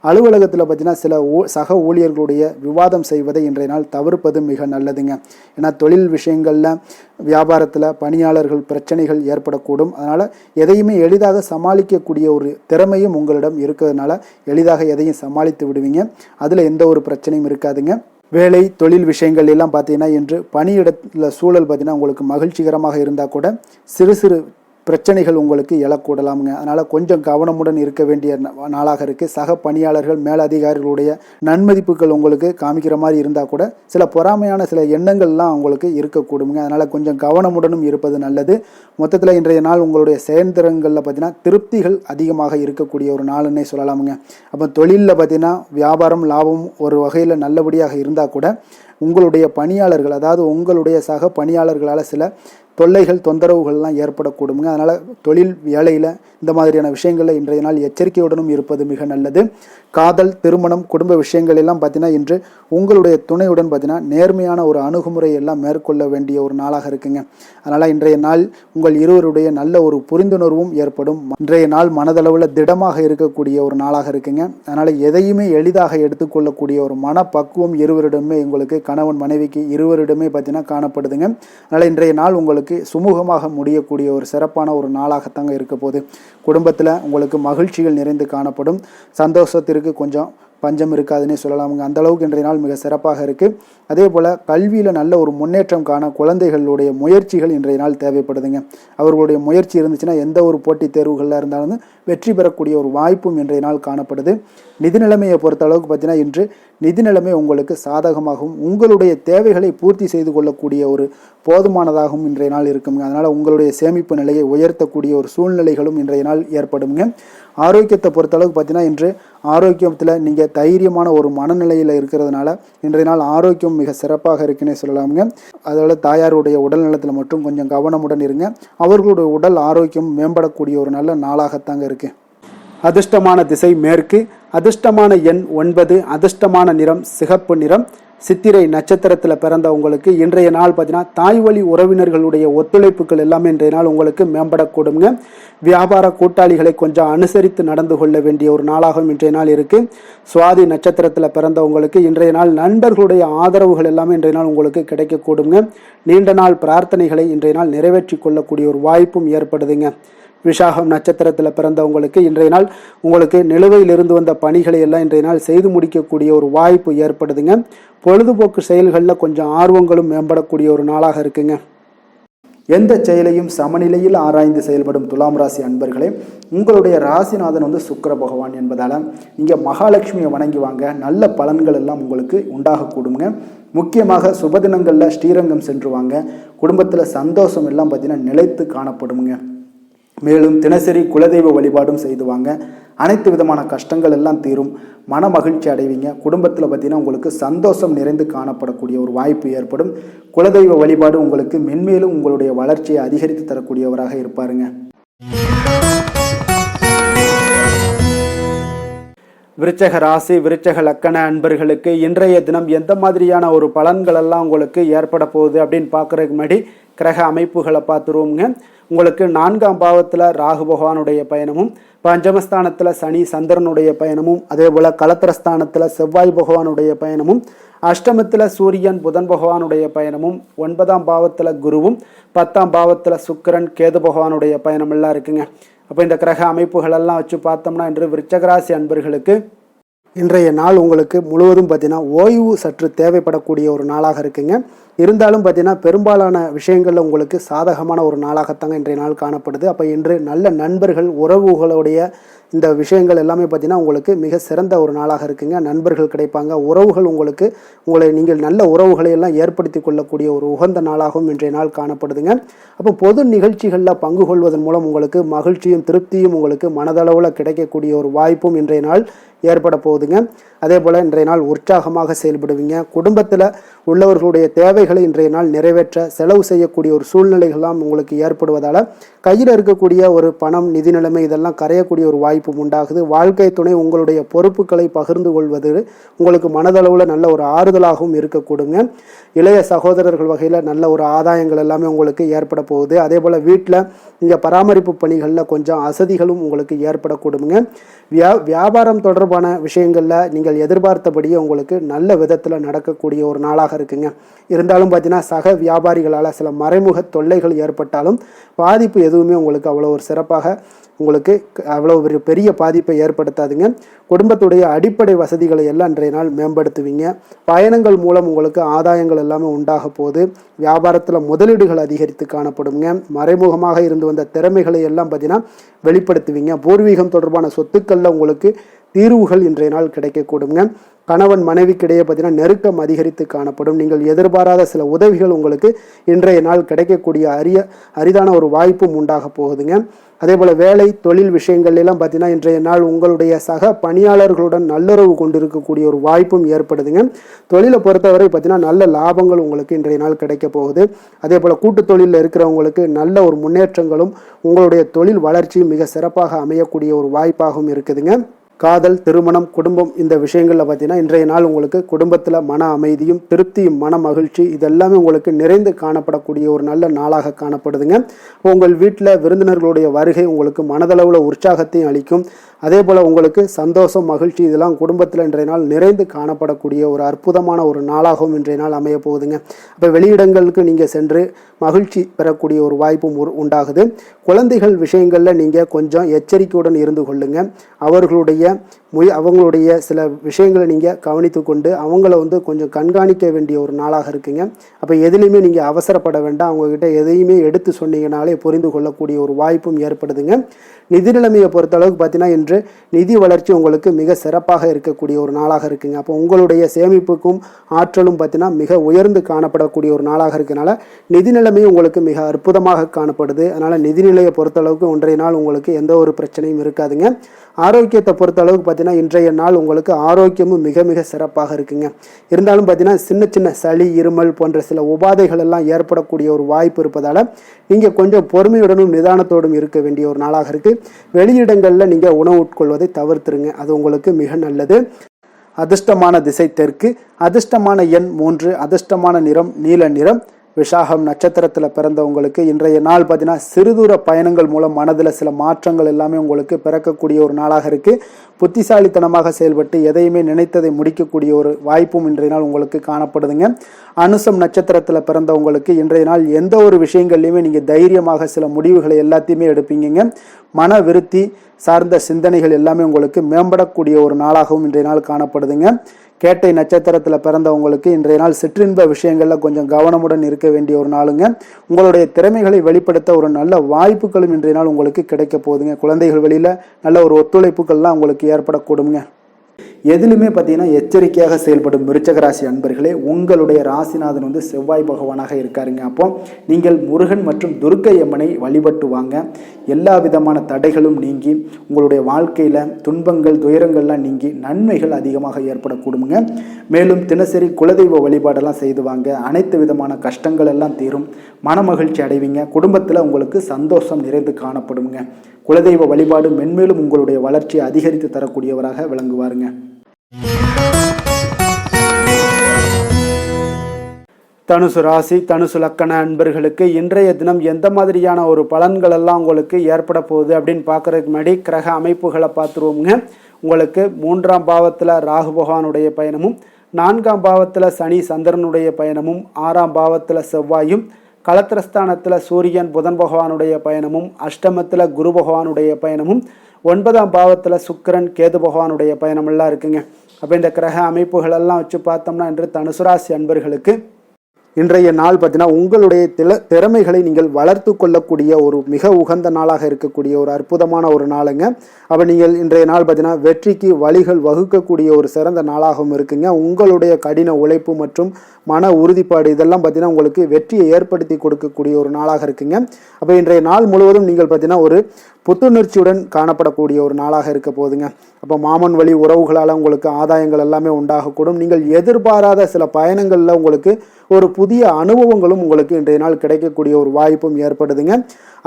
அலுவலகத்தில் பார்த்தீங்கன்னா சில சக ஊழியர்களுடைய விவாதம் செய்வதை இன்றைய நாள் தவிர்ப்பது மிக நல்லதுங்க. ஏன்னா தொழில் விஷயங்களில் வியாபாரத்தில் பணியாளர்கள் பிரச்சனைகள் ஏற்படக்கூடும். அதனால் எதையுமே எளிதாக சமாளிக்கக்கூடிய ஒரு திறமையும் உங்களிடம் இருக்கிறதுனால எளிதாக எதையும் சமாளித்து விடுவீங்க. அதில் எந்த ஒரு பிரச்சனையும் இருக்காதுங்க. வேலை தொழில் விஷயங்கள் எல்லாம் பார்த்தீங்கன்னா இன்று பணியிடத்தில் சூழல் பார்த்தீங்கன்னா உங்களுக்கு மகிழ்ச்சிகரமாக இருந்தால் கூட சிறு சிறு பிரச்சனைகள் உங்களுக்கு எழக்கூடலாமுங்க. அதனால் கொஞ்சம் கவனமுடன் இருக்க வேண்டிய நாளாக இருக்குது. சக பணியாளர்கள் மேலதிகாரிகளுடைய நன்மதிப்புகள் உங்களுக்கு காமிக்கிற மாதிரி இருந்தால் கூட சில பொறாமையான சில எண்ணங்கள்லாம் உங்களுக்கு இருக்கக்கூடுங்க. அதனால் கொஞ்சம் கவனமுடனும் இருப்பது நல்லது. மொத்தத்தில் இன்றைய நாள் உங்களுடைய செயல்திறன்களில் பார்த்தீங்கன்னா திருப்திகள் அதிகமாக இருக்கக்கூடிய ஒரு நாளுன்னே சொல்லலாமுங்க. அப்போ தொழிலில் பார்த்தீங்கன்னா வியாபாரம் லாபம் ஒரு வகையில் நல்லபடியாக இருந்தால் கூட உங்களுடைய பணியாளர்கள் அதாவது உங்களுடைய சக பணியாளர்களால் சில தொல்லைகள் தொந்தரவுகள்லாம் ஏற்படக்கூடுங்க. அதனால் தொழில் வேலையில் இந்த மாதிரியான விஷயங்களில் இன்றைய நாள் எச்சரிக்கையுடனும் இருப்பது மிக நல்லது. காதல் திருமணம் குடும்ப விஷயங்கள் எல்லாம் பார்த்தீங்கன்னா இன்று உங்களுடைய துணையுடன் பார்த்தீங்கன்னா நேர்மையான ஒரு அணுகுமுறை எல்லாம் மேற்கொள்ள வேண்டிய ஒரு நாளாக இருக்குங்க. அதனால் இன்றைய நாள் உங்கள் இருவருடைய நல்ல ஒரு புரிந்துணர்வும் ஏற்படும். இன்றைய நாள் மனதளவில் திடமாக இருக்கக்கூடிய ஒரு நாளாக இருக்குங்க. அதனால் எதையுமே எளிதாக எடுத்துக்கொள்ளக்கூடிய ஒரு மனப்பக்குவம் இருவரிடமே உங்களுக்கு கணவன் மனைவிக்கு இருவரிடமே பார்த்தீங்கன்னா காணப்படுதுங்க. அதனால் இன்றைய நாள் உங்களுக்கு சுமூகமாக முடியக்கூடிய ஒரு சிறப்பான ஒரு நாளாகத்தாங்க இருக்க போகுது. குடும்பத்தில் உங்களுக்கு மகிழ்ச்சிகள் நிறைந்து காணப்படும். சந்தோஷத்திற்கு கொஞ்சம் பஞ்சம் இருக்காதுன்னே சொல்லலாமுங்க. அந்த அளவுக்கு இன்றைய நாள் மிக சிறப்பாக இருக்குது. அதே போல் கல்வியில் நல்ல ஒரு முன்னேற்றம் காண குழந்தைகளுடைய முயற்சிகள் இன்றைய நாள் தேவைப்படுதுங்க. அவர்களுடைய முயற்சி இருந்துச்சுன்னா எந்த ஒரு போட்டித் தேர்வுகளில் இருந்தாலும் வெற்றி பெறக்கூடிய ஒரு வாய்ப்பும் இன்றைய நாள் காணப்படுது. நிதி நிலைமையை பொறுத்த அளவுக்கு பார்த்தீங்கன்னா இன்று நிதி நிலைமை உங்களுக்கு சாதகமாகவும் உங்களுடைய தேவைகளை பூர்த்தி செய்து கொள்ளக்கூடிய ஒரு போதுமானதாகவும் இன்றைய நாள் இருக்குங்க. அதனால் உங்களுடைய சேமிப்பு நிலையை உயர்த்தக்கூடிய ஒரு சூழ்நிலைகளும் இன்றைய நாள் ஏற்படுங்க. ஆரோக்கியத்தை பொறுத்தளவுக்கு பார்த்தீங்கன்னா இன்று ஆரோக்கியத்தில் நீங்கள் தைரியமான ஒரு மனநிலையில் இருக்கிறதுனால இன்றைய நாள் ஆரோக்கியம் மிக சிறப்பாக இருக்குன்னே சொல்லலாமுங்க. அதோட தாயாருடைய உடல் நலத்தில் மட்டும் கொஞ்சம் கவனமுடன் இருங்க. அவர்களுடைய உடல் ஆரோக்கியம் மேம்படக்கூடிய ஒரு நல்ல நாளாகத்தாங்க இருக்குது. அதிர்ஷ்டமான திசை மேற்கு, அதிர்ஷ்டமான எண் 9, அதிர்ஷ்டமான நிறம் சிகப்பு நிறம், சித்திரை நட்சத்திரத்தில் பிறந்தவங்களுக்கு இன்றைய நாள் பார்த்தீங்கன்னா தாய் வழி உறவினர்களுடைய ஒத்துழைப்புகள் எல்லாமே இன்றைய நாள் உங்களுக்கு மேம்படக்கூடுங்க. வியாபார கூட்டாளிகளை கொஞ்சம் அனுசரித்து நடந்து கொள்ள வேண்டிய ஒரு நாளாகவும் இன்றைய நாள் இருக்கு. சுவாதி நட்சத்திரத்தில் பிறந்தவங்களுக்கு இன்றைய நாள் நண்பர்களுடைய ஆதரவுகள் எல்லாமே இன்றைய நாள் உங்களுக்கு கிடைக்கக்கூடுங்க. நீண்ட நாள் பிரார்த்தனைகளை இன்றைய நாள் நிறைவேற்றி கொள்ளக்கூடிய ஒரு வாய்ப்பும் ஏற்படுதுங்க. விசாகம் நட்சத்திரத்தில் பிறந்தவங்களுக்கு இன்றைய நாள் உங்களுக்கு நிலுவையில் இருந்து வந்த பணிகளை எல்லாம் இன்றைய நாள் செய்து முடிக்கக்கூடிய ஒரு வாய்ப்பு ஏற்படுதுங்க. பொழுதுபோக்கு செயல்களில் கொஞ்சம் ஆர்வங்களும் மேம்படக்கூடிய ஒரு நாளாக இருக்குங்க. எந்த செயலையும் சமநிலையில் ஆராய்ந்து செயல்படும் துலாம் ராசி அன்பர்களே, உங்களுடைய ராசிநாதன் சுக்கிர பகவான் என்பதால் நீங்கள் மகாலட்சுமியை வணங்கி வாங்க, நல்ல பலன்கள் எல்லாம் உங்களுக்கு உண்டாகக்கூடுங்க. முக்கியமாக சுபதினங்களில் ஸ்ரீரங்கம் சென்று வாங்க, குடும்பத்தில் சந்தோஷம் எல்லாம் பார்த்தீங்கன்னா நிலைத்து காணப்படுங்க. மேலும் தினசரி குலதெய்வ வழிபாடும் செய்துவாங்க, அனைத்து விதமான கஷ்டங்கள் எல்லாம் தீரும், மன மகிழ்ச்சி அடைவீங்க. குடும்பத்தில் பார்த்தீங்கன்னா உங்களுக்கு சந்தோஷம் நிறைந்து காணப்படக்கூடிய ஒரு வாய்ப்பு ஏற்படும். குலதெய்வ வழிபாடு உங்களுக்கு மென்மேலும் உங்களுடைய வளர்ச்சியை அதிகரித்து தரக்கூடியவராக இருப்பாருங்க. விருச்சக ராசி விருச்சக லக்கண அன்பர்களுக்கு இன்றைய தினம் எந்த மாதிரியான ஒரு பலன்கள் எல்லாம் உங்களுக்கு ஏற்பட போகுது அப்படின்னு பார்க்குறதுக்கு முன்னாடி கிரக அமைப்புகளை பார்த்துருவோங்க. உங்களுக்கு 4ஆம் பாவத்தில் ராகு பகவானுடைய பயணமும், பஞ்சமஸ்தானத்தில் சனி சந்திரனுடைய பயணமும், அதே போல் கலத்திரஸ்தானத்தில் செவ்வாய் பகவானுடைய பயணமும், அஷ்டமத்தில் சூரியன் புதன் பகவானுடைய பயணமும், 9ஆம் பாவத்தில் குருவும், 10ஆம் பாவத்தில் சுக்கிரன் கேது பகவானுடைய பயணம் எல்லாம் இருக்குங்க. அப்போ இந்த கிரக அமைப்புகளெல்லாம் வச்சு பார்த்தோம்னா இன்று விருச்சகராசி அன்பர்களுக்கு இன்றைய நாள் உங்களுக்கு முழுவதும் பார்த்தீங்கன்னா ஓய்வு சற்று தேவைப்படக்கூடிய ஒரு நாளாக இருக்குங்க. இருந்தாலும் பார்த்தீங்கன்னா பெரும்பாலான விஷயங்களில் உங்களுக்கு சாதகமான ஒரு நாளாகத்தாங்க இன்றைய நாள் காணப்படுது. அப்போ இன்று நல்ல நண்பர்கள் உறவுகளுடைய இந்த விஷயங்கள் எல்லாமே பார்த்தீங்கன்னா உங்களுக்கு மிக சிறந்த ஒரு நாளாக இருக்குங்க. நண்பர்கள் கிடைப்பாங்க, உறவுகள் உங்களை நீங்கள் நல்ல உறவுகளை எல்லாம் ஏற்படுத்தி கொள்ளக்கூடிய ஒரு உகந்த நாளாகவும் இன்றைய நாள் காணப்படுதுங்க. அப்போ பொது நிகழ்ச்சிகளில் பங்கு கொள்வதன் மூலம் உங்களுக்கு மகிழ்ச்சியும் திருப்தியும் உங்களுக்கு மனதளவில் கிடைக்கக்கூடிய ஒரு வாய்ப்பும் இன்றைய நாள் ஏற்பட போகுதுங்க. அதே போல் இன்றைய நாள் உற்சாகமாக செயல்படுவீங்க. குடும்பத்தில் உள்ளவர்களுடைய தேவைகளை இன்றைய நாள் நிறைவேற்ற செலவு செய்யக்கூடிய ஒரு சூழ்நிலைகள்லாம் உங்களுக்கு ஏற்படுவதால் கையில் இருக்கக்கூடிய ஒரு பணம், நிதி நிலைமை இதெல்லாம் கரையக்கூடிய ஒரு வாய்ப்பும் உண்டாகுது. வாழ்க்கை துணை உங்களுடைய பொறுப்புகளை பகிர்ந்து கொள்வது உங்களுக்கு மனதளவில் நல்ல ஒரு ஆறுதலாகவும் இருக்கக்கூடுங்க. இளைய சகோதரர்கள் வகையில் நல்ல ஒரு ஆதாயங்கள் எல்லாமே உங்களுக்கு ஏற்பட போகுது. அதே போல் வீட்டில் நீங்கள் பராமரிப்பு பணிகளில் கொஞ்சம் அசதிகளும் உங்களுக்கு ஏற்படக்கூடுங்க. வியாபாரம் தொடர்பான விஷயங்களில் நீங்கள் எதிர்பார்த்தபடியே உங்களுக்கு நல்ல விதத்தில் நடக்கக்கூடிய ஒரு நாளாக இருக்குங்க. இருந்தாலும் பார்த்தீங்கன்னா சக வியாபாரிகளால் சில மறைமுக தொல்லைகள் ஏற்பட்டாலும் பாதிப்பு எதுவுமே உங்களுக்கு அவ்வளோ ஒரு சிறப்பாக உங்களுக்கு அவ்வளோ ஒரு பெரிய பாதிப்பை ஏற்படுத்தாதுங்க. குடும்பத்துடைய அடிப்படை வசதிகளை எல்லாம் இன்றைய நாள் மேம்படுத்துவீங்க. பயணங்கள் மூலம் உங்களுக்கு ஆதாயங்கள் எல்லாமே உண்டாக போகுது. வியாபாரத்தில் முதலீடுகள் அதிகரித்து காணப்படுங்க. மறைமுகமாக இருந்து வந்த திறமைகளை எல்லாம் பார்த்தீங்கன்னா வெளிப்படுத்துவீங்க. பூர்வீகம் தொடர்பான சொத்துக்களில் உங்களுக்கு தீர்வுகள் இன்றைய நாள் கிடைக்கக்கூடுங்க. கணவன் மனைவிக்கிடையே பார்த்தீங்கன்னா நெருக்கம் அதிகரித்து காணப்படும். நீங்கள் எதிர்பாராத சில உதவிகள் உங்களுக்கு இன்றைய நாள் கிடைக்கக்கூடிய அரிதான ஒரு வாய்ப்பும் உண்டாக போகுதுங்க. அதே போல் வேலை தொழில் விஷயங்கள் எல்லாம் பார்த்தீங்கன்னா இன்றைய நாள் உங்களுடைய சக பணியாளர்களுடன் நல்லுறவு கொண்டிருக்கக்கூடிய ஒரு வாய்ப்பும் ஏற்படுதுங்க. தொழிலை பொறுத்தவரை பார்த்தீங்கன்னா நல்ல லாபங்கள் உங்களுக்கு இன்றைய நாள் கிடைக்க போகுது. அதே போல் கூட்டு தொழிலில் இருக்கிறவங்களுக்கு நல்ல ஒரு முன்னேற்றங்களும் உங்களுடைய தொழில் வளர்ச்சியும் மிக சிறப்பாக அமையக்கூடிய ஒரு வாய்ப்பாகவும் இருக்குதுங்க. காதல், திருமணம், குடும்பம் இந்த விஷயங்களில் பார்த்தீங்கன்னா இன்றைய நாள் உங்களுக்கு குடும்பத்தில் மன அமைதியும் திருப்தியும் மன மகிழ்ச்சி இதெல்லாமே உங்களுக்கு நிறைந்து காணப்படக்கூடிய ஒரு நல்ல நாளாக காணப்படுதுங்க. உங்கள் வீட்டில் விருந்தினர்களுடைய வருகை உங்களுக்கு மனதளவில் உற்சாகத்தையும் அளிக்கும். அதே போல் உங்களுக்கு சந்தோஷம், மகிழ்ச்சி இதெல்லாம் குடும்பத்தில் இன்றைய நாள் நிறைந்து காணப்படக்கூடிய ஒரு அற்புதமான ஒரு நாளாகவும் இன்றைய நாள் அமைய போகுதுங்க. அப்போ வெளியிடங்களுக்கு நீங்கள் சென்று மகிழ்ச்சி பெறக்கூடிய ஒரு வாய்ப்பும் உண்டாகுது. குழந்தைகள் விஷயங்களில் நீங்கள் கொஞ்சம் எச்சரிக்கையுடன் இருந்து கொள்ளுங்க. அவங்களுடைய சில விஷயங்களை நீங்கள் கவனித்து கொண்டு அவங்கள கொஞ்சம் கண்காணிக்க வேண்டிய ஒரு நாளாக இருக்குங்க. அப்போ எதுலேயுமே நீங்கள் அவசரப்பட வேண்டாம். அவங்கக்கிட்ட எதையுமே எடுத்து சொன்னீங்கனாலே புரிந்து கொள்ளக்கூடிய ஒரு வாய்ப்பும் ஏற்படுதுங்க. நிதி நிலைமையை பொறுத்தளவுக்கு பார்த்தீங்கன்னா இன்று நிதி வளர்ச்சி உங்களுக்கு மிக சிறப்பாக இருக்கக்கூடிய ஒரு நாளாக இருக்குங்க. அப்போ உங்களுடைய சேமிப்புக்கும் ஆற்றலும் பார்த்தீங்கன்னா மிக உயர்ந்து காணப்படக்கூடிய ஒரு நாளாக இருக்கனால நிதி நிலைமையும் உங்களுக்கு மிக அற்புதமாக காணப்படுது. அதனால் நிதிநிலையை பொறுத்தளவுக்கு இன்றைய நாள் உங்களுக்கு எந்த ஒரு பிரச்சனையும் இருக்காதுங்க. ஆரோக்கியத்தை பொறுத்தளவுக்கு பார்த்தீங்கன்னா இன்றைய நாள் உங்களுக்கு ஆரோக்கியமும் மிக மிக சிறப்பாக இருக்குங்க. இருந்தாலும் பார்த்தீங்கன்னா சின்ன சின்ன சளி, இருமல் போன்ற சில உபாதைகள் எல்லாம் ஏற்படக்கூடிய ஒரு வாய்ப்பு இருப்பதால் நீங்கள் கொஞ்சம் பொறுமையுடனும் நிதானத்தோடும் இருக்க வேண்டிய ஒரு நாளாக இருக்குது. வெளியிடங்களில் நீங்கள் உணவு உட்கொள்வதை தவிர்த்துருங்க, அது உங்களுக்கு மிக நல்லது. அதிர்ஷ்டமான திசை தெற்கு, அதிர்ஷ்டமான எண் 3, அதிர்ஷ்டமான நிறம் நீல நிறம். விசாகம் நட்சத்திரத்தில் பிறந்தவங்களுக்கு இன்றைய நாள் பார்த்தீங்கன்னா சிறுதூர பயணங்கள் மூலம் மனதில் சில மாற்றங்கள் எல்லாமே உங்களுக்கு பிறக்கக்கூடிய ஒரு நாளாக இருக்குது. புத்திசாலித்தனமாக செயல்பட்டு எதையுமே நினைத்ததை முடிக்கக்கூடிய ஒரு வாய்ப்பும் இன்றைய நாள் உங்களுக்கு காணப்படுதுங்க. அனுசம் நட்சத்திரத்தில் பிறந்தவங்களுக்கு இன்றைய நாள் எந்த ஒரு விஷயங்கள்லையுமே நீங்கள் தைரியமாக சில முடிவுகளை எல்லாத்தையுமே எடுப்பீங்க. மன விருத்தி சார்ந்த சிந்தனைகள் எல்லாமே உங்களுக்கு மேம்படக்கூடிய ஒரு நாளாகவும் இன்றைய நாள் காணப்படுதுங்க. கேட்டை நட்சத்திரத்தில் பிறந்தவங்களுக்கு இன்றைய நாள் சிற்றின்ப விஷயங்களில் கொஞ்சம் கவனமுடன் இருக்க வேண்டிய ஒரு நாளுங்க. உங்களுடைய திறமைகளை வெளிப்படுத்த ஒரு நல்ல வாய்ப்புகளும் இன்றைய நாள் உங்களுக்கு கிடைக்க போகுதுங்க. குழந்தைகள் வெளியில் நல்ல ஒரு ஒத்துழைப்புகள்லாம் உங்களுக்கு ஏற்படக்கூடுங்க. எதிலுமே பார்த்தீங்கன்னா எச்சரிக்கையாக செயல்படும் விருச்சக ராசி அன்பர்களே, உங்களுடைய ராசிநாதன் வந்து செவ்வாய் பகவானாக இருக்காருங்க. அப்போ நீங்கள் முருகன் மற்றும் துர்க்கை அம்மனை வழிபட்டு வாங்க. எல்லா விதமான தடைகளும் நீங்கி உங்களுடைய வாழ்க்கையில் துன்பங்கள் துயரங்கள்லாம் நீங்கி நன்மைகள் அதிகமாக ஏற்படக்கூடுங்க. மேலும் தினசரி குலதெய்வ வழிபாடெல்லாம் செய்து வாங்க. அனைத்து விதமான கஷ்டங்கள் எல்லாம் தீரும். மனமகிழ்ச்சி அடைவீங்க. குடும்பத்தில் உங்களுக்கு சந்தோஷம் நிறைந்து காணப்படுங்க. குலதெய்வ வழிபாடு மென்மேலும் உங்களுடைய வளர்ச்சியை அதிகரித்து தரக்கூடியவராக விளங்குவாருங்க. தனுசு ராசி தனுசு லக்கண அன்பர்களுக்கு இன்றைய தினம் எந்த மாதிரியான ஒரு பலன்கள் எல்லாம் உங்களுக்கு ஏற்பட போகுது அப்படின்னு பார்க்கறதுக்கு முன்னாடி கிரக அமைப்புகளை பார்த்துருவோங்க. உங்களுக்கு 3ஆம் பாவத்தில் ராகு பகவானுடைய பயணமும், 4ஆம் பாவத்தில் சனி சந்திரனுடைய பயணமும், 6ஆம் பாவத்தில் செவ்வாயும், களத்திரஸ்தானத்தில் சூரியன் புதன் பகவானுடைய பயணமும், அஷ்டமத்தில் குரு பகவானுடைய பயணமும், 9ஆம் பாவத்தில் சுக்கிரன் கேது பகவானுடைய பயணமெல்லாம் இருக்குங்க. அப்போ இந்த கிரக அமைப்புகளெல்லாம் வச்சு பார்த்தோம்னா இன்று தனுசு ராசி அன்பர்களுக்கு இன்றைய நாள் பார்த்தீங்கன்னா உங்களுடைய திறமைகளை நீங்கள் வளர்த்து கொள்ளக்கூடிய ஒரு மிக உகந்த நாளாக இருக்கக்கூடிய ஒரு அற்புதமான ஒரு நாளுங்க. அப்போ நீங்கள் இன்றைய நாள் பார்த்தீங்கன்னா வெற்றிக்கு வழிகள் வகுக்கக்கூடிய ஒரு சிறந்த நாளாகவும் இருக்குங்க. உங்களுடைய கடின உழைப்பு மற்றும் மன உறுதிப்பாடு இதெல்லாம் பார்த்தீங்கன்னா உங்களுக்கு வெற்றியை ஏற்படுத்தி கொடுக்கக்கூடிய ஒரு நாளாக இருக்குங்க. அப்போ இன்றைய நாள் முழுவதும் நீங்கள் பார்த்தீங்கன்னா ஒரு புத்துணர்ச்சியுடன் காணப்படக்கூடிய ஒரு நாளாக இருக்க போகுதுங்க. அப்போ மாமன் வழி உறவுகளால் உங்களுக்கு ஆதாயங்கள் எல்லாமே உண்டாகக்கூடும். நீங்கள் எதிர்பாராத சில பயணங்களில் உங்களுக்கு ஒரு புதிய அனுபவங்களும் உங்களுக்கு இன்றைய நாள் கிடைக்கக்கூடிய ஒரு வாய்ப்பும் ஏற்படுதுங்க.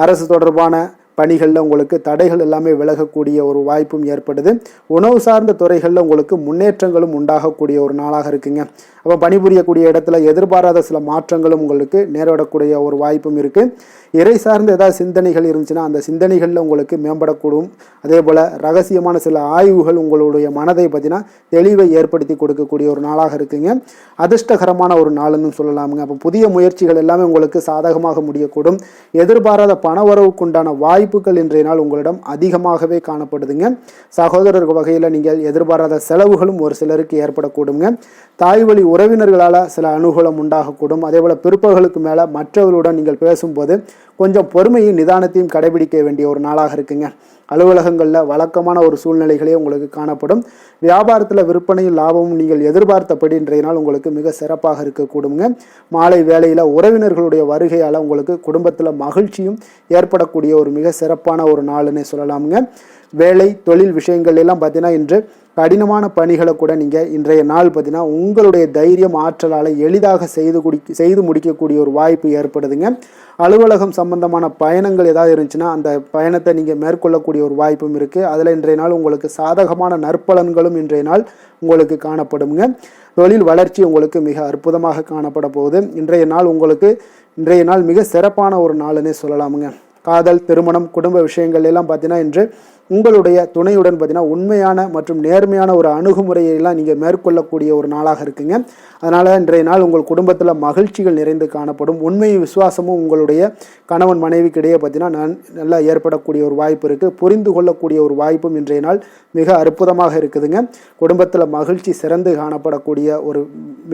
அரசு தொடர்பான பணிகளில் உங்களுக்கு தடைகள் எல்லாமே விலகக்கூடிய ஒரு வாய்ப்பும் ஏற்படுது. உணவு சார்ந்த துறைகளில் உங்களுக்கு முன்னேற்றங்களும் உண்டாகக்கூடிய ஒரு நாளாக இருக்குங்க. அப்போ பணிபுரியக்கூடிய இடத்துல எதிர்பாராத சில மாற்றங்களும் உங்களுக்கு நேரிடக்கூடிய ஒரு வாய்ப்பும் இருக்குது. இறை சார்ந்த ஏதாவது சிந்தனைகள் இருந்துச்சுன்னா அந்த சிந்தனைகளில் உங்களுக்கு மேம்படக்கூடும். அதே போல் ரகசியமான சில ஆய்வுகள் உங்களுடைய மனதை பார்த்தீங்கன்னா தெளிவை ஏற்படுத்தி கொடுக்கக்கூடிய ஒரு நாளாக இருக்குங்க. அதிர்ஷ்டகரமான ஒரு நாளுன்னு சொல்லலாமுங்க. அப்போ புதிய முயற்சிகள் எல்லாமே உங்களுக்கு சாதகமாக முடியக்கூடும். எதிர்பாராத பணவரவுக்குண்டான வாய்ப்புகள் இன்றைய நாள் உங்களிடம் அதிகமாகவே காணப்படுதுங்க. சகோதரர் வகையில் நீங்கள் எதிர்பாராத செலவுகளும் ஒரு சிலருக்கு ஏற்படக்கூடுங்க. தாய் வழி உறவினர்களால் சில அனுகூலம் உண்டாகக்கூடும். அதே போல் பிற்பகலுக்கு மேலே மற்றவர்களுடன் நீங்கள் பேசும்போது கொஞ்சம் பொறுமையும் நிதானத்தையும் கடைபிடிக்க வேண்டிய ஒரு நாளாக இருக்குங்க. அலுவலகங்களில் வழக்கமான ஒரு சூழ்நிலைகளே உங்களுக்கு காணப்படும். வியாபாரத்தில் விற்பனையும் லாபமும் நீங்கள் எதிர்பார்த்தபடி இன்றைய நாள் உங்களுக்கு மிக சிறப்பாக இருக்கக்கூடுங்க. மாலை வேளையில் உறவினர்களுடைய வருகையால் உங்களுக்கு குடும்பத்தில் மகிழ்ச்சியும் ஏற்படக்கூடிய ஒரு மிக சிறப்பான ஒரு நாளுன்னே சொல்லலாமுங்க. வேலை தொழில் விஷயங்கள் எல்லாம் பார்த்தீங்கன்னா இன்று கடினமான பணிகளை கூட நீங்கள் இன்றைய நாள் பார்த்தீங்கன்னா உங்களுடைய தைரியம் ஆற்றலால் எளிதாக செய்து முடிக்கக்கூடிய ஒரு வாய்ப்பு ஏற்படுதுங்க. அலுவலகம் சம்பந்தமான பயணங்கள் ஏதாவது இருந்துச்சுன்னா அந்த பயணத்தை நீங்கள் மேற்கொள்ளக்கூடிய ஒரு வாய்ப்பும் இருக்குது. அதில் இன்றைய நாள் உங்களுக்கு சாதகமான நற்பலன்களும் இன்றைய நாள் உங்களுக்கு காணப்படுங்க. தொழில் வளர்ச்சி உங்களுக்கு மிக அற்புதமாக காணப்பட போகுது. இன்றைய நாள் மிக சிறப்பான ஒரு நாளுன்னே சொல்லலாமுங்க. காதல் திருமணம் குடும்ப விஷயங்கள் எல்லாம் பார்த்தீங்கன்னா இன்று உங்களுடைய துணையுடன் பார்த்தீங்கன்னா உண்மையான மற்றும் நேர்மையான ஒரு அணுகுமுறையெல்லாம் நீங்கள் மேற்கொள்ளக்கூடிய ஒரு நாளாக இருக்குங்க. அதனால் இன்றைய நாள் உங்கள் குடும்பத்தில் மகிழ்ச்சிகள் நிறைந்து காணப்படும். உண்மையும் விசுவாசமும் உங்களுடைய கணவன் மனைவிக்கு இடையே பார்த்தீங்கன்னா நல்லா ஏற்படக்கூடிய ஒரு வாய்ப்பு இருக்குது. புரிந்து கொள்ளக்கூடிய ஒரு வாய்ப்பும் இன்றைய நாள் மிக அற்புதமாக இருக்குதுங்க. குடும்பத்தில் மகிழ்ச்சி சிறந்து காணப்படக்கூடிய ஒரு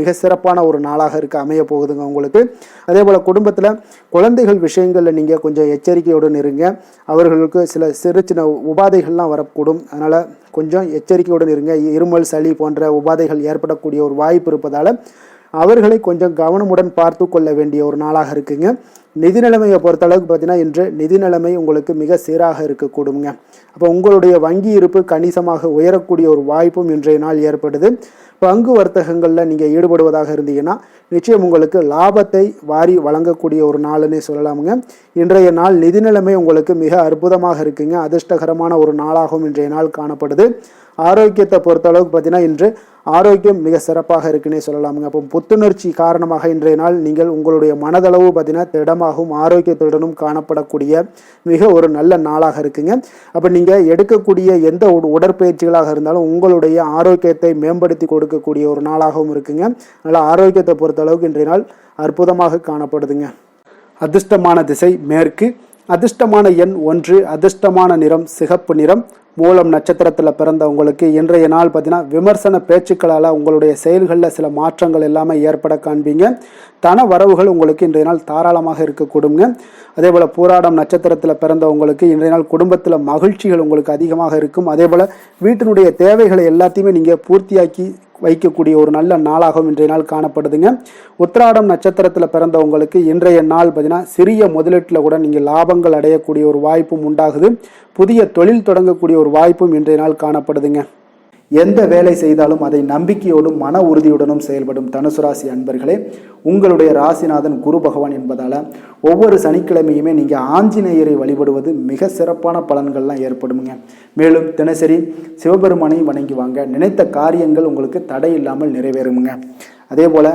மிக சிறப்பான ஒரு நாளாக அமைய போகுதுங்க உங்களுக்கு. அதே போல் குடும்பத்தில் குழந்தைகள் விஷயங்களில் நீங்கள் கொஞ்சம் எச்சரிக்கையுடன் இருங்க. அவர்களுக்கு சிறு சின்ன உபாதைகள்லாம் வரக்கூடும். அதனால் கொஞ்சம் எச்சரிக்கையுடன் இருங்க. இருமல் சளி போன்ற உபாதைகள் ஏற்படக்கூடிய ஒரு வாய்ப்பு இருப்பதால் அவர்களை கொஞ்சம் கவனமுடன் பார்த்து கொள்ள வேண்டிய ஒரு நாளாக இருக்குங்க. நிதி நிலைமையை பொறுத்தளவுக்கு பார்த்தீங்கன்னா இன்று நிதி நிலைமை உங்களுக்கு மிக சீராக இருக்கக்கூடுங்க. அப்போ உங்களுடைய வங்கி இருப்பு கணிசமாக உயரக்கூடிய ஒரு வாய்ப்பும் இன்றைய நாள் ஏற்படுது. பங்கு வர்த்தகங்களில் நீங்கள் ஈடுபடுவதாக இருந்தீங்கன்னா நிச்சயம் உங்களுக்கு லாபத்தை வாரி வழங்கக்கூடிய ஒரு நாளுன்னே சொல்லலாமுங்க. இன்றைய நாள் நிதி நிலைமை உங்களுக்கு மிக அற்புதமாக இருக்குங்க. அதிர்ஷ்டகரமான ஒரு நாளாகவும் இன்றைய நாள் காணப்படுது. ஆரோக்கியத்தை பொறுத்த அளவுக்கு பார்த்தீங்கன்னா இன்று ஆரோக்கியம் மிக சிறப்பாக இருக்குன்னே சொல்லலாமுங்க. அப்போ புத்துணர்ச்சி காரணமாக இன்றைய நாள் நீங்கள் உங்களுடைய மனதளவு பார்த்தீங்கன்னா திடமாகவும் ஆரோக்கியத்துடனும் காணப்படக்கூடிய மிக ஒரு நல்ல நாளாக இருக்குங்க. அப்போ நீங்கள் எடுக்கக்கூடிய எந்த உடற்பயிற்சிகளாக இருந்தாலும் உங்களுடைய ஆரோக்கியத்தை மேம்படுத்தி கொடுக்கக்கூடிய ஒரு நாளாகவும் இருக்குங்க. அதனால் ஆரோக்கியத்தை பொறுத்த அளவுக்கு இன்றைய நாள் அற்புதமாக காணப்படுதுங்க. அதிர்ஷ்டமான திசை மேற்கு, அதிர்ஷ்டமான எண் 1, அதிர்ஷ்டமான நிறம் சிகப்பு நிறம். மூலம் நட்சத்திரத்தில் பிறந்தவங்களுக்கு இன்றைய நாள் பார்த்தீங்கன்னா விமர்சன பேச்சுக்களால் உங்களுடைய செயல்களில் சில மாற்றங்கள் எல்லாமே ஏற்பட காண்பீங்க. தன வரவுகள் உங்களுக்கு இன்றைய நாள் தாராளமாக இருக்கக்கூடுங்க. அதே போல் பூராடம் நட்சத்திரத்தில் பிறந்தவங்களுக்கு இன்றைய நாள் குடும்பத்தில் மகிழ்ச்சிகள் உங்களுக்கு அதிகமாக இருக்கும். அதே போல் வீட்டினுடைய தேவைகளை எல்லாத்தையுமே நீங்கள் பூர்த்தியாக்கி வைக்கக்கூடிய ஒரு நல்ல நாளாகவும் இன்றைய நாள் காணப்படுதுங்க. உத்திராடம் நட்சத்திரத்தில் பிறந்தவங்களுக்கு இன்றைய நாள் பார்த்தீங்கன்னா சிறிய முதலீட்டில் கூட நீங்கள் லாபங்கள் அடையக்கூடிய ஒரு வாய்ப்பும் உண்டாகுது. புதிய தொழில் தொடங்கக்கூடிய ஒரு வாய்ப்பும் இன்றைய நாள் காணப்படுதுங்க. எந்த வேலை செய்தாலும் அதை நம்பிக்கையோடும் மன உறுதியுடனும் செயல்படும் தனுசு ராசி அன்பர்களே, உங்களுடைய ராசிநாதன் குரு பகவான் என்பதால் ஒவ்வொரு சனிக்கிழமையுமே நீங்கள் ஆஞ்சநேயரை வழிபடுவது மிக சிறப்பான பலன்கள்லாம் ஏற்படுங்க. மேலும் தினசரி சிவபெருமானை வணங்கி வாங்க, நினைத்த காரியங்கள் உங்களுக்கு தடை இல்லாமல் நிறைவேறுமுங்க. அதே போல்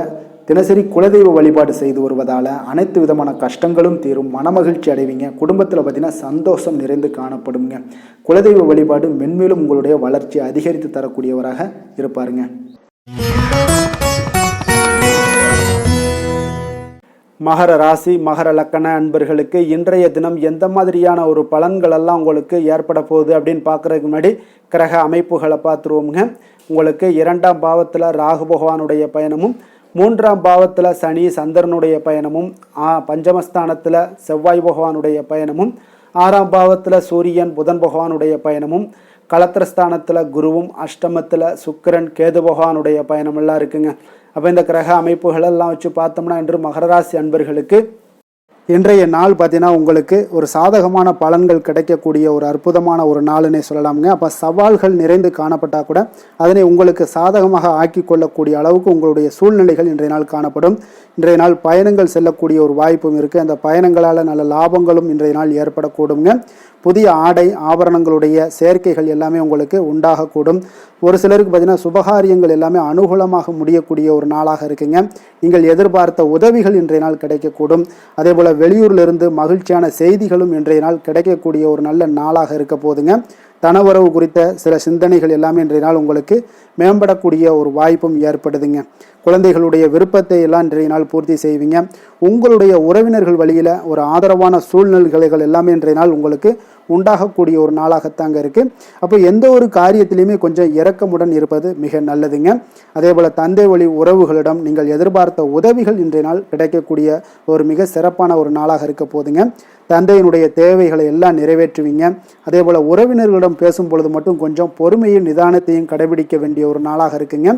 தினசரி குலதெய்வ வழிபாடு செய்து வருவதால் அனைத்து விதமான கஷ்டங்களும் தீரும், மனமகிழ்ச்சி அடைவீங்க. குடும்பத்தில் பார்த்தீங்கன்னா சந்தோஷம் நிறைந்து காணப்படுங்க. குலதெய்வ வழிபாடு மென்மேலும் உங்களுடைய வளர்ச்சி அதிகரித்து தரக்கூடியவராக இருப்பாருங்க. மகர ராசி மகர லக்கண அன்பர்களுக்கு இன்றைய தினம் எந்த மாதிரியான ஒரு பலன்கள் எல்லாம் உங்களுக்கு ஏற்பட போகுது அப்படின்னு பார்க்குறதுக்கு முன்னாடி கிரக அமைப்புகளை பார்த்துருவோமுங்க. உங்களுக்கு 2ஆம் பாவத்தில் ராகு பகவானுடைய பயணமும், 3ஆம் பாவத்தில் சனி சந்திரனுடைய பயணமும், பஞ்சமஸ்தானத்தில் செவ்வாய் பகவானுடைய பயணமும், 6ஆம் பாவத்தில் சூரியன் புதன் பகவானுடைய பயணமும், களத்திரஸ்தானத்தில் குருவும், அஷ்டமத்தில் சுக்கிரன் கேது பகவானுடைய பயணமெல்லாம் இருக்குங்க. அப்போ இந்த கிரக அமைப்புகளெல்லாம் வச்சு பார்த்தோம்னா இன்று மகர ராசி அன்பர்களுக்கு இன்றைய நாள் பார்த்தீங்கன்னா உங்களுக்கு ஒரு சாதகமான பலன்கள் கிடைக்கக்கூடிய ஒரு அற்புதமான ஒரு நாளுன்னே சொல்லலாமுங்க. அப்போ சவால்கள் நிறைந்து காணப்பட்டால் கூட அதனை உங்களுக்கு சாதகமாக ஆக்கி கொள்ளக்கூடிய அளவுக்கு உங்களுடைய சூழ்நிலைகள் இன்றைய நாள் காணப்படும். இன்றைய நாள் பயணங்கள் செல்லக்கூடிய ஒரு வாய்ப்பும் இருக்குது. அந்த பயணங்களால் நல்ல லாபங்களும் இன்றைய நாள் ஏற்படக்கூடுங்க. புதிய ஆடை ஆபரணங்களுடைய சேர்க்கைகள் எல்லாமே உங்களுக்கு உண்டாகக்கூடும். ஒரு சிலருக்கு பார்த்தீங்கன்னா சுபகாரியங்கள் எல்லாமே அனுகூலமாக முடியக்கூடிய ஒரு நாளாக இருக்குங்க. நீங்கள் எதிர்பார்த்த உதவிகள் இன்றைய நாள் கிடைக்கக்கூடும். அதே போல் வெளியூரிலிருந்து மகிழ்ச்சியான செய்திகளும் இன்றைய நாள் கிடைக்கக்கூடிய ஒரு நல்ல நாளாக இருக்க போதுங்க. தனவரவு குறித்த சில சிந்தனைகள் எல்லாமே இன்றைய நாள் உங்களுக்கு மேம்படக்கூடிய ஒரு வாய்ப்பும் ஏற்படுதுங்க. குழந்தைகளுடைய விருப்பத்தை எல்லாம் இன்றைய நாள் பூர்த்தி செய்வீங்க. உங்களுடைய உறவினர்கள் வழியில் ஒரு ஆதரவான சூழ்நிலைகள் எல்லாமே இன்றைய நாள் உங்களுக்கு உண்டாகக்கூடிய ஒரு நாளாகத்தாங்க இருக்குது. அப்போ எந்த ஒரு காரியத்திலையுமே கொஞ்சம் இரக்கமுடன் இருப்பது மிக நல்லதுங்க. அதே போல் தந்தை வழி உறவுகளிடம் நீங்கள் எதிர்பார்த்த உதவிகள் இன்றைய நாள் கிடைக்கக்கூடிய ஒரு மிக சிறப்பான ஒரு நாளாக இருக்க போதுங்க. தந்தையினுடைய தேவைகளை எல்லாம் நிறைவேற்றுவீங்க. அதே போல் உறவினர்களிடம் பேசும் பொழுது மட்டும் கொஞ்சம் பொறுமையும் நிதானத்தையும் கடைபிடிக்க வேண்டிய ஒரு நாளாக இருக்குங்க.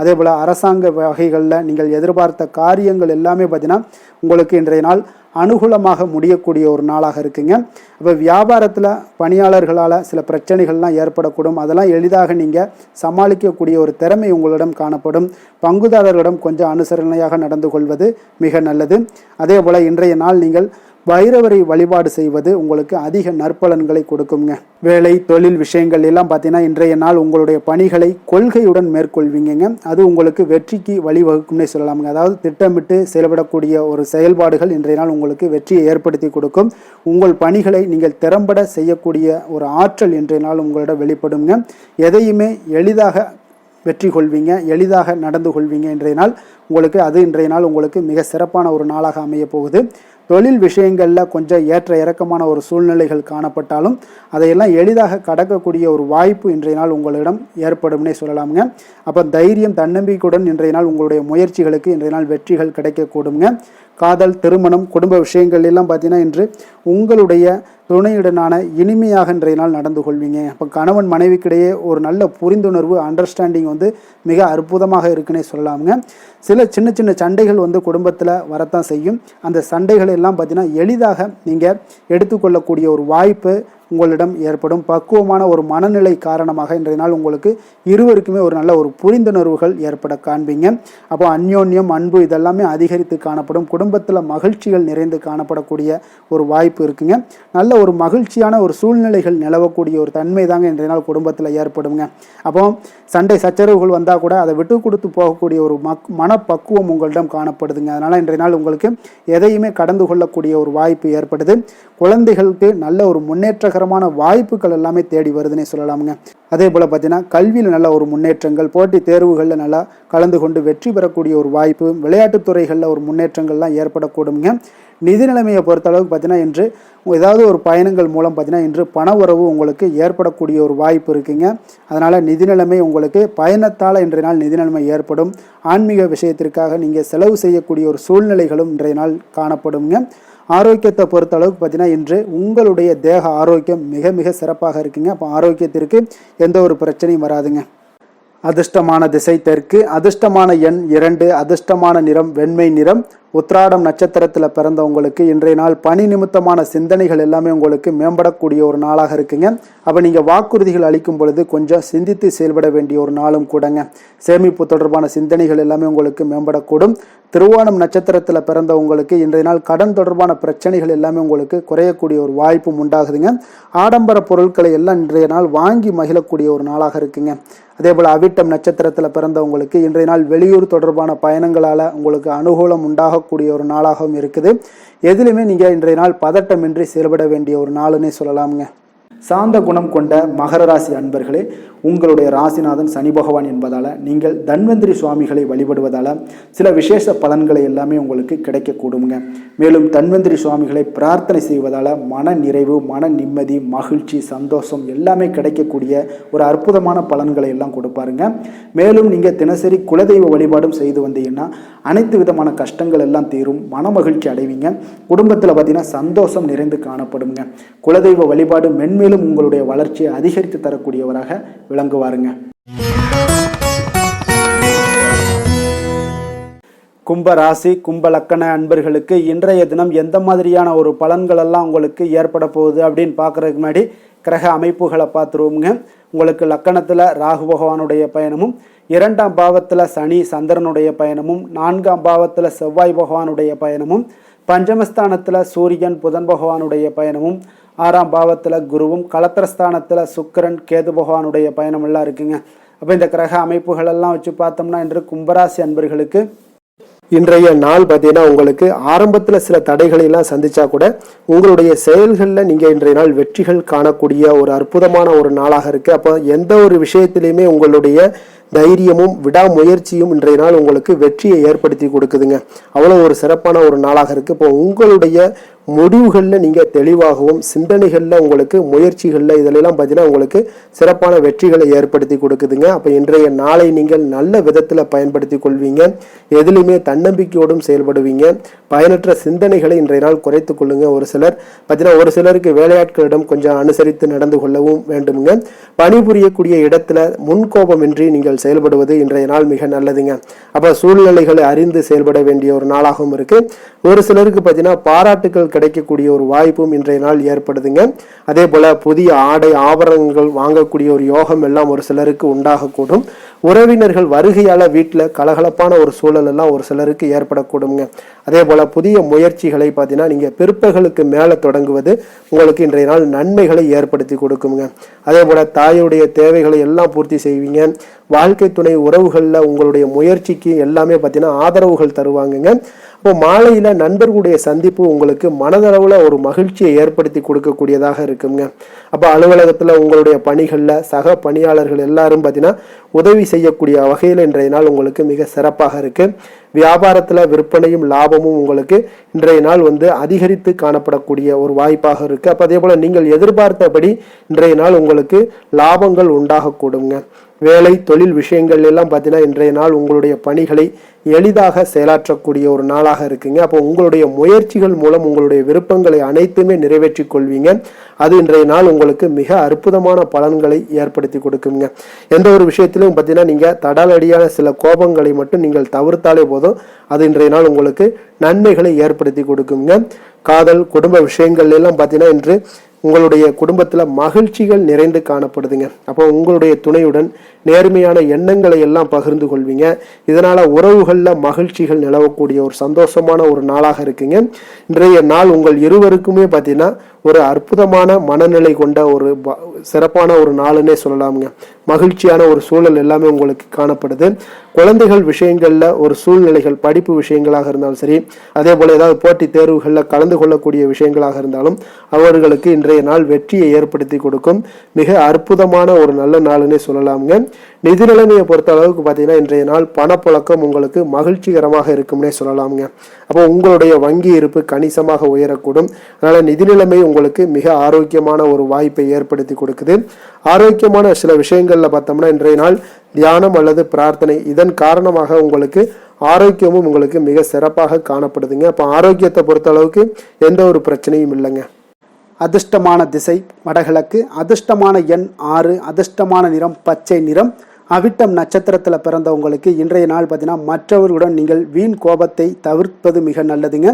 அதே போல் அரசாங்க வகைகளில் நீங்கள் எதிர்பார்த்த காரியங்கள் எல்லாமே பார்த்தீங்கன்னா உங்களுக்கு இன்றைய நாள் அனுகூலமாக முடியக்கூடிய ஒரு நாளாக இருக்குங்க. அப்போ வியாபாரத்தில் பணியாளர்களால் சில பிரச்சனைகள்லாம் ஏற்படக்கூடும். அதெல்லாம் எளிதாக நீங்கள் சமாளிக்கக்கூடிய ஒரு திறமை உங்களிடம் காணப்படும். பங்குதாரர்களிடம் கொஞ்சம் அனுசரணையாக நடந்து கொள்வது மிக நல்லது. அதே போல் இன்றைய நாள் நீங்கள் பைரவரை வழிபாடு செய்வது உங்களுக்கு அதிக நற்பலன்களை கொடுக்குங்க. வேலை தொழில் விஷயங்கள் எல்லாம் பார்த்தீங்கன்னா இன்றைய நாள் உங்களுடைய பணிகளை கொள்கையுடன் மேற்கொள்வீங்க. அது உங்களுக்கு வெற்றிக்கு வழிவகுக்கும்னே சொல்லலாமுங்க. அதாவது திட்டமிட்டு செயல்படக்கூடிய ஒரு செயல்பாடுகள் இன்றைய நாள் உங்களுக்கு வெற்றியை ஏற்படுத்தி கொடுக்கும். உங்கள் பணிகளை நீங்கள் திறம்பட செய்யக்கூடிய ஒரு ஆற்றல் இன்றைய நாள் உங்களிடம் வெளிப்படுங்க. எதையுமே எளிதாக வெற்றி கொள்வீங்க, எளிதாக நடந்து கொள்வீங்க. இன்றைய நாள் உங்களுக்கு இன்றைய நாள் உங்களுக்கு மிக சிறப்பான ஒரு நாளாக அமைய போகுது. தொழில் விஷயங்களில் கொஞ்சம் ஏற்ற இறக்கமான ஒரு சூழ்நிலைகள் காணப்பட்டாலும் அதையெல்லாம் எளிதாக கடக்கக்கூடிய ஒரு வாய்ப்பு இன்றைய நாள் உங்களிடம் ஏற்படும்னே சொல்லலாமுங்க. அப்போ தைரியம் தன்னம்பிக்கையுடன் இன்றைய நாள் உங்களுடைய முயற்சிகளுக்கு இன்றைய நாள் வெற்றிகள் கிடைக்கக்கூடுங்க. காதல் திருமணம் குடும்ப விஷயங்கள் எல்லாம் பார்த்தீங்கன்னா இன்று உங்களுடைய துணையுடனான இனிமையாக இன்றைய நாள் நடந்து கொள்வீங்க. அப்போ கணவன் மனைவிக்கிடையே ஒரு நல்ல புரிந்துணர்வு அண்டர்ஸ்டாண்டிங் மிக அற்புதமாக இருக்குன்னே சொல்லலாமுங்க. சில சின்ன சின்ன சண்டைகள் குடும்பத்தில் வரத்தான் செய்யும். அந்த சண்டைகள் எல்லாம் பார்த்தீங்கன்னா எளிதாக நீங்கள் எடுத்துக்கொள்ளக்கூடிய ஒரு வாய்ப்பு உங்களிடம் ஏற்படும். பக்குவமான ஒரு மனநிலை காரணமாக இன்றைய நாள் உங்களுக்கு இருவருக்குமே ஒரு நல்ல ஒரு புரிந்துணர்வுகள் ஏற்பட காண்பீங்க. அப்போ அந்யோன்யம், அன்பு இதெல்லாமே அதிகரித்து காணப்படும். குடும்பத்தில் மகிழ்ச்சிகள் நிறைந்து காணப்படக்கூடிய ஒரு வாய்ப்பு இருக்குங்க. நல்ல ஒரு மகிழ்ச்சியான ஒரு சூழ்நிலைகள் நிலவக்கூடிய ஒரு தன்மை தாங்க இன்றைய நாள் குடும்பத்தில் ஏற்படுங்க. அப்போ சண்டை சச்சரவுகள் வந்தால் கூட அதை விட்டு கொடுத்து போகக்கூடிய ஒரு மனப்பக்குவம் உங்களிடம் காணப்படுதுங்க. அதனால் இன்றைய நாள் உங்களுக்கு எதையுமே கடந்து கொள்ளக்கூடிய ஒரு வாய்ப்பு ஏற்படுது. குழந்தைகளுக்கு நல்ல ஒரு முன்னேற்றகரமான வாய்ப்புகள் எல்லாமே தேடி வருதுன்னே சொல்லலாமுங்க. அதே போல் பார்த்தீங்கன்னா கல்வியில் நல்ல ஒரு முன்னேற்றங்கள், போட்டித் தேர்வுகளில் நல்லா கலந்து கொண்டு வெற்றி பெறக்கூடிய ஒரு வாய்ப்பு, விளையாட்டுத் துறைகளில் ஒரு முன்னேற்றங்கள்லாம் ஏற்படக்கூடுங்க. நிதி நிலைமையை பொறுத்த அளவுக்கு பார்த்தீங்கன்னா இன்று ஏதாவது ஒரு பயணங்கள் மூலம் பார்த்தீங்கன்னா இன்று பண உறவு உங்களுக்கு ஏற்படக்கூடிய ஒரு வாய்ப்பு இருக்குங்க. அதனால் நிதி நிலைமை உங்களுக்கு பயணத்தால் இன்றைய நாள் நிதி நிலைமை ஏற்படும். ஆன்மீக விஷயத்திற்காக நீங்கள் செலவு செய்யக்கூடிய ஒரு சூழ்நிலைகளும் இன்றைய நாள் காணப்படுங்க. ஆரோக்கியத்தை பொறுத்த அளவுக்கு பார்த்தீங்கன்னா இன்று உங்களுடைய தேக ஆரோக்கியம் மிக மிக சிறப்பாக இருக்குங்க. அப்போ ஆரோக்கியத்திற்கு எந்த ஒரு பிரச்சனையும் வராதுங்க. அதிர்ஷ்டமான திசை தெற்கு, அதிர்ஷ்டமான எண் 2, அதிர்ஷ்டமான நிறம் வெண்மை நிறம். உத்திராடம் நட்சத்திரத்தில் பிறந்தவங்களுக்கு இன்றைய நாள் பணி நிமித்தமான சிந்தனைகள் எல்லாமே உங்களுக்கு மேம்படக்கூடிய ஒரு நாளாக இருக்குங்க. அப்போ நீங்கள் வாக்குறுதிகள் அளிக்கும் பொழுது கொஞ்சம் சிந்தித்து செயல்பட வேண்டிய ஒரு நாளும் கூடங்க. சேமிப்பு தொடர்பான சிந்தனைகள் எல்லாமே உங்களுக்கு மேம்படக்கூடும். திருவோணம் நட்சத்திரத்தில் பிறந்தவங்களுக்கு இன்றைய நாள் கடன் தொடர்பான பிரச்சனைகள் எல்லாமே உங்களுக்கு குறையக்கூடிய ஒரு வாய்ப்பும் உண்டாகுதுங்க. ஆடம்பர பொருட்களை எல்லாம் இன்றைய நாள் வாங்கி மகிழக்கூடிய ஒரு நாளாக இருக்குங்க. அதே போல் அவிட்டம் நட்சத்திரத்தில் பிறந்தவங்களுக்கு இன்றைய நாள் வெளியூர் தொடர்பான பயணங்களால் உங்களுக்கு அனுகூலம் உண்டாகக்கூடிய ஒரு நாளாகவும் இருக்குது. எதிலுமே நீங்கள் இன்றைய நாள் பதட்டமின்றி செயல்பட வேண்டிய ஒரு நாளுன்னே சொல்லலாமுங்க. சாந்த குணம் கொண்ட மகர ராசி அன்பர்களே, உங்களுடைய ராசிநாதன் சனி பகவான் என்பதால் நீங்கள் தன்வந்திரி சுவாமிகளை வழிபடுவதால் சில விசேஷ பலன்களை எல்லாமே உங்களுக்கு கிடைக்கக்கூடுங்க. மேலும் தன்வந்திரி சுவாமிகளை பிரார்த்தனை செய்வதால் மன நிறைவு, மன நிம்மதி, மகிழ்ச்சி, சந்தோஷம் எல்லாமே கிடைக்கக்கூடிய ஒரு அற்புதமான பலன்களை எல்லாம் கொடுப்பாருங்க. மேலும் நீங்கள் தினசரி குலதெய்வ வழிபாடும் செய்து வந்தீங்கன்னா அனைத்து விதமான கஷ்டங்கள் எல்லாம் தீரும், மன மகிழ்ச்சி அடைவீங்க. குடும்பத்தில் பார்த்தீங்கன்னா சந்தோஷம் நிறைந்து காணப்படுங்க. குலதெய்வ வழிபாடு மென்மேலும் உங்களுடைய வளர்ச்சியை அதிகரித்து தரக்கூடியவராக விளங்குவாருங்க. கும்ப ராசி, கும்ப லக்கண அன்பர்களுக்கு இன்றைய தினம் எந்த மாதிரியான ஒரு பலன்கள் எல்லாம் உங்களுக்கு ஏற்பட போகுது அப்படின்னு பார்க்கறதுக்கு முன்னாடி கிரக அமைப்புகளை பார்த்துருவோங்க. உங்களுக்கு லக்கணத்தில் ராகு பகவானுடைய பயணமும், 2ஆம் பாவத்தில் சனி சந்திரனுடைய பயணமும், 4ஆம் பாவத்தில் செவ்வாய் பகவானுடைய பயணமும், பஞ்சமஸ்தானத்தில் சூரியன் புதன் பகவானுடைய பயணமும், 6ஆம் பாவத்தில் குருவும், கலத்திரஸ்தானத்தில் சுக்கிரன் கேது பகவானுடைய பயணம் எல்லாம் இருக்குங்க. அப்போ இந்த கிரக அமைப்புகள் எல்லாம் வச்சு பார்த்தோம்னா இன்று கும்பராசி அன்பர்களுக்கு இன்றைய நாள் பார்த்தீங்கன்னா உங்களுக்கு ஆரம்பத்தில் சில தடைகளை எல்லாம் சந்திச்சா கூட உங்களுடைய செயல்களில் நீங்கள் இன்றைய நாள் வெற்றிகள் காணக்கூடிய ஒரு அற்புதமான ஒரு நாளாக இருக்கு. அப்போ எந்த ஒரு விஷயத்திலையுமே உங்களுடைய தைரியமும் விடாமுயற்சியும் இன்றைய நாள் உங்களுக்கு வெற்றியை ஏற்படுத்தி கொடுக்குதுங்க. அவ்வளோ ஒரு சிறப்பான ஒரு நாளாக இருக்கு. இப்போ உங்களுடைய முடிவுகளில் நீங்கள் தெளிவாகவும், சிந்தனைகளில் உங்களுக்கு முயற்சிகளில் இதிலெல்லாம் பார்த்தீங்கன்னா உங்களுக்கு சிறப்பான வெற்றிகளை ஏற்படுத்தி கொடுக்குதுங்க. அப்போ இன்றைய நாளை நீங்கள் நல்ல விதத்தில் பயன்படுத்தி கொள்வீங்க. எதிலுமே தன்னம்பிக்கையோடும் செயல்படுவீங்க. பயனற்ற சிந்தனைகளை இன்றைய நாள் குறைத்து கொள்ளுங்க. ஒரு சிலர் பார்த்தீங்கன்னா ஒரு சிலருக்கு வேலையாட்களிடம் கொஞ்சம் அனுசரித்து நடந்து கொள்ளவும் வேண்டுமுங்க. பணிபுரியக்கூடிய இடத்துல முன்கோபமின்றி நீங்கள் செயல்படுவது இன்றைய நாள் மிக நல்லதுங்க. அப்போ சூழ்நிலைகளை அறிந்து செயல்பட வேண்டிய ஒரு நாளாகவும் இருக்கு. ஒரு சிலருக்கு பார்த்தீங்கன்னா பாராட்டுகள் கிடைக்கக்கூடிய ஒரு வாய்ப்பும் இன்றைய நாள் ஏற்படுதுங்க. அதே போல புதிய ஆடை ஆபரணங்கள் வாங்கக்கூடிய ஒரு யோகம் எல்லாம் ஒரு சிலருக்கு உண்டாகக்கூடும். உறவினர்கள் வருகையால வீட்டில் கலகலப்பான ஒரு சூழல் எல்லாம் ஒரு சிலருக்கு ஏற்படக்கூடுங்க. அதே போல புதிய முயற்சிகளை பார்த்தீங்கன்னா நீங்க பிற்பகலுக்கு மேலே தொடங்குவது உங்களுக்கு இன்றைய நாள் நன்மைகளை ஏற்படுத்தி கொடுக்குங்க. அதே போல தாயுடைய தேவைகளை எல்லாம் பூர்த்தி செய்வீங்க. வாழ்க்கை துணை உறவுகளில் உங்களுடைய முயற்சிக்கு எல்லாமே பார்த்தீங்கன்னா ஆதரவுகள் தருவாங்கங்க. இப்போ மாலையில நண்பர்களுடைய சந்திப்பு உங்களுக்கு மனதளவுல ஒரு மகிழ்ச்சியை ஏற்படுத்தி கொடுக்கக்கூடியதாக இருக்குங்க. அப்போ அலுவலகத்துல உங்களுடைய பணிகள்ல சக பணியாளர்கள் எல்லாரும் பார்த்தீங்கன்னா உதவி செய்யக்கூடிய வகையில் இன்றைய நாள் உங்களுக்கு மிக சிறப்பாக இருக்கு. வியாபாரத்துல விற்பனையும் லாபமும் உங்களுக்கு இன்றைய நாள் அதிகரித்து காணப்படக்கூடிய ஒரு வாய்ப்பாக இருக்கு. அப்போ அதே போல நீங்கள் எதிர்பார்த்தபடி இன்றைய நாள் உங்களுக்கு லாபங்கள் உண்டாகக்கூடுங்க. வேலை தொழில் விஷயங்கள் எல்லாம் பார்த்தீங்கன்னா இன்றைய நாள் உங்களுடைய பணிகளை எளிதாக செயலாற்றக்கூடிய ஒரு நாளாக இருக்குங்க. அப்போ உங்களுடைய முயற்சிகள் மூலம் உங்களுடைய விருப்பங்களை அனைத்துமே நிறைவேற்றி கொள்வீங்க. அது இன்றைய நாள் உங்களுக்கு மிக அற்புதமான பலன்களை ஏற்படுத்தி கொடுக்குங்க. எந்த ஒரு விஷயத்திலும் பார்த்தீங்கன்னா நீங்கள் தடாலடியான சில கோபங்களை மட்டும் நீங்கள் தவிர்த்தாலே போதும், அது இன்றைய நாள் உங்களுக்கு நன்மைகளை ஏற்படுத்தி கொடுக்குங்க. காதல் குடும்ப விஷயங்கள் எல்லாம் பார்த்தீங்கன்னா இன்று உங்களுடைய குடும்பத்தில் மகிழ்ச்சிகள் நிறைந்து காணப்படுதுங்க. அப்போ உங்களுடைய துணையுடன் நேர்மையான எண்ணங்களை எல்லாம் பகிர்ந்து கொள்வீங்க. இதனால உறவுகளில் மகிழ்ச்சிகள் நிலவக்கூடிய ஒரு சந்தோஷமான ஒரு நாளாக இருக்குங்க. இன்றைய நாள் உங்கள் இருவருக்குமே பார்த்தீங்கன்னா ஒரு அற்புதமான மனநிலை கொண்ட ஒரு சிறப்பான ஒரு நாளுன்னே சொல்லலாமுங்க. மகிழ்ச்சியான ஒரு சூழல் எல்லாமே உங்களுக்கு காணப்படுது. குழந்தைகள் விஷயங்கள்ல ஒரு சூழ்நிலைகள் படிப்பு விஷயங்களாக இருந்தாலும் சரி, அதே போல ஏதாவது போட்டித் தேர்வுகளில் கலந்து கொள்ளக்கூடிய விஷயங்களாக இருந்தாலும் அவர்களுக்கு இன்றைய நாள் வெற்றியை ஏற்படுத்தி கொடுக்கும் மிக அற்புதமான ஒரு நல்ல நாளுன்னே சொல்லலாமுங்க. நிதி நிலைமையை பொறுத்த அளவுக்கு பார்த்தீங்கன்னா இன்றைய நாள் பணப்புழக்கம் உங்களுக்கு மகிழ்ச்சிகரமாக இருக்கும்னே சொல்லலாமுங்க. அப்போ உங்களுடைய வங்கி இருப்பு கணிசமாக உயரக்கூடும். அதனால நிதி நிலைமை உங்களுக்கு மிக ஆரோக்கியமான ஒரு வாய்ப்பை ஏற்படுத்தி கொடுக்குது. ஆரோக்கியமான சில விஷயங்கள்ல பார்த்தோம்னா இன்றைய நாள் தியானம் அல்லது பிரார்த்தனை, இதன் காரணமாக உங்களுக்கு ஆரோக்கியமும் உங்களுக்கு மிக சிறப்பாக காணப்படுதுங்க. அப்போ ஆரோக்கியத்தை பொறுத்த அளவுக்கு எந்த ஒரு பிரச்சனையும் இல்லைங்க. அதிர்ஷ்டமான திசை வடகிழக்கு, அதிர்ஷ்டமான எண் 6, அதிர்ஷ்டமான நிறம் பச்சை நிறம். அவிட்டம் நட்சத்திரத்தில் பிறந்தவங்களுக்கு இன்றைய நாள் பார்த்தீங்கன்னா மற்றவர்களுடன் நீங்கள் வீண் கோபத்தை தவிர்ப்பது மிக நல்லதுங்க.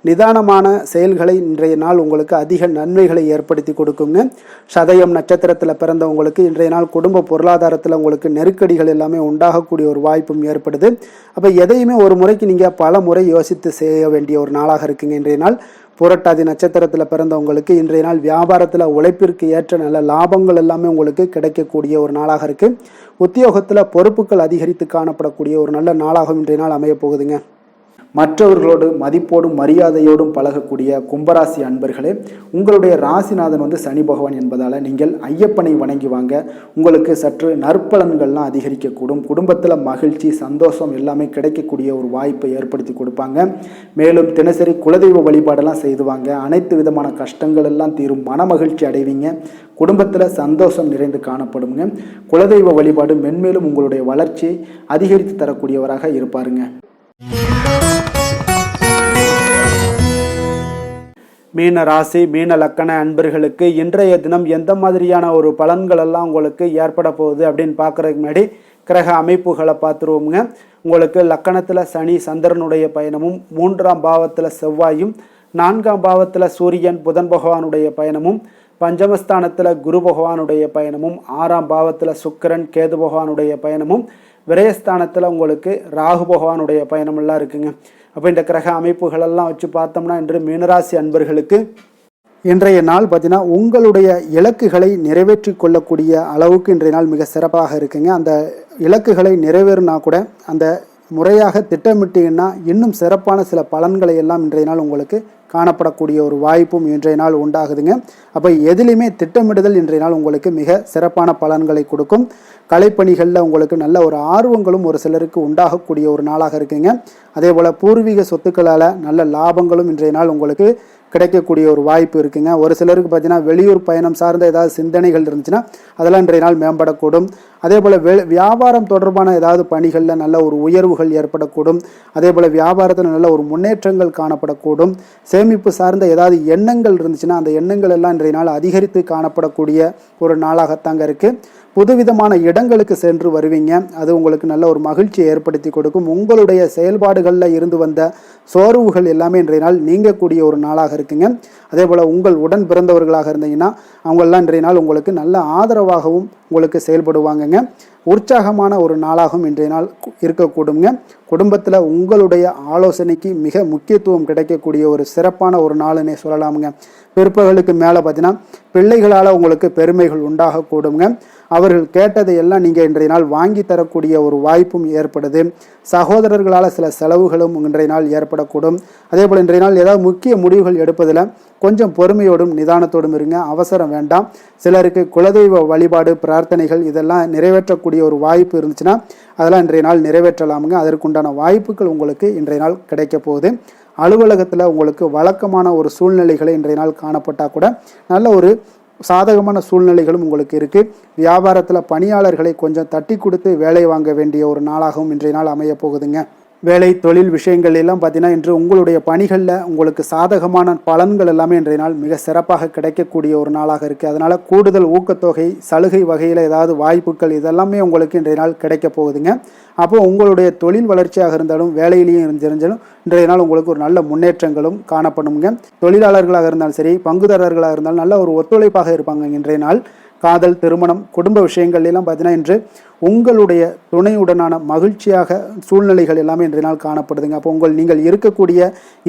நிதானமான செயல்களை இன்றைய நாள் உங்களுக்கு அதிக நன்மைகளை ஏற்படுத்தி கொடுக்குங்க. சதயம் நட்சத்திரத்தில் பிறந்தவங்களுக்கு இன்றைய நாள் குடும்ப பொருளாதாரத்தில் உங்களுக்கு நெருக்கடிகள் எல்லாமே உண்டாகக்கூடிய ஒரு வாய்ப்பும் ஏற்படுது. அப்போ எதையுமே ஒரு முறைக்கு நீங்கள் பல முறை யோசித்து செய்ய வேண்டிய ஒரு நாளாக இருக்குங்க இன்றைய நாள். புரட்டாதி நட்சத்திரத்தில் பிறந்தவங்களுக்கு இன்றைய நாள் வியாபாரத்தில் உழைப்பிற்கு ஏற்ற நல்ல லாபங்கள் எல்லாமே உங்களுக்கு கிடைக்கக்கூடிய ஒரு நாளாக இருக்குது. உத்தியோகத்தில் பொறுப்புகள் அதிகரித்து காணப்படக்கூடிய ஒரு நல்ல நாளாகவும் இன்றைய நாள் அமைய போகுதுங்க. மற்றவர்களோடு மதிப்போடும் மரியாதையோடும் பழகக்கூடிய கும்பராசி அன்பர்களே, உங்களுடைய ராசிநாதன் சனி பகவான் என்பதால் நீங்கள் ஐயப்பனை வணங்கி வாங்க. உங்களுக்கு சற்று நற்பலன்கள்லாம் அதிகரிக்கக்கூடும். குடும்பத்தில் மகிழ்ச்சி சந்தோஷம் எல்லாமே கிடைக்கக்கூடிய ஒரு வாய்ப்பை ஏற்படுத்தி கொடுப்பாங்க. மேலும் தினசரி குலதெய்வ வழிபாடெல்லாம் செய்துவாங்க. அனைத்து விதமான கஷ்டங்கள் எல்லாம் தீரும், மன மகிழ்ச்சி அடைவீங்க. குடும்பத்தில் சந்தோஷம் நிறைந்து காணப்படுங்க. குலதெய்வ வழிபாடு மென்மேலும் உங்களுடைய வளர்ச்சியை அதிகரித்து தரக்கூடியவராக இருப்பாருங்க. மீன ராசி மீன லக்கண அன்பர்களுக்கு இன்றைய தினம் எந்த மாதிரியான ஒரு பலன்கள் எல்லாம் உங்களுக்கு ஏற்பட போகுது அப்படின்னு பார்க்குறதுக்கு முன்னாடி கிரக அமைப்புகளை பார்த்துருவோமுங்க. உங்களுக்கு லக்கணத்தில் சனி சந்திரனுடைய பயணமும், 3ஆம் பாவத்தில் செவ்வாயும், 4ஆம் பாவத்தில் சூரியன் புதன் பகவானுடைய பயணமும், பஞ்சமஸ்தானத்தில் குரு பகவானுடைய பயணமும், 6ஆம் பாவத்தில் சுக்கிரன் கேது பகவானுடைய பயணமும், விரயஸ்தானத்தில் உங்களுக்கு ராகு பகவானுடைய பயணமெல்லாம் இருக்குங்க. அப்போ இந்த கிரக அமைப்புகளெல்லாம் வச்சு பார்த்தோம்னா இன்று மீனராசி அன்பர்களுக்கு இன்றைய நாள் பார்த்தீங்கன்னா உங்களுடைய இலக்குகளை நிறைவேற்றி கொள்ளக்கூடிய அளவுக்கு இன்றைய நாள் மிக சிறப்பாக இருக்குங்க. அந்த இலக்குகளை நிறைவேறினா கூட அந்த முறையாக திட்டமிட்டீங்கன்னா இன்னும் சிறப்பான சில பலன்களை எல்லாம் இன்றைய நாள் உங்களுக்கு காணப்படக்கூடிய ஒரு வாய்ப்பும் இன்றைய நாள் உண்டாகுதுங்க. அப்போ எதிலுமே திட்டமிடுதல் இன்றைய நாள் உங்களுக்கு மிக சிறப்பான பலன்களை கொடுக்கும். கலைப்பணிகளில் உங்களுக்கு நல்ல ஒரு ஆர்வங்களும் ஒரு சிலருக்கு உண்டாகக்கூடிய ஒரு நாளாக இருக்குங்க. அதே போல் பூர்வீக சொத்துக்களால் நல்ல லாபங்களும் இன்றைய நாள் உங்களுக்கு கிடைக்கக்கூடிய ஒரு வாய்ப்பு இருக்குங்க. ஒரு சிலருக்கு பார்த்தீங்கன்னா வெளியூர் பயணம் சார்ந்த ஏதாவது சிந்தனைகள் இருந்துச்சுன்னா அதெல்லாம் இன்றைய நாள் மேம்படக்கூடும். அதே போல் வியாபாரம் தொடர்பான ஏதாவது பணிகளில் நல்ல ஒரு உயர்வுகள் ஏற்படக்கூடும். அதே போல் வியாபாரத்தில் நல்ல ஒரு முன்னேற்றங்கள் காணப்படக்கூடும். சேமிப்பு சார்ந்த ஏதாவது எண்ணங்கள் இருந்துச்சுன்னா அந்த எண்ணங்கள் எல்லாம் இன்றைய நாள் அதிகரித்து காணப்படக்கூடிய ஒரு நாளாகத்தாங்க இருக்குது. புதுவிதமான இடங்களுக்கு சென்று வருவீங்க. அது உங்களுக்கு நல்ல ஒரு மகிழ்ச்சியை ஏற்படுத்தி கொடுக்கும். உங்களுடைய செயல்பாடுகளில் இருந்து வந்த சோர்வுகள் எல்லாமே இன்றைய நாள் நீங்கக்கூடிய ஒரு நாளாக இருக்குங்க. அதே போல் உங்கள் உடன் பிறந்தவர்களாக இருந்தீங்கன்னா அவங்களெல்லாம் இன்றைய நாள் உங்களுக்கு நல்ல ஆதரவாகவும் உங்களுக்கு செயல்படுவாங்கங்க. உற்சாகமான ஒரு நாளாகவும் இன்றைய நாள் இருக்கக்கூடுங்க. குடும்பத்தில் உங்களுடைய ஆலோசனைக்கு மிக முக்கியத்துவம் கிடைக்கக்கூடிய ஒரு சிறப்பான ஒரு நாளுன்னே சொல்லலாமுங்க. பிற்பகலுக்கு மேலே பார்த்தீங்கன்னா பிள்ளைகளால் உங்களுக்கு பெருமைகள் உண்டாகக்கூடுங்க. அவர்கள் கேட்டதை எல்லாம் நீங்கள் இன்றைய நாள் வாங்கி தரக்கூடிய ஒரு வாய்ப்பும் ஏற்படுது. சகோதரர்களால் சில செலவுகளும் இன்றைய நாள் ஏற்படக்கூடும். அதே போல் இன்றைய நாள் ஏதாவது முக்கிய முடிவுகள் எடுப்பதில் கொஞ்சம் பொறுமையோடும் நிதானத்தோடும் இருங்க, அவசரம் வேண்டாம். சிலருக்கு குலதெய்வ வழிபாடு பிரார்த்தனைகள் இதெல்லாம் நிறைவேற்றக்கூடிய ஒரு வாய்ப்பு இருந்துச்சுன்னா அதெல்லாம் இன்றைய நாள் நிறைவேற்றலாமுங்க. அதற்குண்டான வாய்ப்புகள் உங்களுக்கு இன்றைய நாள் கிடைக்க போகுது. அலுவலகத்தில் உங்களுக்கு வழக்கமான ஒரு சூழ்நிலைகளை இன்றைய நாள் காணப்பட்டால் கூட நல்ல ஒரு சாதகமான சூழ்நிலைகளும் உங்களுக்கு இருக்குது. வியாபாரத்தில் பணியாளர்களை கொஞ்சம் தட்டி கொடுத்து வேலை வாங்க வேண்டிய ஒரு நாளாகவும் இன்றைய நாள் அமைய போகுதுங்க. வேலை தொழில் விஷயங்கள் எல்லாம் பார்த்தீங்கன்னா இன்று உங்களுடைய பணிகளில் உங்களுக்கு சாதகமான பலன்கள் எல்லாமே இன்றைய நாள் மிக சிறப்பாக கிடைக்கக்கூடிய ஒரு நாளாக இருக்குது. அதனால் கூடுதல் ஊக்கத்தொகை சலுகை வகையில் ஏதாவது வாய்ப்புகள் இதெல்லாமே உங்களுக்கு இன்றைய நாள் கிடைக்க போகுதுங்க. அப்போது உங்களுடைய தொழில் வளர்ச்சியாக இருந்தாலும் வேலையிலையும் இருந்தாலும் இன்றைய நாள் உங்களுக்கு ஒரு நல்ல முன்னேற்றங்களும் காணப்படுங்க. தொழிலாளர்களாக இருந்தாலும் சரி பங்குதாரர்களாக இருந்தாலும் நல்ல ஒரு ஒத்துழைப்பாக இருப்பாங்க இன்றைய நாள். காதல் திருமணம் குடும்ப விஷயங்கள் எல்லாம் பார்த்தீங்கன்னா இன்று உங்களுடைய துணையுடனான மகிழ்ச்சியாக சூழ்நிலைகள் எல்லாமே இன்றைய நாள் காணப்படுதுங்க. அப்போ நீங்கள் இருக்கக்கூடிய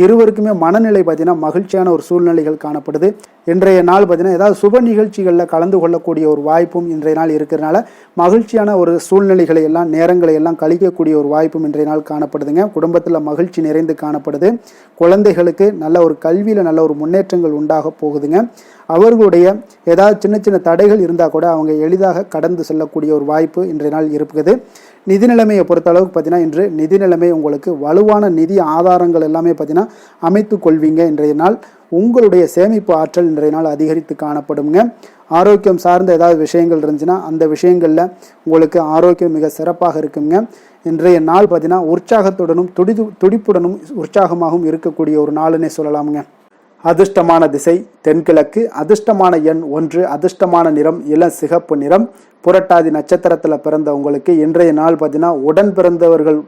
இருவருக்குமே மனநிலை பார்த்தீங்கன்னா மகிழ்ச்சியான ஒரு சூழ்நிலைகள் காணப்படுது. இன்றைய நாள் பார்த்தீங்கன்னா ஏதாவது சுப நிகழ்ச்சிகளில் கலந்து கொள்ளக்கூடிய ஒரு வாய்ப்பும் இன்றைய நாள் இருக்கிறதுனால மகிழ்ச்சியான ஒரு சூழ்நிலைகளை எல்லாம் நேரங்களை எல்லாம் கழிக்கக்கூடிய ஒரு வாய்ப்பும் இன்றைய நாள் காணப்படுதுங்க. குடும்பத்தில் மகிழ்ச்சி நிறைந்து காணப்படுது. குழந்தைகளுக்கு நல்ல ஒரு கல்வியில் நல்ல ஒரு முன்னேற்றங்கள் உண்டாக போகுதுங்க. அவர்களுடைய ஏதாவது சின்ன சின்ன தடைகள் இருந்தால் கூட அவங்க எளிதாக கடந்து செல்லக்கூடிய ஒரு வாய்ப்பு இன்றைய நாள் இருக்குது. நிதி நிலைமையை பொறுத்த அளவுக்கு பார்த்தீங்கன்னா இன்று நிதி நிலைமை உங்களுக்கு வலுவான நிதி ஆதாரங்கள் எல்லாமே பார்த்தீங்கன்னா அமைத்து கொள்வீங்க. இன்றைய நாள் உங்களுடைய சேமிப்பு ஆற்றல் இன்றைய நாள் அதிகரித்து காணப்படுங்க. ஆரோக்கியம் சார்ந்த ஏதாவது விஷயங்கள் இருந்துச்சுன்னா அந்த விஷயங்களில் உங்களுக்கு ஆரோக்கியம் மிக சிறப்பாக இருக்குங்க. இன்றைய நாள் பார்த்தீங்கன்னா உற்சாகத்துடனும் துடிப்புடனும் உற்சாகமாகவும் இருக்கக்கூடிய ஒரு நாளுன்னே சொல்லலாமுங்க. அதிர்ஷ்டமான திசை தென்கிழக்கு, அதிர்ஷ்டமான எண் 1, அதிர்ஷ்டமான நிறம் இளம் சிகப்பு நிறம். புரட்டாதி நட்சத்திரத்தில் பிறந்த உங்களுக்கு இன்றைய நாள் பார்த்தீங்கன்னா உடன் பிறந்தவர்கள்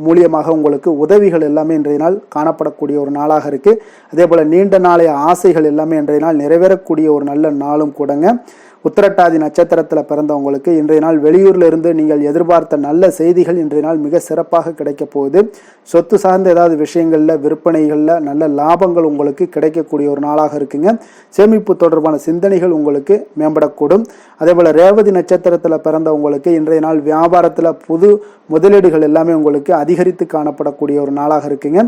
மூலியமாக உங்களுக்கு உதவிகள் எல்லாமே இன்றைய நாள் காணப்படக்கூடிய ஒரு நாளாக இருக்குது. அதே போல் நீண்ட நாளைய ஆசைகள் எல்லாமே இன்றைய நாள் நிறைவேறக்கூடிய ஒரு நல்ல நாளும் கூடங்க. உத்திரட்டாதி நட்சத்திரத்தில் பிறந்தவங்களுக்கு இன்றைய நாள் வெளியூரில் இருந்து நீங்கள் எதிர்பார்த்த நல்ல செய்திகள் இன்றைய நாள் மிக சிறப்பாக கிடைக்க போகுது. சொத்து சார்ந்த ஏதாவது விஷயங்களில் விற்பனைகளில் நல்ல லாபங்கள் உங்களுக்கு கிடைக்கக்கூடிய ஒரு நாளாக இருக்குங்க. சேமிப்பு தொடர்பான சிந்தனைகள் உங்களுக்கு மேம்படக்கூடும். அதே போல் ரேவதி நட்சத்திரத்தில் பிறந்தவங்களுக்கு இன்றைய நாள் வியாபாரத்தில் புது முதலீடுகள் எல்லாமே உங்களுக்கு அதிகரித்து காணப்படக்கூடிய ஒரு நாளாக இருக்குங்க.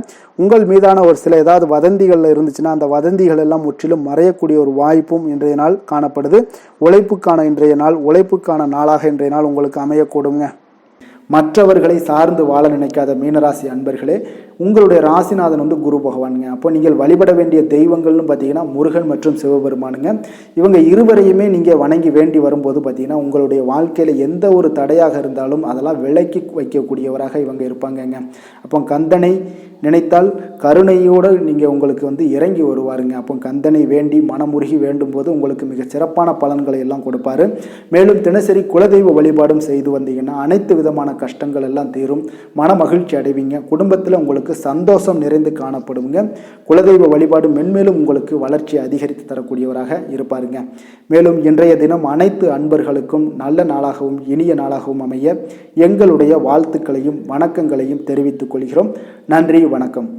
உங்கள் மீதான ஒரு சில ஏதாவது வதந்திகள் இருந்துச்சுன்னா அந்த வதந்திகள் எல்லாம் முற்றிலும் மறையக்கூடிய ஒரு வாய்ப்பும் இன்றைய நாள் காணப்படுது. உழைப்புக்கான இன்றைய நாள் உழைப்புக்கான நாளாக இன்றைய நாள் உங்களுக்கு அமையக்கூடுங்க. மற்றவர்களை சார்ந்து வாழ நினைக்காத மீனராசி அன்பர்களே, உங்களுடைய ராசிநாதன் குரு பகவானுங்க. அப்போ நீங்கள் வழிபட வேண்டிய தெய்வங்கள்னு பார்த்தீங்கன்னா முருகன் மற்றும் சிவபெருமானுங்க. இவங்க இருவரையுமே நீங்கள் வணங்கி வேண்டி வரும்போது பார்த்தீங்கன்னா உங்களுடைய வாழ்க்கையில் எந்த ஒரு தடையாக இருந்தாலும் அதெல்லாம் விலக்கி வைக்கக்கூடியவராக இவங்க இருப்பாங்கங்க. அப்போ கந்தனை நினைத்தால் கருணையோடு நீங்கள் உங்களுக்கு இறங்கி வருவாருங்க. அப்போ கந்தனை வேண்டி மனமுருகி வேண்டும் போது உங்களுக்கு மிக சிறப்பான பலன்களை எல்லாம் கொடுப்பாரு. மேலும் தினசரி குலதெய்வ வழிபாடும் செய்து வந்தீங்கன்னா அனைத்து விதமான கஷ்டங்கள் எல்லாம் தீரும், மன மகிழ்ச்சி அடைவீங்க. குடும்பத்தில் உங்களுக்கு சந்தோஷம் நிறைந்து காணப்படுங்க. குலதெய்வ வழிபாடு மென்மேலும் உங்களுக்கு வளர்ச்சி அதிகரித்து தரக்கூடியவராக இருப்பாருங்க. மேலும் இன்றைய தினம் அனைத்து அன்பர்களுக்கும் நல்ல நாளாகவும் இனிய நாளாகவும் அமைய எங்களுடைய வாழ்த்துக்களையும் வணக்கங்களையும் தெரிவித்துக் கொள்கிறோம். நன்றி, வணக்கம்.